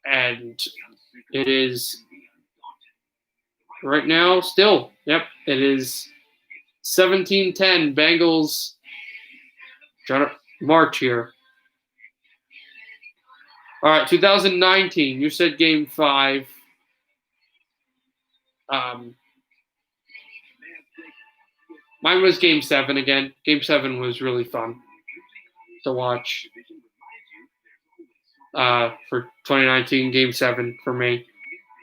And it is right now still, it is 17-10. Bengals trying to march here. All right, 2019. You said Game 5. Mine was Game 7 again. Game 7 was really fun to watch. For 2019, Game 7 for me.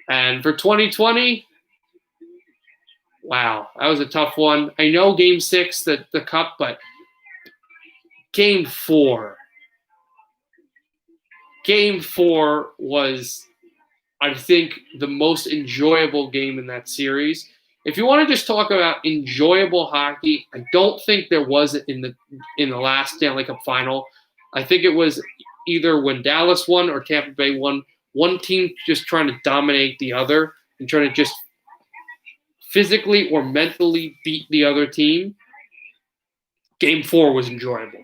And for 2020, wow, that was a tough one. I know Game 6, the Cup, but Game 4. Game 4 was, I think, the most enjoyable game in that series. If you want to just talk about enjoyable hockey, I don't think there was in the last Stanley Cup final. I think it was either when Dallas won or Tampa Bay won. One team just trying to dominate the other and trying to just physically or mentally beat the other team. Game 4 was enjoyable.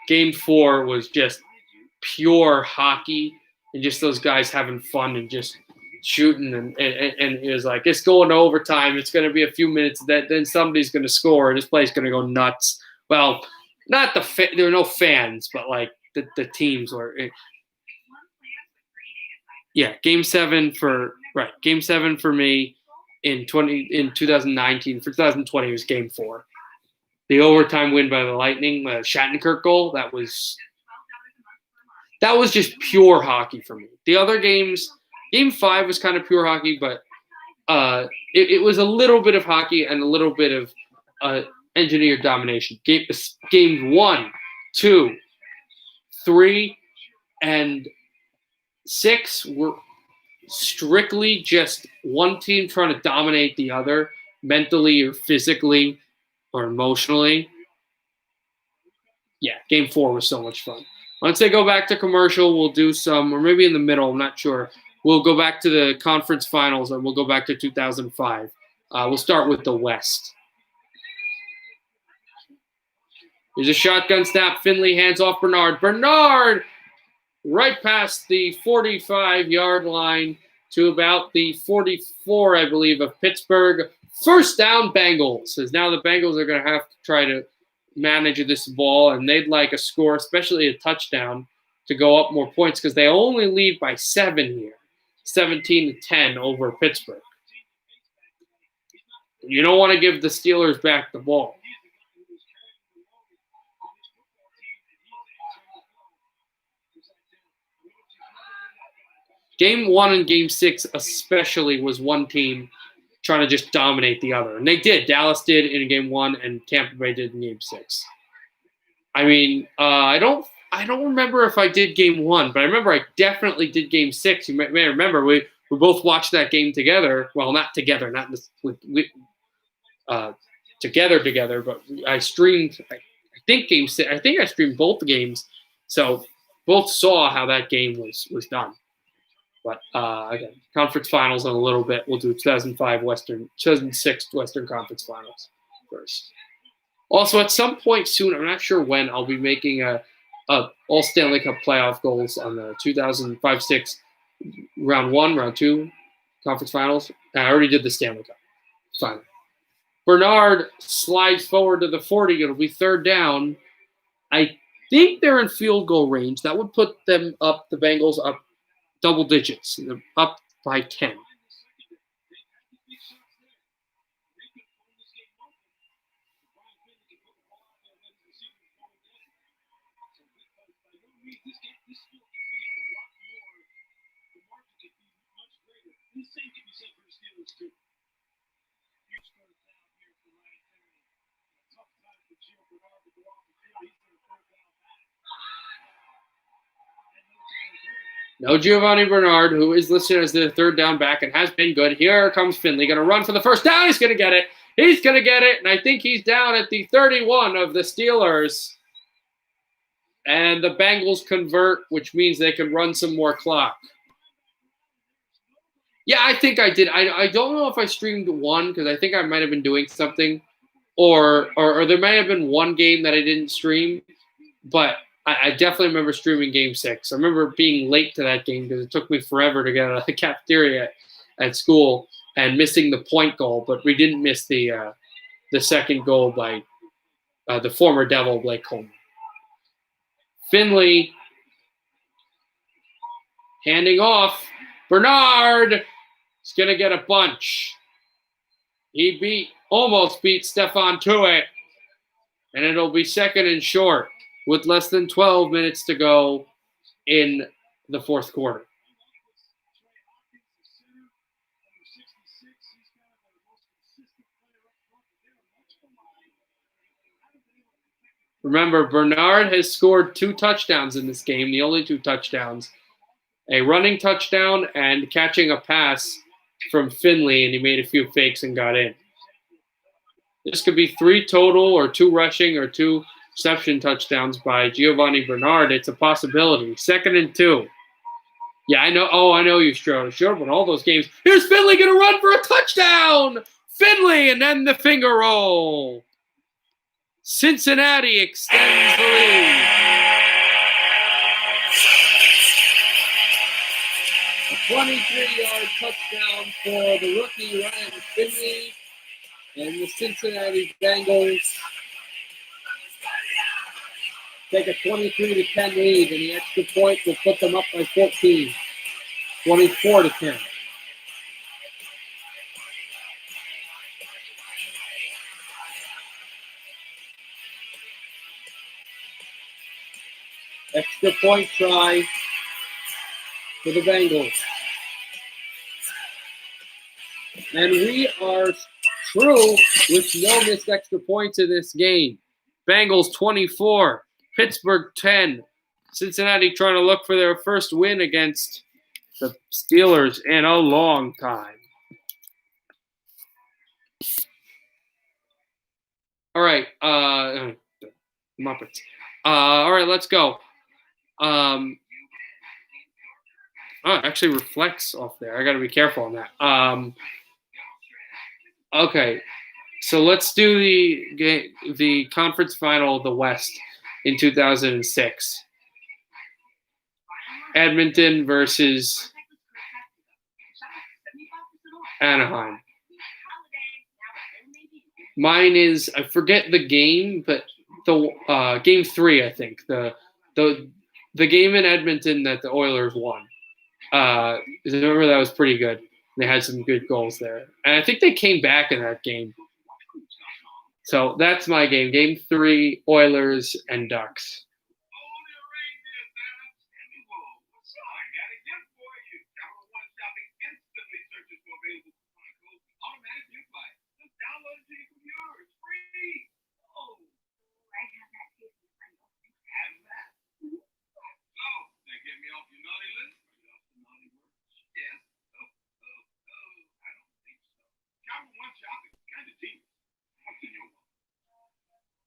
Game 4 was just pure hockey and just those guys having fun and just shooting, and it was like, it's going to overtime. It's going to be a few minutes, then somebody's going to score, and this play's going to go nuts. Well, not there were no fans, but like the teams were. Game 7 for me in 2019. For 2020 it was Game 4. The overtime win by the Lightning, Shattenkirk goal, that was just pure hockey for me. The other games, Game 5 was kind of pure hockey, but it was a little bit of hockey and a little bit of engineered domination. Games 1, 2, 3, and 6 were strictly just one team trying to dominate the other mentally or physically or emotionally. Yeah, Game 4 was so much fun. Once they go back to commercial, we'll do some, or maybe in the middle, I'm not sure. We'll go back to the conference finals, and we'll go back to 2005. We'll start with the West. There's a shotgun snap. Finley hands off Bernard. Bernard right past the 45-yard line to about the 44, I believe, of Pittsburgh. First down, Bengals. As now the Bengals are going to have to try to manage this ball, and they'd like a score, especially a touchdown, to go up more points because they only lead by 7 here, 17-10 over Pittsburgh. You don't want to give the Steelers back the ball. Game 1 and Game 6 especially was one team trying to just dominate the other. And they did. Dallas did in Game 1 and Tampa Bay did in Game 6. I mean, I don't remember if I did Game 1, but I remember I definitely did Game 6. You may remember we both watched that game together. Well, not together, not together, but I streamed, I think Game 6. I think I streamed both the games. So both saw how that game was done. But again, conference finals in a little bit. We'll do 2006 Western Conference Finals first. Also, at some point soon, I'm not sure when, I'll be making a all Stanley Cup playoff goals on the 2005-06 round 1, round 2 conference finals. And I already did the Stanley Cup final. Bernard slides forward to the 40. It'll be third down. I think they're in field goal range. That would put them up, the Bengals up double digits, up by 10. No Giovanni Bernard, who is listed as the third down back and has been good. Here comes Finley, going to run for the first down. He's going to get it. He's going to get it, and I think he's down at the 31 of the Steelers. And the Bengals convert, which means they can run some more clock. Yeah, I think I did. I don't know if I streamed one because I think I might have been doing something. Or there might have been one game that I didn't stream. But I definitely remember streaming Game 6. I remember being late to that game because it took me forever to get out of the cafeteria at school and missing the point goal. But we didn't miss the second goal by the former Devil, Blake Coleman. Finley Handing off. Bernard is going to get a bunch. He almost beat Stefan Tuitt. And it'll be second and short with less than 12 minutes to go in the fourth quarter. Remember, Bernard has scored 2 touchdowns in this game, the only 2 touchdowns. A running touchdown and catching a pass from Finley, and he made a few fakes and got in. This could be 3 total or 2 rushing or 2 reception touchdowns by Giovanni Bernard. It's a possibility. Second and 2. Yeah, I know. Oh, I know you, Schroeder. Schroeder won all those games. Here's Finley going to run for a touchdown. Finley, and then the finger roll. Cincinnati extends the lead. A 23-yard touchdown for the rookie Ryan Finley and the Cincinnati Bengals take a 23-10 lead, and the extra point will put them up by 14, 24-10. Extra point try for the Bengals. And we are through with no missed extra points in this game. Bengals 24, Pittsburgh 10. Cincinnati trying to look for their first win against the Steelers in a long time. All right, Muppets. All right, let's go. Oh, it actually reflects off there. I got to be careful on that. Okay, so let's do the conference final of the West in 2006. Edmonton versus Anaheim. Mine is, I forget the game, but the game 3, I think. The game in Edmonton that the Oilers won. Remember, that was pretty good. They had some good goals there. And I think they came back in that game. So that's my game. Game 3, Oilers and Ducks.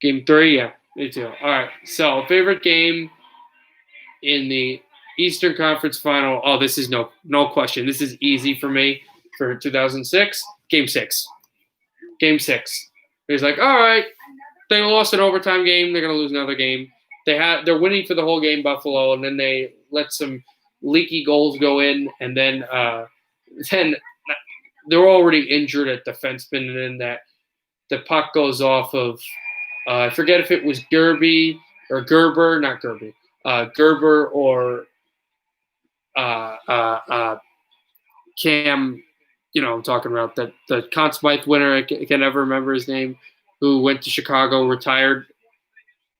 Game 3, yeah, me too. All right, so favorite game in the Eastern Conference Final. Oh, this is no question. This is easy for me for 2006. Game 6. Game 6. He's like, all right, they lost an overtime game. They're gonna lose another game. They're winning for the whole game, Buffalo, and then they let some leaky goals go in, and then they're already injured at defenseman, and then that the puck goes off of. I forget if it was Gerber or Cam. You know, I'm talking about the Conn Smythe winner. I can never remember his name, who went to Chicago, retired.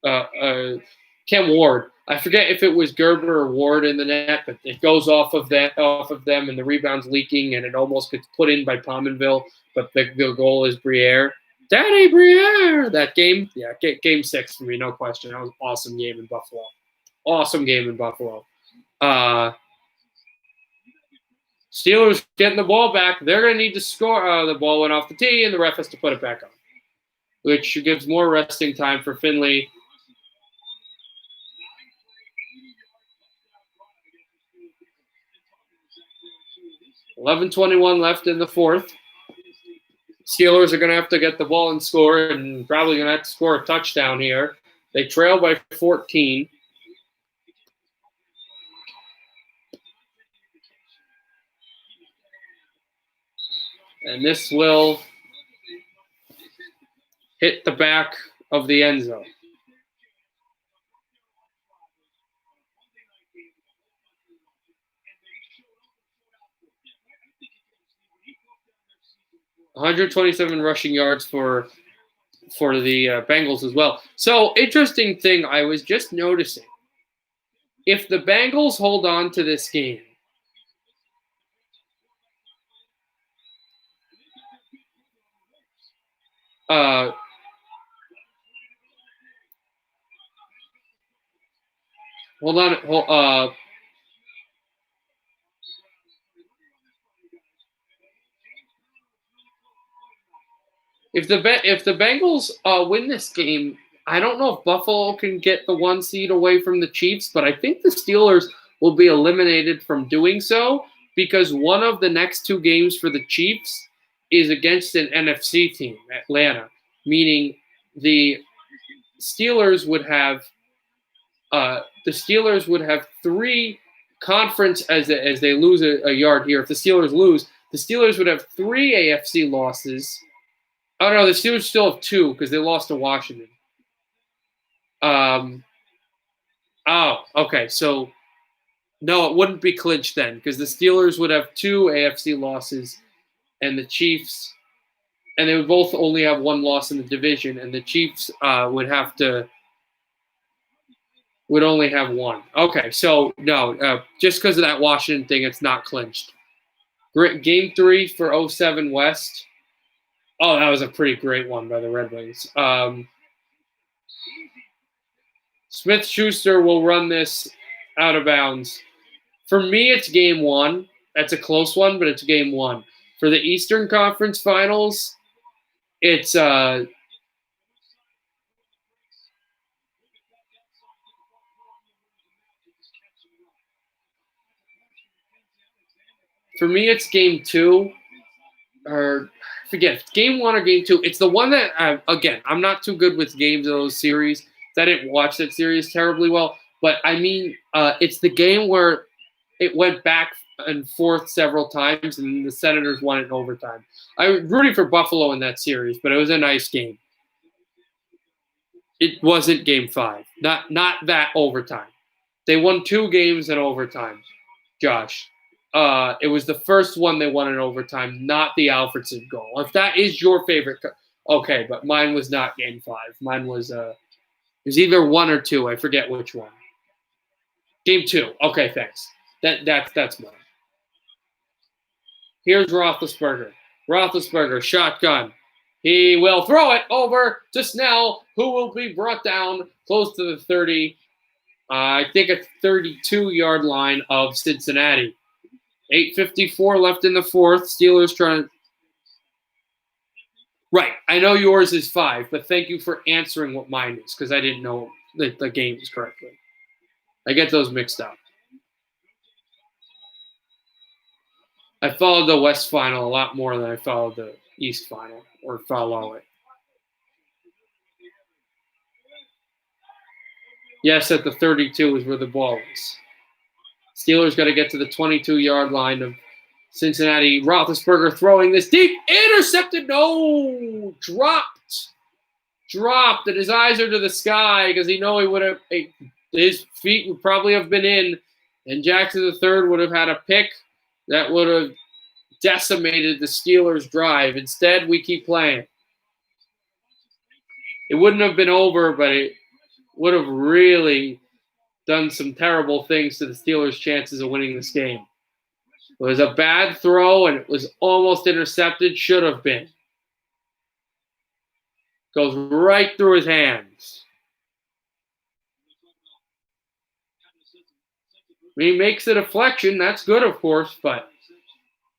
Cam Ward. I forget if it was Gerber or Ward in the net, but it goes off of them, and the rebound's leaking, and it almost gets put in by Pominville, but the goal is Briere. Daddy Briere! That game, yeah, game 6 for me, no question. That was an awesome game in Buffalo. Steelers getting the ball back. They're going to need to score. The ball went off the tee, and the ref has to put it back on, which gives more resting time for Finley. 11:21 left in the fourth. Steelers are going to have to get the ball and score, and probably going to have to score a touchdown here. They trail by 14. And this will hit the back of the end zone. 127 rushing yards for the Bengals as well. So, interesting thing I was just noticing. If the Bengals hold on to this game, hold on. If the Bengals win this game, I don't know if Buffalo can get the 1 seed away from the Chiefs, but I think the Steelers will be eliminated from doing so because one of the next 2 games for the Chiefs is against an NFC team, Atlanta, meaning the Steelers would have 3 conference as they lose a yard here. If the Steelers lose, the Steelers would have 3 AFC losses. Oh no, the Steelers still have 2 because they lost to Washington. Okay. So no, it wouldn't be clinched then because the Steelers would have 2 AFC losses, and the Chiefs, and they would both only have 1 loss in the division, and the Chiefs would only have 1. Okay, so no, just because of that Washington thing, it's not clinched. Game 3 for 07 West. Oh, that was a pretty great one by the Red Wings. Smith-Schuster will run this out of bounds. For me, it's game 1. That's a close one, but it's game 1. For the Eastern Conference Finals, it's for me, it's game 2. Or forget game 1 or game 2. It's the one that again, I'm not too good with games of those series. I didn't watch that series terribly well, but I mean, it's the game where it went back and forth several times, and the Senators won it in overtime. I was rooting for Buffalo in that series, but it was a nice game. It wasn't game 5, not that overtime. They won 2 games in overtime, Josh. It was the first one they won in overtime, not the Alfredson goal. If that is your favorite, okay, but mine was not game 5. Mine was it was either 1 or 2. I forget which one. Game 2. Okay, thanks. That's mine. Here's Roethlisberger. Roethlisberger, shotgun. He will throw it over to Snell, who will be brought down close to the 30. I think a 32-yard line of Cincinnati. 8:54 left in the 4th. Steelers trying to. Right. I know yours is 5, but thank you for answering what mine is because I didn't know the games correctly. I get those mixed up. I followed the West Final a lot more than I followed the East Final or follow it. Yes, at the 32 is where the ball is. Steelers got to get to the 22-yard line of Cincinnati. Roethlisberger throwing this deep. Intercepted. No. Dropped. And his eyes are to the sky because he know he would have – his feet would probably have been in, and Jackson III would have had a pick that would have decimated the Steelers' drive. Instead, we keep playing. It wouldn't have been over, but it would have really done some terrible things to the Steelers' chances of winning this game. It was a bad throw, and it was almost intercepted. Should have been. Goes right through his hands. He makes a deflection. That's good, of course, but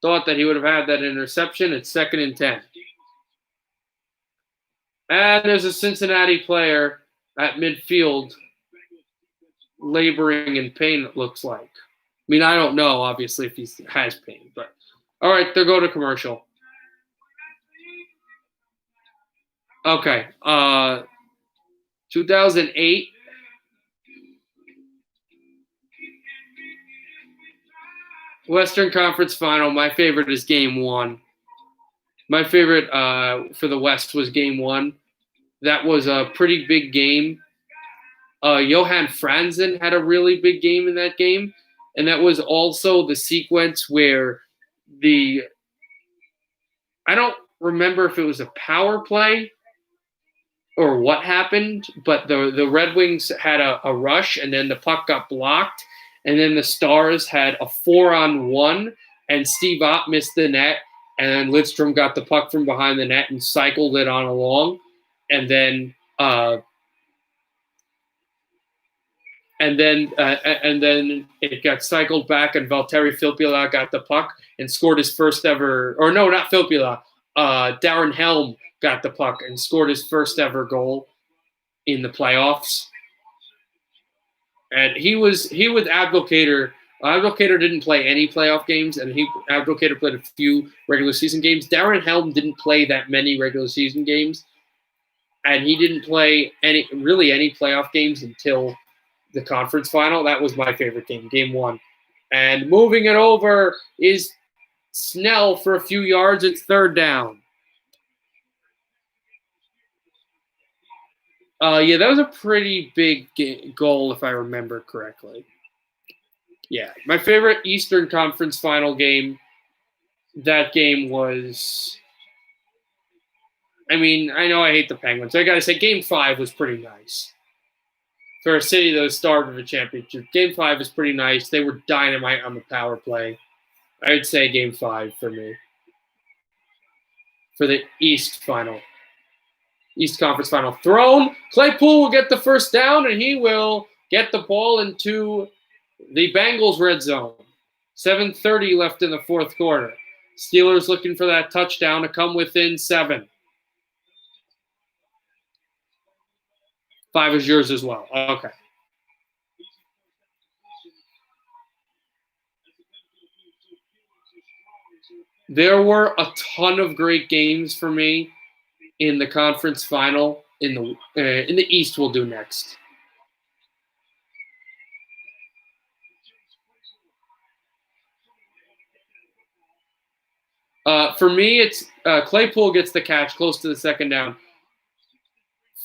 thought that he would have had that interception. It's 2nd and 10. And there's a Cincinnati player at midfield laboring in pain, it looks like. I mean, I don't know, obviously, if he has pain. But all right, they'll go to commercial. Okay. 2008. Western Conference Final. My favorite is Game 1. My favorite for the West was Game 1. That was a pretty big game. Johan Franzen had a really big game in that game. And that was also the sequence where I don't remember if it was a power play or what happened, but the Red Wings had a rush, and then the puck got blocked, and then the Stars had a 4-on-1, and Steve Ott missed the net, and then Lidstrom got the puck from behind the net and cycled it on along, and then it got cycled back, and Valtteri Filppula got the puck and scored his first ever, or no, not Filppula, Darren Helm got the puck and scored his first ever goal in the playoffs. And he was with Abdelkader. Abdelkader didn't play any playoff games, and Abdelkader played a few regular season games. Darren Helm didn't play that many regular season games, and he didn't play any playoff games until the conference final. That was my favorite game, game 1. And moving it over is Snell for a few yards. It's 3rd down. Yeah, that was a pretty big goal, if I remember correctly. Yeah, my favorite Eastern Conference final game, that game was, I mean, I know I hate the Penguins. I got to say, Game 5 was pretty nice. For a city that was starved of a championship, Game 5 was pretty nice. They were dynamite on the power play. I would say Game 5 for me. For the East Conference final. Thrown. Claypool will get the first down, and he will get the ball into the Bengals red zone. 7:30 left in the 4th quarter. Steelers looking for that touchdown to come within 7. 5 is yours as well. Okay. There were a ton of great games for me in the conference final. In the East, we'll do next. For me, it's Claypool gets the catch close to the 2nd down.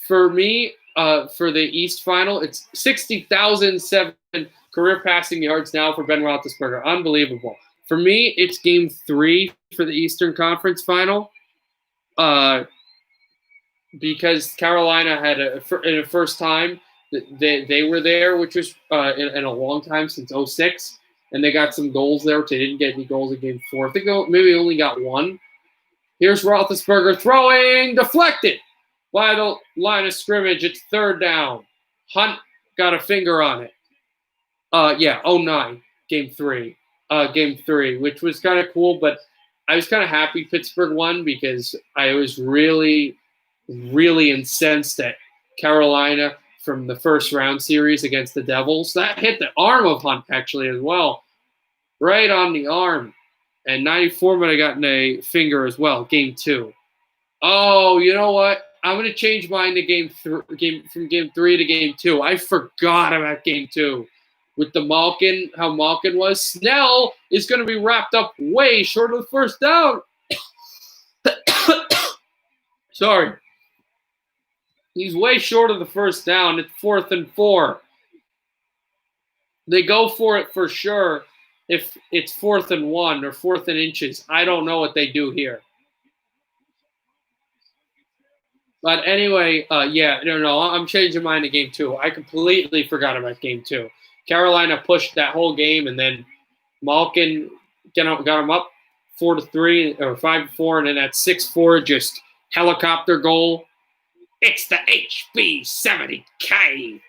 For me, for the East final, it's 60,007 career passing yards now for Ben Roethlisberger. Unbelievable. For me, it's Game 3 for the Eastern Conference final, because Carolina had in a first time they were there, which was in a long time, since 2006. And they got some goals there, which they didn't get any goals in Game 4. I think maybe only got 1. Here's Roethlisberger throwing, deflected by the line of scrimmage. It's 3rd down. Hunt got a finger on it. 2009, Game 3. Game 3, which was kind of cool, but I was kind of happy Pittsburgh won, because I was really, really incensed at Carolina from the first round series against the Devils. That hit the arm of Hunt, actually, as well. Right on the arm. And 94 might have gotten a finger as well. Game 2. Oh, you know what? I'm going to change mine to from Game 3 to Game 2. I forgot about Game 2. With how Malkin was. Snell is going to be wrapped up way short of the first down. Sorry. He's way short of the first down. It's 4th and 4. They go for it for sure if it's 4th and 1 or 4th and inches. I don't know what they do here. But anyway, I'm changing mine to Game 2. I completely forgot about Game 2. Carolina pushed that whole game, and then Malkin got them up 4-3 or 5-4, and then at 6-4, just helicopter goal. It's the HB70K.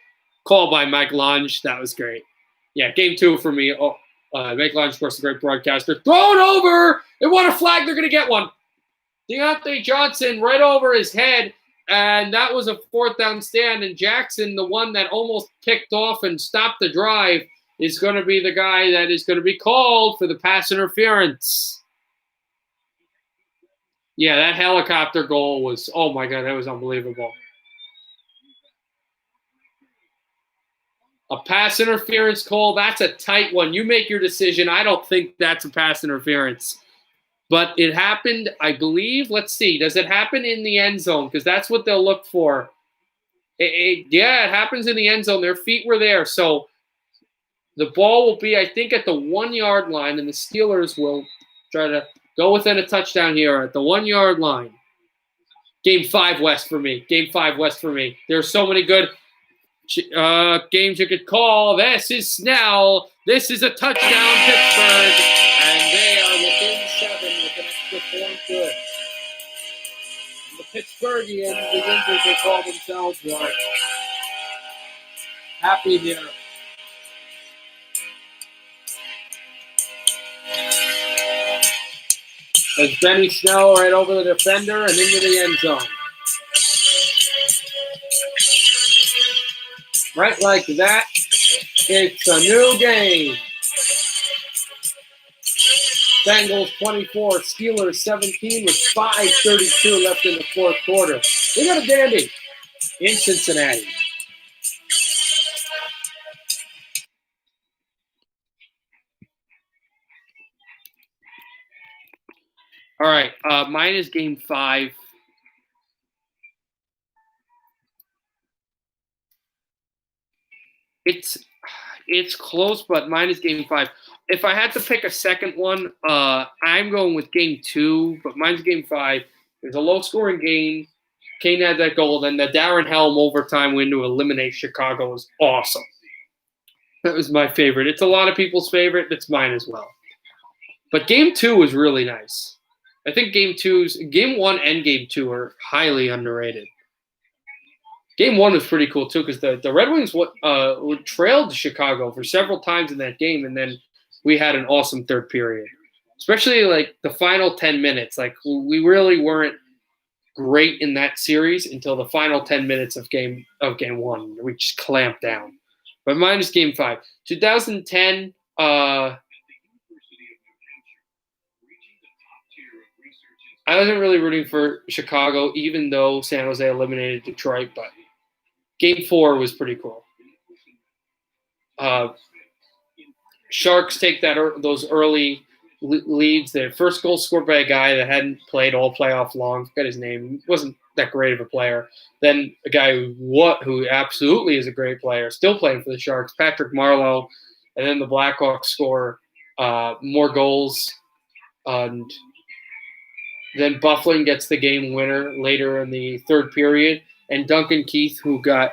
Called by Mike Lunge. That was great. Yeah, Game 2 for me. Mike Lunge, of course, a great broadcaster. Thrown over! They want a flag. They're going to get one. Deontay Johnson right over his head. And that was a 4th down stand. And Jackson, the one that almost kicked off and stopped the drive, is going to be the guy that is going to be called for the pass interference. Yeah, that helicopter goal was, oh my God, that was unbelievable. A pass interference call, that's a tight one. You make your decision. I don't think that's a pass interference. But it happened, I believe. Let's see. Does it happen in the end zone? Because that's what they'll look for. It happens in the end zone. Their feet were there. So the ball will be, I think, at the 1 yard line, and the Steelers will try to Go within a touchdown here at the 1 yard line. Game 5 West for me. Game 5 West for me. There's so many good games you could call. This is Snell. This is a touchdown, Pittsburgh. And they are within 7 with an extra point good. And the Pittsburghians, the Indians, they call themselves, are happy here. As Benny Snell right over the defender and into the end zone. Right like that, it's a new game. Bengals 24, Steelers 17 with 5:32 left in the fourth quarter. We got a dandy in Cincinnati. All right, mine is game 5. It's close, but mine is game 5. If I had to pick a second one, I'm going with game 2, but mine's game 5. It's a low-scoring game. Kane had that goal, then the Darren Helm overtime win to eliminate Chicago was awesome. That was my favorite. It's a lot of people's favorite. It's mine as well. But game 2 was really nice. I think game 1 and game 2 are highly underrated. Game 1 was pretty cool too because the Red Wings trailed Chicago for several times in that game, and then we had an awesome third period. Especially like the final 10 minutes. Like we really weren't great in that series until the final 10 minutes of game 1. We just clamped down. But mine is game 5. 2010. I wasn't really rooting for Chicago, even though San Jose eliminated Detroit, but game 4 was pretty cool. Sharks take those early leads. Their first goal scored by a guy that hadn't played all playoff long. Forgot his name. Wasn't that great of a player. Then a guy who absolutely is a great player, still playing for the Sharks, Patrick Marleau. And then the Blackhawks score more goals. And then Bufflin gets the game winner later in the third period, and Duncan Keith, who got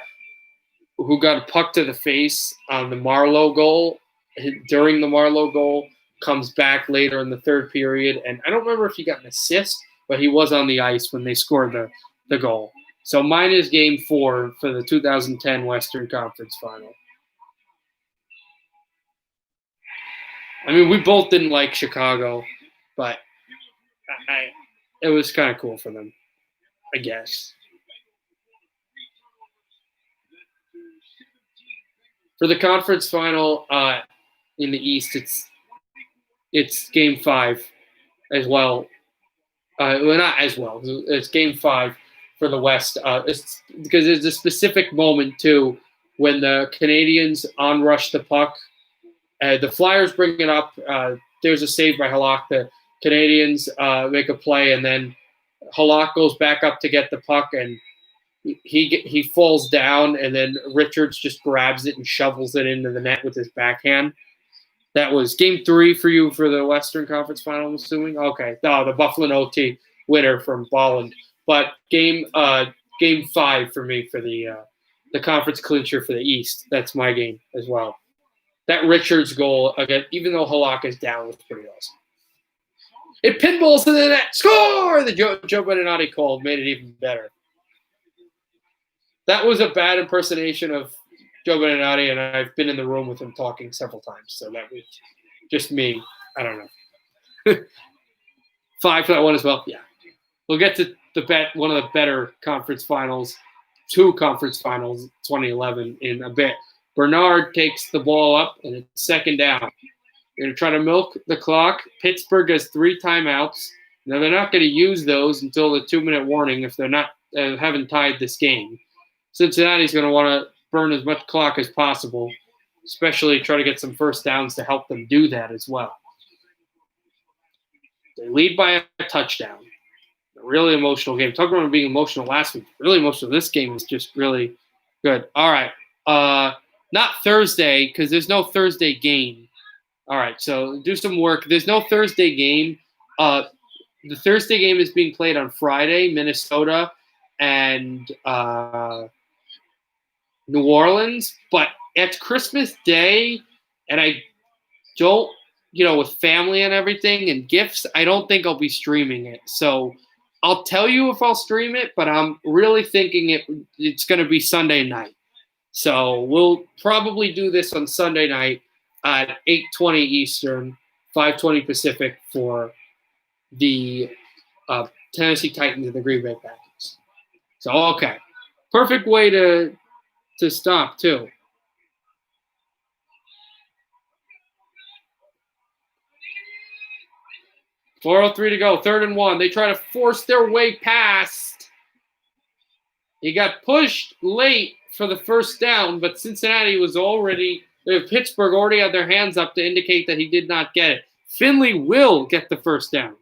a puck to the face on the Marleau goal, during the Marleau goal, comes back later in the third period, and I don't remember if he got an assist, but he was on the ice when they scored the goal. So mine is game 4 for the 2010 Western Conference Final. I mean, we both didn't like Chicago, but it was kind of cool for them, I guess. For the conference final in the East, it's game 5 as well. Well, not as well. It's game 5 for the West. It's because there's a specific moment too when the Canadians onrush the puck. The Flyers bring it up. There's a save by Halak. The Canadians make a play, and then Halak goes back up to get the puck, and he falls down, and then Richards just grabs it and shovels it into the net with his backhand. That was game 3 for you for the Western Conference Final, I'm assuming. Okay, the Buffalo OT winner from Bolland, but game 5 for me for the conference clincher for the East. That's my game as well. That Richards goal again, even though Halak is down, was pretty awesome. It pinballs to the net. Score! The Joe Beninati call made it even better. That was a bad impersonation of Joe Beninati, and I've been in the room with him talking several times. So that was just me. I don't know. 5 for that one as well. Yeah. We'll get to one of the better conference finals, 2 conference finals, 2011 in a bit. Bernard takes the ball up, and it's second down. They're going to try to milk the clock. Pittsburgh has 3 timeouts. Now, they're not going to use those until the 2-minute warning if they're not haven't tied this game. Cincinnati's going to want to burn as much clock as possible, especially try to get some first downs to help them do that as well. They lead by a touchdown. A really emotional game. Talking about being emotional last week. Really emotional. This game is just really good. All right. Not Thursday, because there's no Thursday game. All right, so do some work. There's no Thursday game. the Thursday game is being played on Friday, Minnesota and New Orleans, but it's Christmas Day, and I don't, with family and everything and gifts, I don't think I'll be streaming it. So I'll tell you if I'll stream it, but I'm really thinking it's going to be Sunday night. So we'll probably do this on Sunday night at 8:20 Eastern, 5:20 Pacific for the Tennessee Titans and the Green Bay Packers. So, okay. Perfect way to stop, too. .403 to go, 3rd and 1. They try to force their way past. He got pushed late for the first down, but Cincinnati was Pittsburgh already had their hands up to indicate that he did not get it. Finley will get the first down.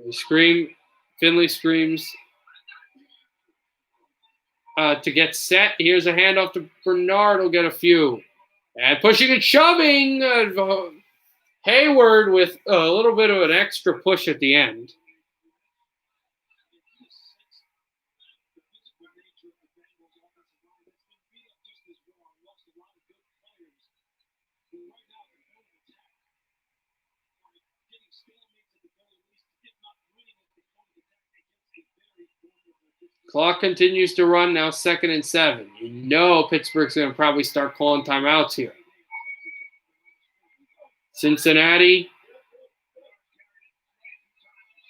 They scream. Finley screams to get set. Here's a handoff to Bernard. He'll get a few. And pushing and shoving. Hayward with a little bit of an extra push at the end. Clock continues to run, now 2nd and 7. Pittsburgh's going to probably start calling timeouts here. Cincinnati.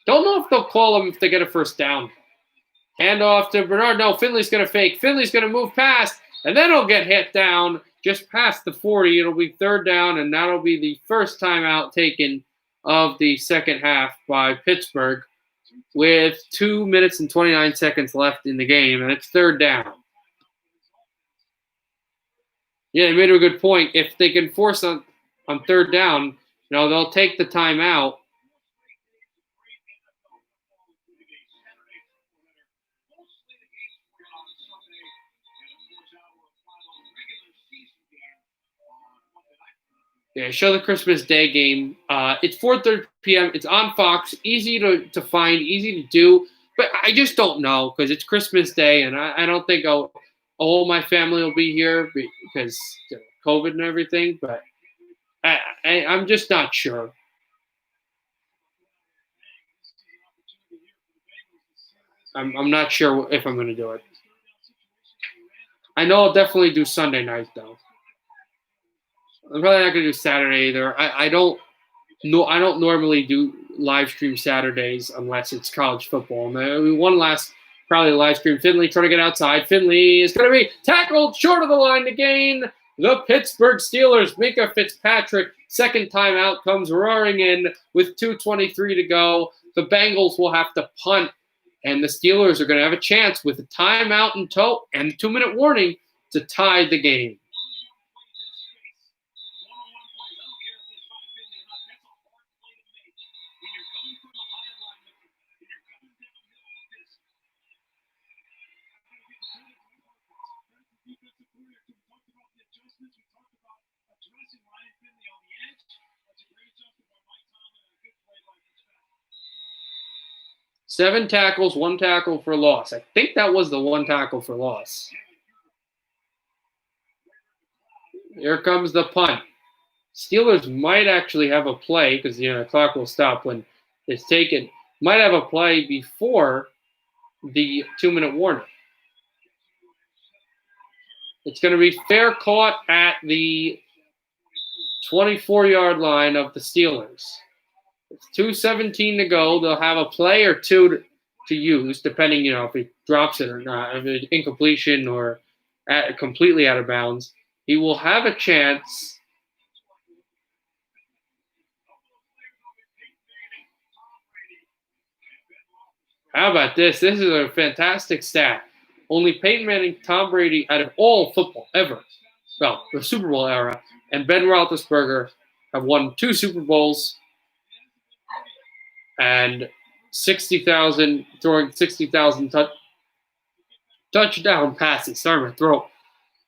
Don't know if they'll call them if they get a first down. Handoff to Bernard. No, Finley's going to fake. Finley's going to move past, and then he'll get hit down just past the 40. It'll be 3rd down, and that'll be the first timeout taken of the second half by Pittsburgh with 2 minutes and 29 seconds left in the game, and it's 3rd down. Yeah, they made a good point. If they can force on 3rd down, they'll take the timeout. Yeah, show the Christmas Day game. It's 4:30 p.m. It's on Fox. Easy to find, easy to do. But I just don't know because it's Christmas Day, and I don't think all my family will be here because COVID and everything. But I'm just not sure. I'm not sure if I'm going to do it. I know I'll definitely do Sunday night, though. I'm probably not going to do Saturday either. I don't normally do live stream Saturdays unless it's college football. And one last probably live stream. Finley trying to get outside. Finley is going to be tackled short of the line to gain the Pittsburgh Steelers. Mika Fitzpatrick, second timeout, comes roaring in with 2:23 to go. The Bengals will have to punt, and the Steelers are going to have a chance with a timeout in tow and a 2-minute warning to tie the game. Seven tackles, 1 tackle for loss. I think that was the 1 tackle for loss. Here comes the punt. Steelers might actually have a play because the clock will stop when it's taken. Might have a play before the 2-minute warning. It's going to be fair caught at the 24-yard line of the Steelers. It's 2:17 to go. They'll have a play or two to use, depending, if he drops it or not, if it's incompletion or completely out of bounds. He will have a chance. How about this? This is a fantastic stat. Only Peyton Manning, Tom Brady, out of all football ever, well, the Super Bowl era, and Ben Roethlisberger have won 2 Super Bowls and 60,000, throwing 60,000 touchdown passes. Sorry, my throat.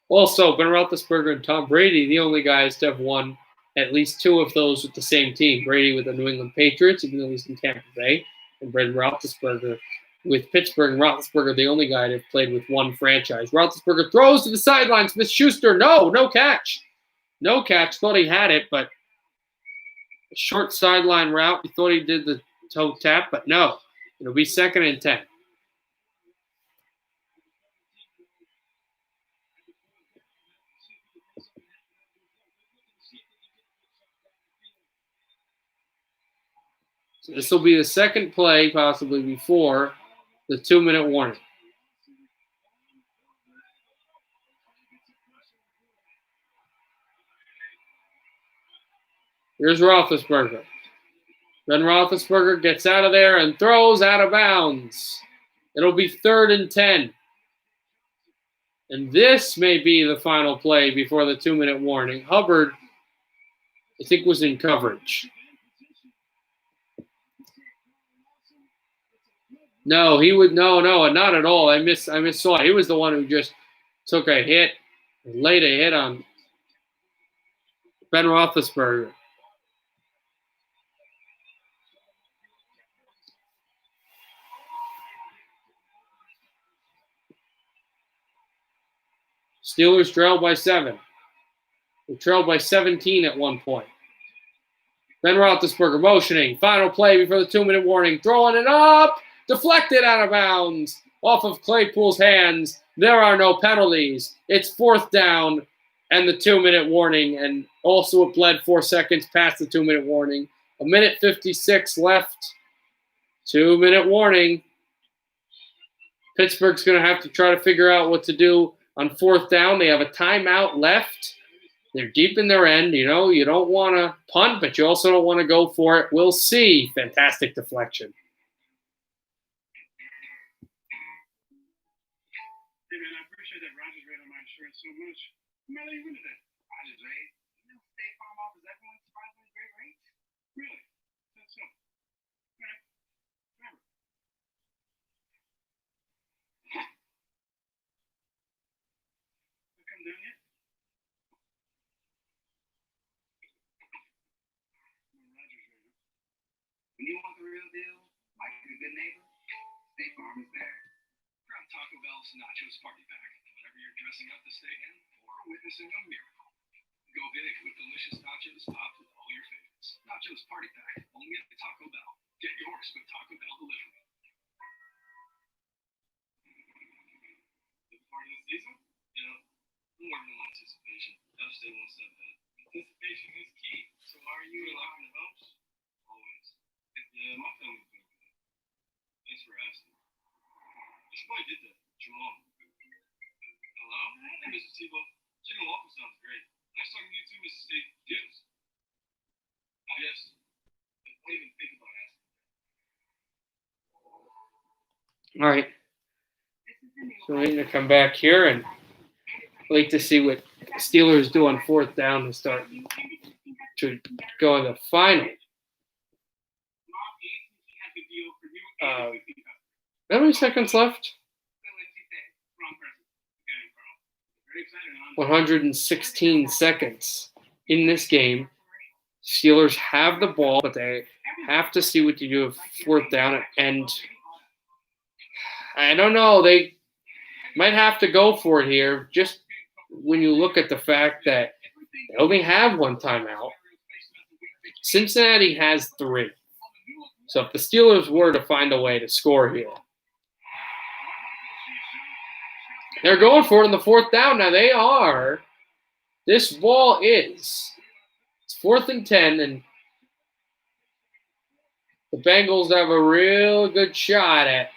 Also, Ben Roethlisberger and Tom Brady, the only guys to have won at least 2 of those with the same team. Brady with the New England Patriots, even though he's in Tampa Bay, and Ben Roethlisberger with Pittsburgh. And Roethlisberger, the only guy to have played with one franchise. Roethlisberger throws to the sideline. Smith-Schuster, no catch. No catch. Thought he had it, but a short sideline route. He thought he did the toe tap, but no. It'll be 2nd and 10. So this will be the second play, possibly before the 2-minute warning. Here's Roethlisberger. Ben Roethlisberger gets out of there and throws out of bounds. It'll be 3rd and 10. And this may be the final play before the 2-minute warning. Hubbard, I think, was in coverage. No, he would no, not at all. I missaw it. He was the one who just took a hit, laid a hit on Ben Roethlisberger. Steelers trailed by 7. They trailed by 17 at one point. Ben Roethlisberger motioning. Final play before the 2-minute warning. Throwing it up. Deflected out of bounds. Off of Claypool's hands. There are no penalties. It's 4th down and the 2-minute warning. And also it bled 4 seconds past the 2-minute warning. 1:56 left. 2-minute warning. Pittsburgh's going to have to try to figure out what to do on 4th down. They have a timeout left. They're deep in their end. You know, you don't want to punt, but you also don't want to go for it. We'll see. Fantastic deflection. Hey, man, I appreciate that Rogers rate on my insurance so much. I'm not even into that. Rogers rate? You know, State Farm offers everyone surprisingly great rates. Really? That's so. All right. Remember. Come down yet? When you want the real deal, like a good neighbor, State Farm is there. Grab Taco Bell's Nachos Party Pack whenever you're dressing up to stay in or witnessing a miracle. Go big with delicious nachos topped with all your favorites. Nachos Party Pack, only at Taco Bell. Get yours with Taco Bell delivery. Looking forward to the season? Yeah, more than anticipation. I've stayed one step ahead. Anticipation is key. So why are you unlocking the hopes? Always. Yeah, my family's doing good. Thanks for asking. You should probably did that. Jamal. Hello? Hey, Mr. Tebow. Chicken waffle sounds great. Nice talking to you too, Mrs. Steve. Yes. I guess. I don't even think about asking. All right. So we're going to come back here and wait to see what Steelers do on 4th down to start to go in the final. How many seconds left? 116 seconds in this game. Steelers have the ball, but they have to see what to do with 4th down. And I don't know. They might have to go for it here, just when you look at the fact that they only have one timeout. Cincinnati has 3. So if the Steelers were to find a way to score here, they're going for it on the 4th down. Now they are. This ball is. It's 4th and 10, and the Bengals have a real good shot at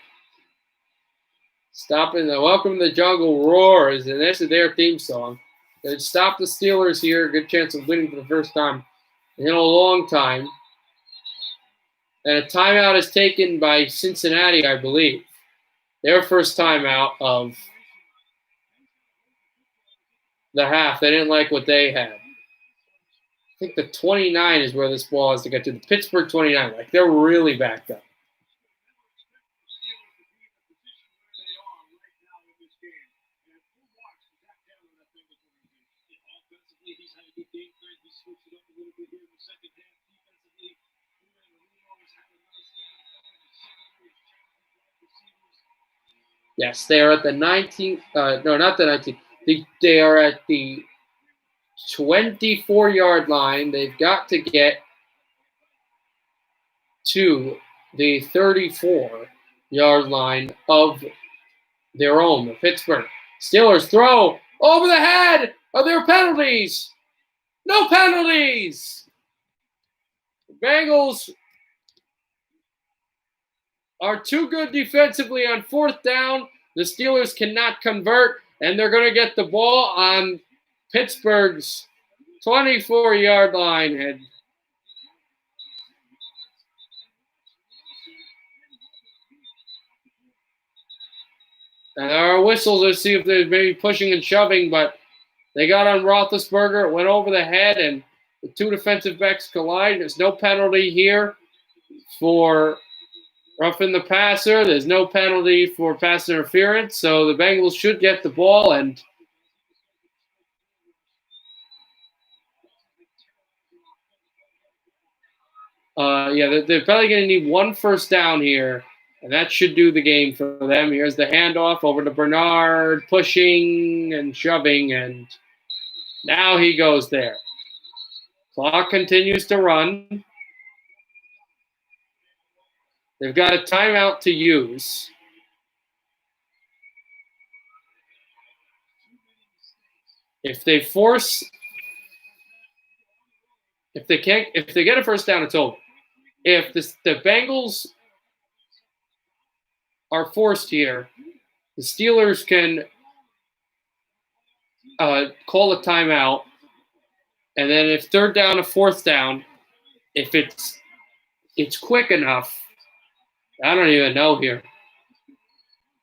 stopping the Welcome to the Jungle roars, and this is their theme song. They stop the Steelers here. Good chance of winning for the first time in a long time. And a timeout is taken by Cincinnati, I believe. Their first time out of the half. They didn't like what they had. I think the 29 is where this ball has to get to. The Pittsburgh 29. Like, they're really backed up. Yes, they are at the 19th. No, not the 19th. They are at the 24-yard line. They've got to get to the 34-yard line of their own, the Pittsburgh Steelers. Throw over the head. Are there penalties? No penalties. The Bengals are too good defensively on fourth down. The Steelers cannot convert, and they're going to get the ball on Pittsburgh's 24-yard line. And there are whistles to see if there's maybe pushing and shoving, but they got on Roethlisberger. It went over the head, and the two defensive backs collide. There's no penalty here for roughing the passer. There's no penalty for pass interference, so the Bengals should get the ball. And they're probably going to need one first down here, and that should do the game for them. Here's the handoff over to Bernard, pushing and shoving, and now he goes there. Clock continues to run. They've got a timeout to use. If they get a first down, it's over. If the Bengals are forced here, the Steelers can call a timeout, and then if third down or fourth down, if it's quick enough, I don't even know here.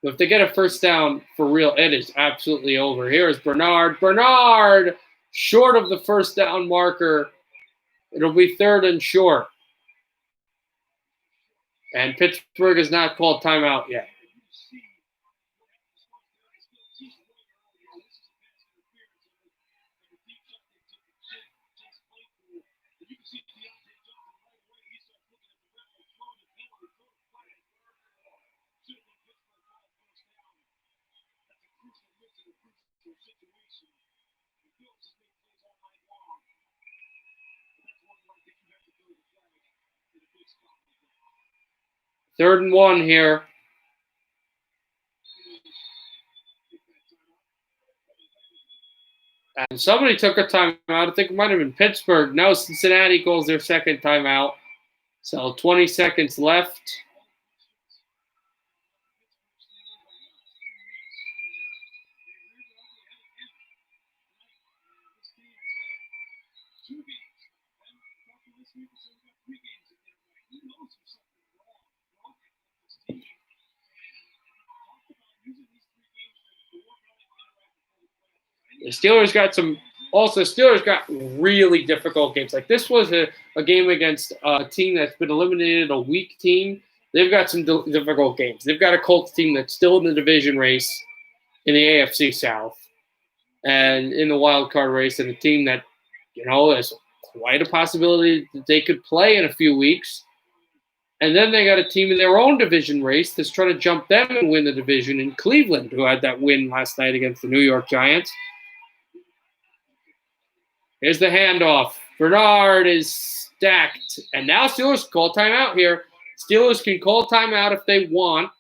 But if they get a first down for real, it is absolutely over. Here's Bernard. Bernard, short of the first down marker. It'll be third and short. And Pittsburgh has not called timeout yet. Third and one here. And somebody took a timeout. I think it might have been Pittsburgh. No, Cincinnati calls their second timeout. So 20 seconds left. The Steelers got really difficult games. Like, this was a game against a team that's been eliminated, a weak team. They've got some difficult games. They've got a Colts team that's still in the division race in the AFC South and in the wild card race, and a team that, is quite a possibility that they could play in a few weeks. And then they got a team in their own division race that's trying to jump them and win the division in Cleveland, who had that win last night against the New York Giants. Here's the handoff. Bernard is stacked. And now Steelers call timeout here. Steelers can call timeout if they want.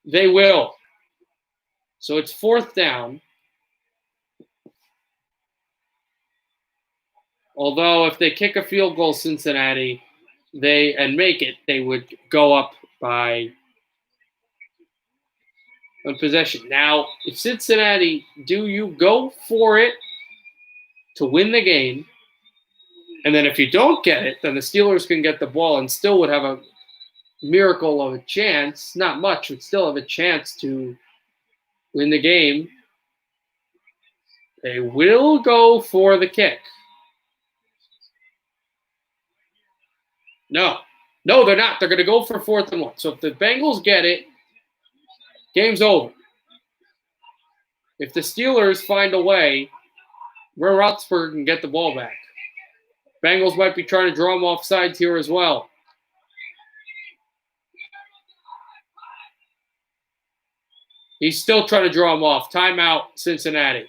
They will. So it's fourth down. Although if they kick a field goal, Cincinnati, and make it, they would go up by one possession. Now, if Cincinnati, do you go for it to win the game? And then if you don't get it, then the Steelers can get the ball and still would have miracle of a chance, not much, but still have a chance to win the game. They will go for the kick. No, they're not. They're going to go for 4th and 1. So if the Bengals get it, game's over. If the Steelers find a way, Roethlisberger can get the ball back. Bengals might be trying to draw him off sides here as well. He's still trying to draw him off. Timeout, Cincinnati.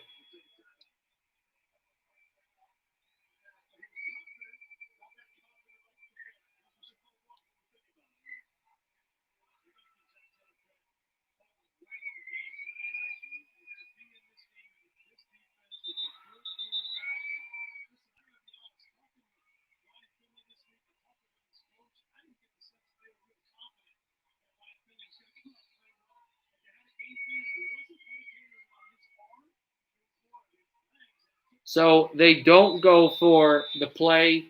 So they don't go for the play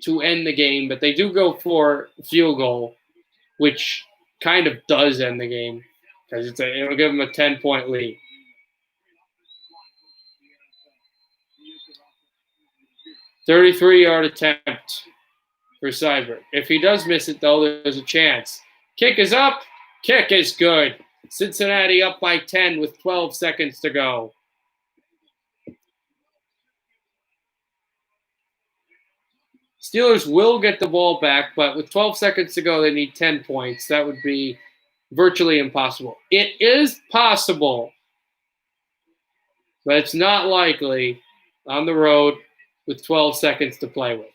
to end the game, but they do go for field goal, which kind of does end the game because it'll give them a 10-point lead. .33-yard attempt for Seibert. If he does miss it, though, there's a chance. Kick is up. Kick is good. Cincinnati up by 10 with 12 seconds to go. Steelers will get the ball back, but with 12 seconds to go, they need 10 points. That would be virtually impossible. It is possible, but it's not likely on the road with 12 seconds to play with.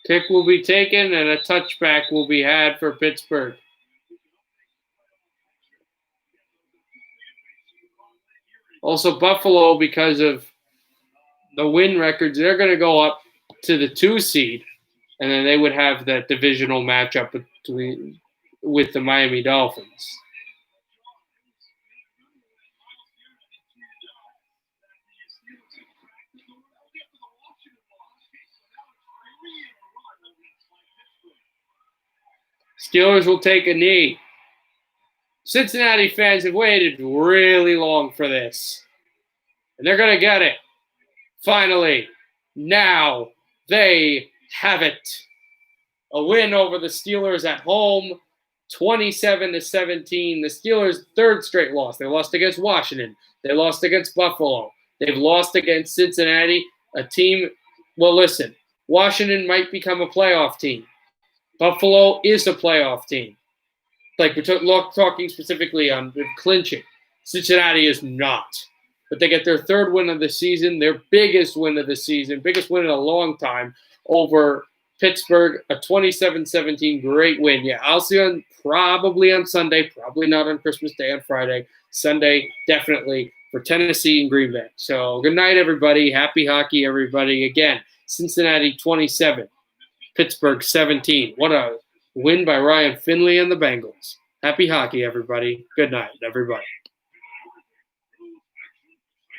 Kick will be taken, and a touchback will be had for Pittsburgh. Also, Buffalo, because of the win records, they're going to go up to the 2 seed, and then they would have that divisional matchup with the Miami Dolphins. Steelers will take a knee. Cincinnati fans have waited really long for this. And they're going to get it. Finally. Now they have it. A win over the Steelers at home, 27-17. The Steelers' 3rd straight loss. They lost against Washington. They lost against Buffalo. They've lost against Cincinnati, a team. Well, listen, Washington might become a playoff team. Buffalo is a playoff team. Like we're talking specifically on clinching. Cincinnati is not. But they get their 3rd win of the season, their biggest win of the season, biggest win in a long time over Pittsburgh, a 27-17 great win. Yeah, I'll see you probably on Sunday, probably not on Christmas Day, on Friday. Sunday, definitely, for Tennessee and Green Bay. So good night, everybody. Happy hockey, everybody. Again, Cincinnati 27. Pittsburgh 17. What a win by Ryan Finley and the Bengals. Happy hockey, everybody. Good night, everybody.